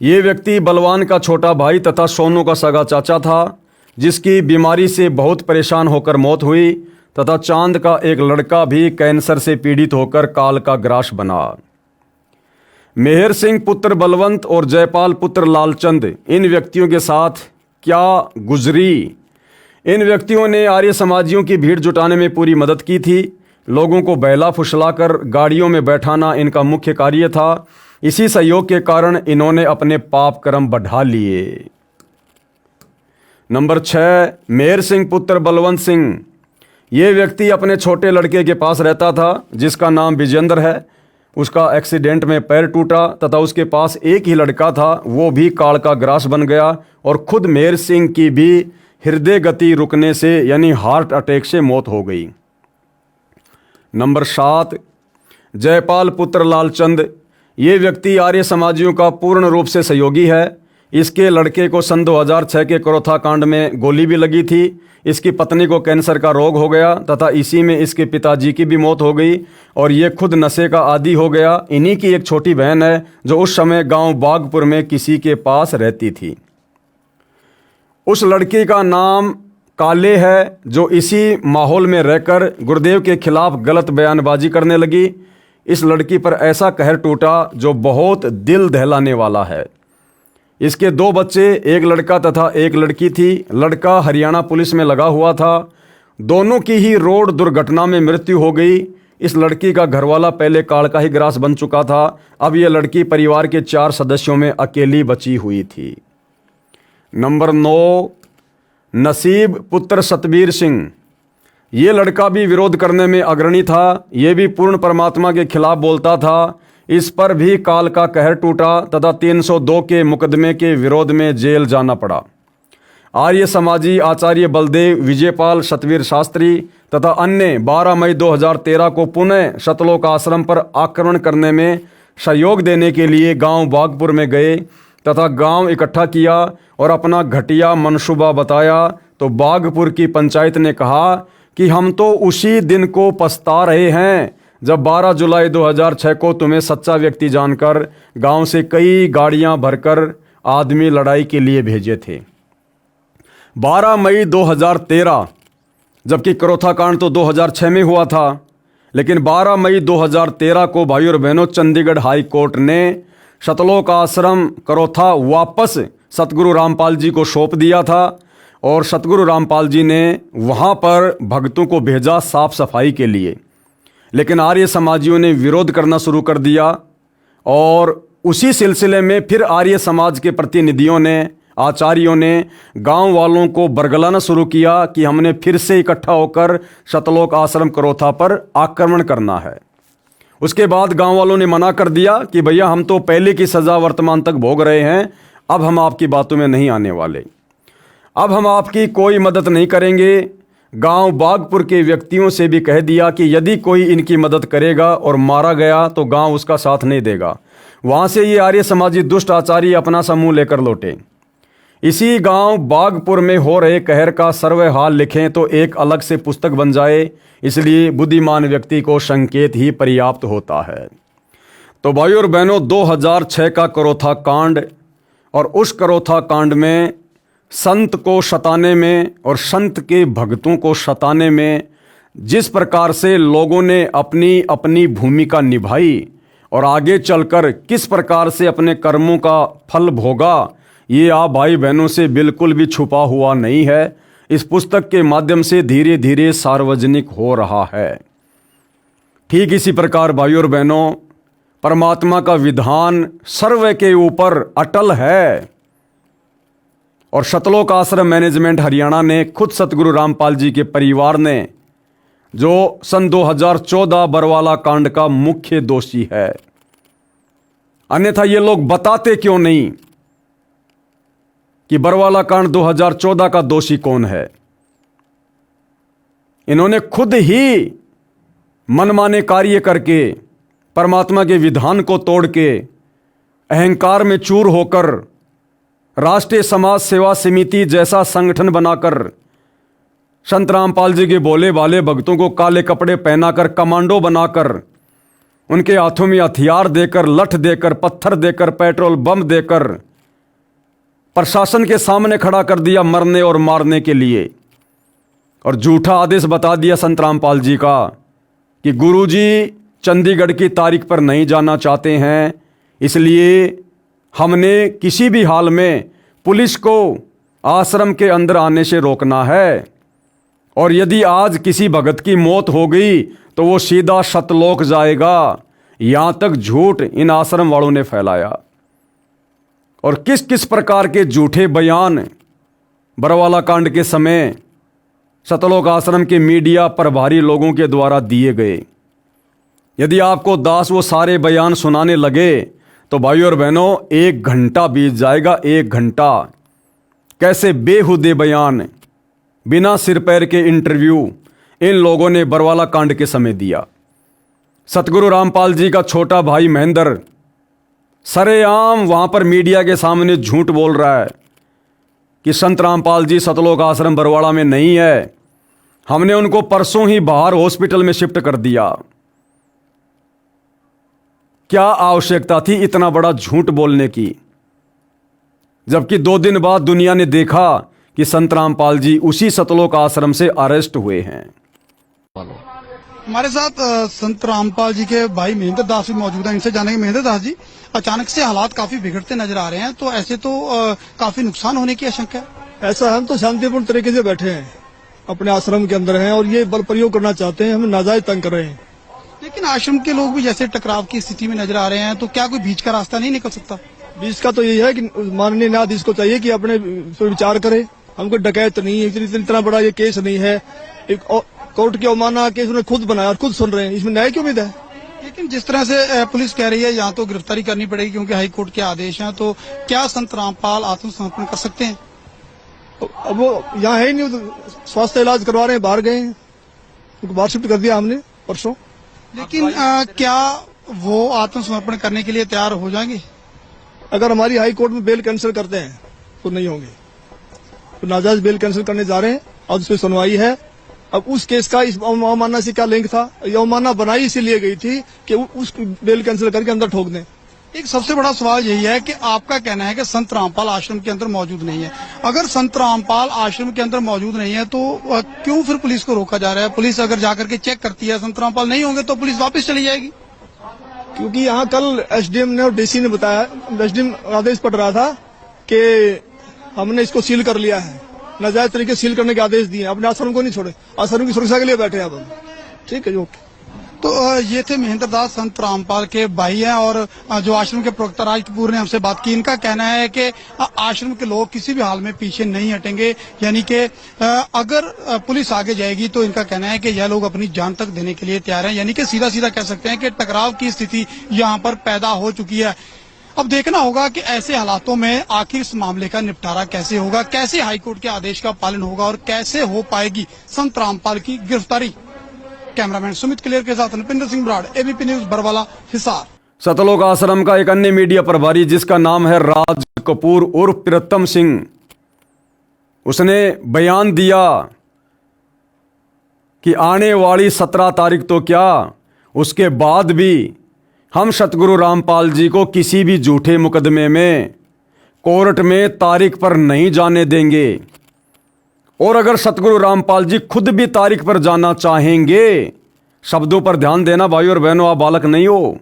ये व्यक्ति बलवान का छोटा भाई तथा सोनू का सगा चाचा था, जिसकी बीमारी से बहुत परेशान होकर मौत हुई तथा चांद का एक लड़का भी कैंसर से पीड़ित होकर काल का ग्रास बना। मेहर सिंह पुत्र बलवंत और जयपाल पुत्र लालचंद, इन व्यक्तियों के साथ क्या गुजरी। इन व्यक्तियों ने आर्य समाजियों की भीड़ जुटाने में पूरी मदद की थी। लोगों को बहला फुसलाकर गाड़ियों में बैठाना इनका मुख्य कार्य था। इसी सहयोग के कारण इन्होंने अपने पाप कर्म बढ़ा लिए। नंबर 6, मेहर सिंह पुत्र बलवंत सिंह। ये व्यक्ति अपने छोटे लड़के के पास रहता था, जिसका नाम विजेंद्र है। उसका एक्सीडेंट में पैर टूटा तथा उसके पास एक ही लड़का था, वो भी काल का ग्रास बन गया और खुद मेहर सिंह की भी हृदय गति रुकने से यानी हार्ट अटैक से मौत हो गई। नंबर 7, जयपाल पुत्र लालचंद। ये व्यक्ति आर्य समाजियों का पूर्ण रूप से सहयोगी है। इसके लड़के को सन 2006 के करोथा कांड में गोली भी लगी थी। इसकी पत्नी को कैंसर का रोग हो गया तथा इसी में इसके पिताजी की भी मौत हो गई और ये खुद नशे का आदी हो गया। इन्हीं की एक छोटी बहन है जो उस समय गांव बागपुर में किसी के पास रहती थी। उस लड़की का नाम काले है, जो इसी माहौल में रहकर गुरुदेव के खिलाफ गलत बयानबाजी करने लगी। इस लड़की पर ऐसा कहर टूटा जो बहुत दिल दहलाने वाला है। इसके 2 बच्चे, एक लड़का तथा एक लड़की थी। लड़का हरियाणा पुलिस में लगा हुआ था। दोनों की ही रोड दुर्घटना में मृत्यु हो गई। इस लड़की का घरवाला पहले काल का ही ग्रास बन चुका था। अब यह लड़की परिवार के 4 सदस्यों में अकेली बची हुई थी। नंबर 9, नसीब पुत्र सतबीर सिंह। ये लड़का भी विरोध करने में अग्रणी था। ये भी पूर्ण परमात्मा के खिलाफ बोलता था। इस पर भी काल का कहर टूटा तथा 302 के मुकदमे के विरोध में जेल जाना पड़ा। आर्य समाजी आचार्य बलदेव विजयपाल सतवीर शास्त्री तथा अन्य 12 मई 2013 को पुनः सतलोक आश्रम पर आक्रमण करने में सहयोग देने के लिए गांव बागपुर में गए तथा गांव इकट्ठा किया और अपना घटिया मंसूबा बताया, तो बागपुर की पंचायत ने कहा कि हम तो उसी दिन को पछता रहे हैं जब 12 जुलाई 2006 को तुम्हें सच्चा व्यक्ति जानकर गांव से कई गाड़ियां भरकर आदमी लड़ाई के लिए भेजे थे। 12 मई 2013, जबकि करोथा कांड तो 2006 में हुआ था, लेकिन 12 मई 2013 को भाई और बहनों चंडीगढ़ हाई कोर्ट ने सतलोक आश्रम करोथा वापस सतगुरु रामपाल जी को सौंप दिया था और सतगुरु रामपाल जी ने वहाँ पर भक्तों को भेजा साफ सफाई के लिए। लेकिन आर्य समाजियों ने विरोध करना शुरू कर दिया और उसी सिलसिले में फिर आर्य समाज के प्रतिनिधियों ने, आचार्यों ने गांव वालों को बरगलाना शुरू किया कि हमने फिर से इकट्ठा होकर सतलोक आश्रम करोथा पर आक्रमण करना है। उसके बाद गांव वालों ने मना कर दिया कि भैया हम तो पहले की सज़ा वर्तमान तक भोग रहे हैं, अब हम आपकी बातों में नहीं आने वाले, अब हम आपकी कोई मदद नहीं करेंगे। गांव बागपुर के व्यक्तियों से भी कह दिया कि यदि कोई इनकी मदद करेगा और मारा गया तो गांव उसका साथ नहीं देगा। वहां से ये आर्य समाजी दुष्ट आचार्य अपना समूह लेकर लौटे। इसी गांव बागपुर में हो रहे कहर का सर्वे हाल लिखें तो एक अलग से पुस्तक बन जाए, इसलिए बुद्धिमान व्यक्ति को संकेत ही पर्याप्त होता है। तो भाइयों और बहनों, 2006 का करोथा कांड और उस करोथा कांड में संत को सताने में और संत के भक्तों को सताने में जिस प्रकार से लोगों ने अपनी अपनी भूमिका निभाई और आगे चलकर किस प्रकार से अपने कर्मों का फल भोगा, ये आप भाई बहनों से बिल्कुल भी छुपा हुआ नहीं है। इस पुस्तक के माध्यम से धीरे धीरे सार्वजनिक हो रहा है। ठीक इसी प्रकार भाइयों और बहनों, परमात्मा का विधान सर्व के ऊपर अटल है और सतलोक आश्रम मैनेजमेंट हरियाणा ने खुद सतगुरु रामपाल जी के परिवार ने, जो सन 2014 बरवाला कांड का मुख्य दोषी है, अन्यथा ये लोग बताते क्यों नहीं कि बरवाला कांड 2014 का दोषी कौन है। इन्होंने खुद ही मनमाने कार्य करके, परमात्मा के विधान को तोड़ के, अहंकार में चूर होकर राष्ट्रीय समाज सेवा समिति जैसा संगठन बनाकर संत रामपाल जी के बोले वाले भक्तों को काले कपड़े पहनाकर, कमांडो बनाकर, उनके हाथों में हथियार देकर, लठ देकर, पत्थर देकर, पेट्रोल बम देकर प्रशासन के सामने खड़ा कर दिया मरने और मारने के लिए, और झूठा आदेश बता दिया संत रामपाल जी का कि गुरुजी चंडीगढ़ की तारीख पर नहीं जाना चाहते हैं, इसलिए हमने किसी भी हाल में पुलिस को आश्रम के अंदर आने से रोकना है, और यदि आज किसी भगत की मौत हो गई तो वो सीधा सतलोक जाएगा। यहाँ तक झूठ इन आश्रम वालों ने फैलाया और किस किस प्रकार के झूठे बयान बरवाला कांड के समय सतलोक आश्रम के मीडिया प्रभारी लोगों के द्वारा दिए गए। यदि आपको दास वो सारे बयान सुनाने लगे तो भाइयों और बहनों 1 घंटा बीत जाएगा। 1 घंटा कैसे बेहुदे बयान, बिना सिर पैर के इंटरव्यू इन लोगों ने बरवाला कांड के समय दिया। सतगुरु रामपाल जी का छोटा भाई महेंद्र सरेआम वहां पर मीडिया के सामने झूठ बोल रहा है कि संत रामपाल जी सतलोक आश्रम बरवाड़ा में नहीं है, हमने उनको परसों ही बाहर हॉस्पिटल में शिफ्ट कर दिया। क्या आवश्यकता थी इतना बड़ा झूठ बोलने की, जबकि 2 दिन बाद दुनिया ने देखा कि संत रामपाल जी उसी सतलोक आश्रम से अरेस्ट हुए हैं। हमारे साथ संत रामपाल जी के भाई महेंद्र दास भी मौजूद हैं। इनसे जानेंगे, महेंद्र दास जी, अचानक से हालात काफी बिगड़ते नजर आ रहे हैं, तो ऐसे तो काफी नुकसान होने की आशंका है। ऐसा हम तो शांतिपूर्ण तरीके से बैठे हैं, अपने आश्रम के अंदर हैं और ये बल प्रयोग करना चाहते हैं, हमें नाजायज तंग कर रहे हैं। लेकिन आश्रम के लोग भी जैसे टकराव की स्थिति में नजर आ रहे हैं, तो क्या कोई बीच का रास्ता नहीं निकल सकता? बीच का तो यही है कि माननीय न्यायाधीश को चाहिए कि अपने पर विचार करे। हमको डकैत नहीं है, इतना बड़ा ये केस नहीं है, एक कोर्ट की अवमानना केस उन्होंने खुद बनाया और खुद सुन रहे हैं, इसमें न्याय की उम्मीद है। लेकिन जिस तरह से पुलिस कह रही है यहाँ तो गिरफ्तारी करनी पड़ेगी क्योंकि हाई कोर्ट के आदेश हैं, तो क्या संत रामपाल आत्मसमर्पण कर सकते हैं? अब वो यहाँ है ही नहीं, तो स्वास्थ्य इलाज करवा रहे हैं, बाहर गए हैं, उनको बाहर शिफ्ट कर दिया हमने परसों। लेकिन क्या वो आत्मसमर्पण करने के लिए तैयार हो जाएंगे? अगर हमारी हाई कोर्ट में बेल कैंसिल करते हैं तो नहीं होंगे, तो नाजायज बेल कैंसिल करने जा रहे हैं, आज उस पर सुनवाई है। अब उस केस का इस अवमानना से क्या लिंक था? ये अवमानना बनाई इसीलिए गई थी कि उस बेल कैंसिल करके अंदर ठोक दें। एक सबसे बड़ा सवाल यही है कि आपका कहना है कि संत रामपाल आश्रम के अंदर मौजूद नहीं है। अगर संत रामपाल आश्रम के अंदर मौजूद नहीं है तो क्यों फिर पुलिस को रोका जा रहा है? पुलिस अगर जाकर के चेक करती है संत रामपाल नहीं होंगे तो पुलिस वापस चली जाएगी। क्योंकि यहाँ कल एसडीएम ने और डीसी ने बताया, एसडीएम आदेश पड़ रहा था कि हमने इसको सील कर लिया है, नाजायज तरीके सील करने के आदेश दिए, अपने आश्रम को नहीं छोड़े, आश्रम की सुरक्षा के लिए बैठे हैं अब हम। ठीक है, ओके। तो ये थे महेंद्र दास, संत रामपाल के भाई हैं और जो आश्रम के प्रवक्ता राज कपूर ने हमसे बात की। इनका कहना है कि आश्रम के लोग किसी भी हाल में पीछे नहीं हटेंगे, यानी कि अगर पुलिस आगे जाएगी तो इनका कहना है कि यह लोग अपनी जान तक देने के लिए तैयार हैं। यानी कि सीधा सीधा कह सकते हैं कि टकराव की स्थिति यहाँ पर पैदा हो चुकी है। अब देखना होगा कि ऐसे हालातों में आखिर इस मामले का निपटारा कैसे होगा, कैसे हाईकोर्ट के आदेश का पालन होगा और कैसे हो पाएगी संत रामपाल की गिरफ्तारी। कैमरामैन सुमित क्लियर के साथ नृपिंदर सिंह ब्राड़, एबीपी न्यूज बरवाला, हिसार। सतलोक आश्रम का एक अन्य मीडिया प्रभारी जिसका नाम है राज कपूर उर्फ प्रियतम सिंह, उसने बयान दिया कि आने वाली 17 तारीख तो क्या, उसके बाद भी हम सतगुरु रामपाल जी को किसी भी झूठे मुकदमे में कोर्ट में तारीख पर नहीं जाने देंगे। और अगर सतगुरु रामपाल जी खुद भी तारीख पर जाना चाहेंगे, शब्दों पर ध्यान देना भाई और बहनों, आप बालक नहीं हो।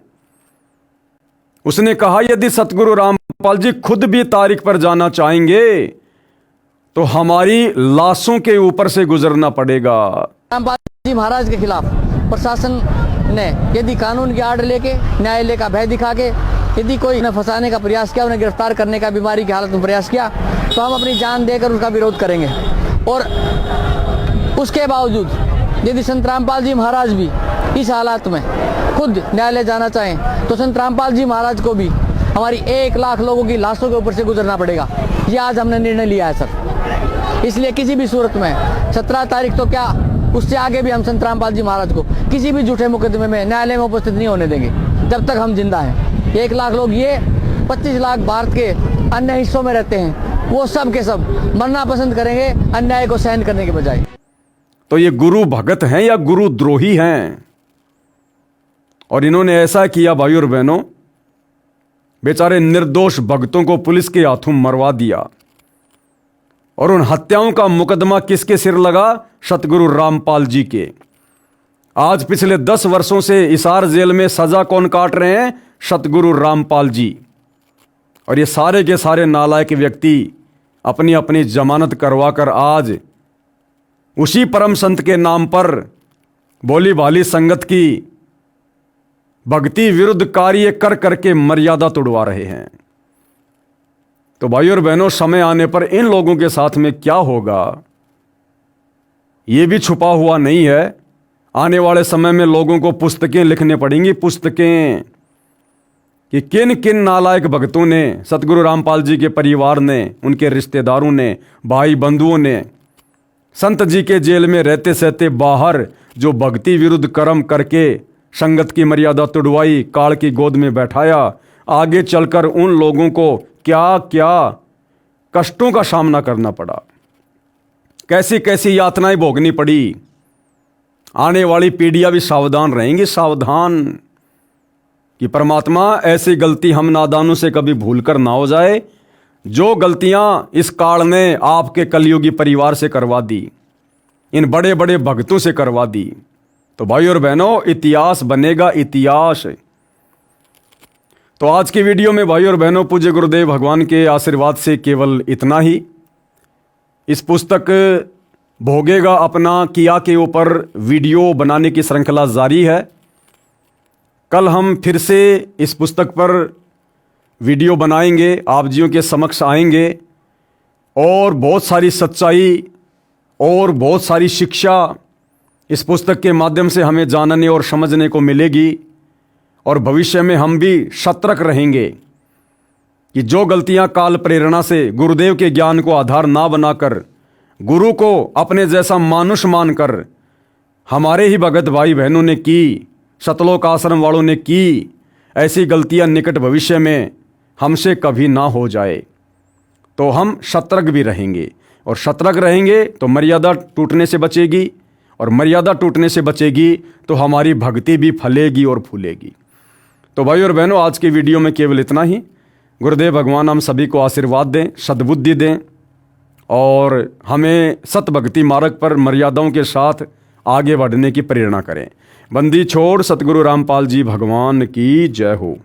उसने कहा यदि सतगुरु रामपाल जी खुद भी तारीख पर जाना चाहेंगे तो हमारी लाशों के ऊपर से गुजरना पड़ेगा। रामपाल जी महाराज के खिलाफ प्रशासन ने यदि कानून की आड़ लेके, न्यायालय का भय दिखा के यदि कोई उन्हें फंसाने का प्रयास किया, उन्हें गिरफ्तार करने का बीमारी की हालत में प्रयास किया, तो हम अपनी जान देकर उसका विरोध करेंगे। और उसके बावजूद यदि संत रामपाल जी महाराज भी इस हालात में खुद न्यायालय जाना चाहें तो संत रामपाल जी महाराज को भी हमारी 1 लाख लोगों की लाशों के ऊपर से गुजरना पड़ेगा। ये आज हमने निर्णय लिया है सर। इसलिए किसी भी सूरत में 17 तारीख तो क्या, उससे आगे भी हम संत रामपाल जी महाराज को किसी भी झूठे मुकदमे में न्यायालय में उपस्थित नहीं होने देंगे जब तक हम जिंदा हैं। 1 लाख लोग, ये 25 लाख भारत के अन्य हिस्सों में रहते हैं, वो सब के सब मरना पसंद करेंगे अन्याय को सहन करने के बजाय। तो ये गुरु भगत हैं या गुरु द्रोही हैं? और इन्होंने ऐसा किया भाई और बहनों, बेचारे निर्दोष भक्तों को पुलिस के हाथों मरवा दिया। और उन हत्याओं का मुकदमा किसके सिर लगा? सतगुरु रामपाल जी के। आज पिछले 10 वर्षों से हिसार जेल में सजा कौन काट रहे हैं? सतगुरु रामपाल जी। और ये सारे के सारे नालायक व्यक्ति अपनी अपनी जमानत करवाकर आज उसी परम संत के नाम पर बोली भाली संगत की भक्ति विरुद्ध कार्य कर करके मर्यादा तोड़वा रहे हैं। तो भाई और बहनों, समय आने पर इन लोगों के साथ में क्या होगा ये भी छुपा हुआ नहीं है। आने वाले समय में लोगों को पुस्तकें लिखने पड़ेंगी, पुस्तकें, कि किन किन नालायक भक्तों ने, सतगुरु रामपाल जी के परिवार ने, उनके रिश्तेदारों ने, भाई बंधुओं ने संत जी के जेल में रहते सहते बाहर जो भक्ति विरुद्ध कर्म करके संगत की मर्यादा तुड़वाई, काल की गोद में बैठाया, आगे चलकर उन लोगों को क्या क्या कष्टों का सामना करना पड़ा, कैसी कैसी यातनाएं भोगनी पड़ी। आने वाली पीढ़ियां भी सावधान रहेंगी, सावधान, कि परमात्मा ऐसी गलती हम नादानों से कभी भूलकर ना हो जाए जो गलतियां इस काल ने आपके कलयुगी परिवार से करवा दी, इन बड़े बड़े भक्तों से करवा दी। तो भाई और बहनों, इतिहास बनेगा, इतिहास। तो आज की वीडियो में भाई और बहनों, पूज्य गुरुदेव भगवान के आशीर्वाद से केवल इतना ही। इस पुस्तक भोगेगा अपना किया के ऊपर वीडियो बनाने की श्रृंखला जारी है। कल हम फिर से इस पुस्तक पर वीडियो बनाएंगे, आप जियों के समक्ष आएंगे और बहुत सारी सच्चाई और बहुत सारी शिक्षा इस पुस्तक के माध्यम से हमें जानने और समझने को मिलेगी। और भविष्य में हम भी सतर्क रहेंगे कि जो गलतियां काल प्रेरणा से गुरुदेव के ज्ञान को आधार ना बनाकर गुरु को अपने जैसा मानुष मानकर हमारे ही भगत भाई बहनों ने की, सतलोक आश्रम वालों ने की, ऐसी गलतियां निकट भविष्य में हमसे कभी ना हो जाए तो हम सतर्क भी रहेंगे। और सतर्क रहेंगे तो मर्यादा टूटने से बचेगी, और मर्यादा टूटने से बचेगी तो हमारी भक्ति भी फलेगी और फूलेगी। तो भाई और बहनों, आज की वीडियो में केवल इतना ही। गुरुदेव भगवान हम सभी को आशीर्वाद दें, सद्बुद्धि दें और हमें सत भक्ति मार्ग पर मर्यादाओं के साथ आगे बढ़ने की प्रेरणा करें। बंदी छोड़ सतगुरु रामपाल जी भगवान की जय हो।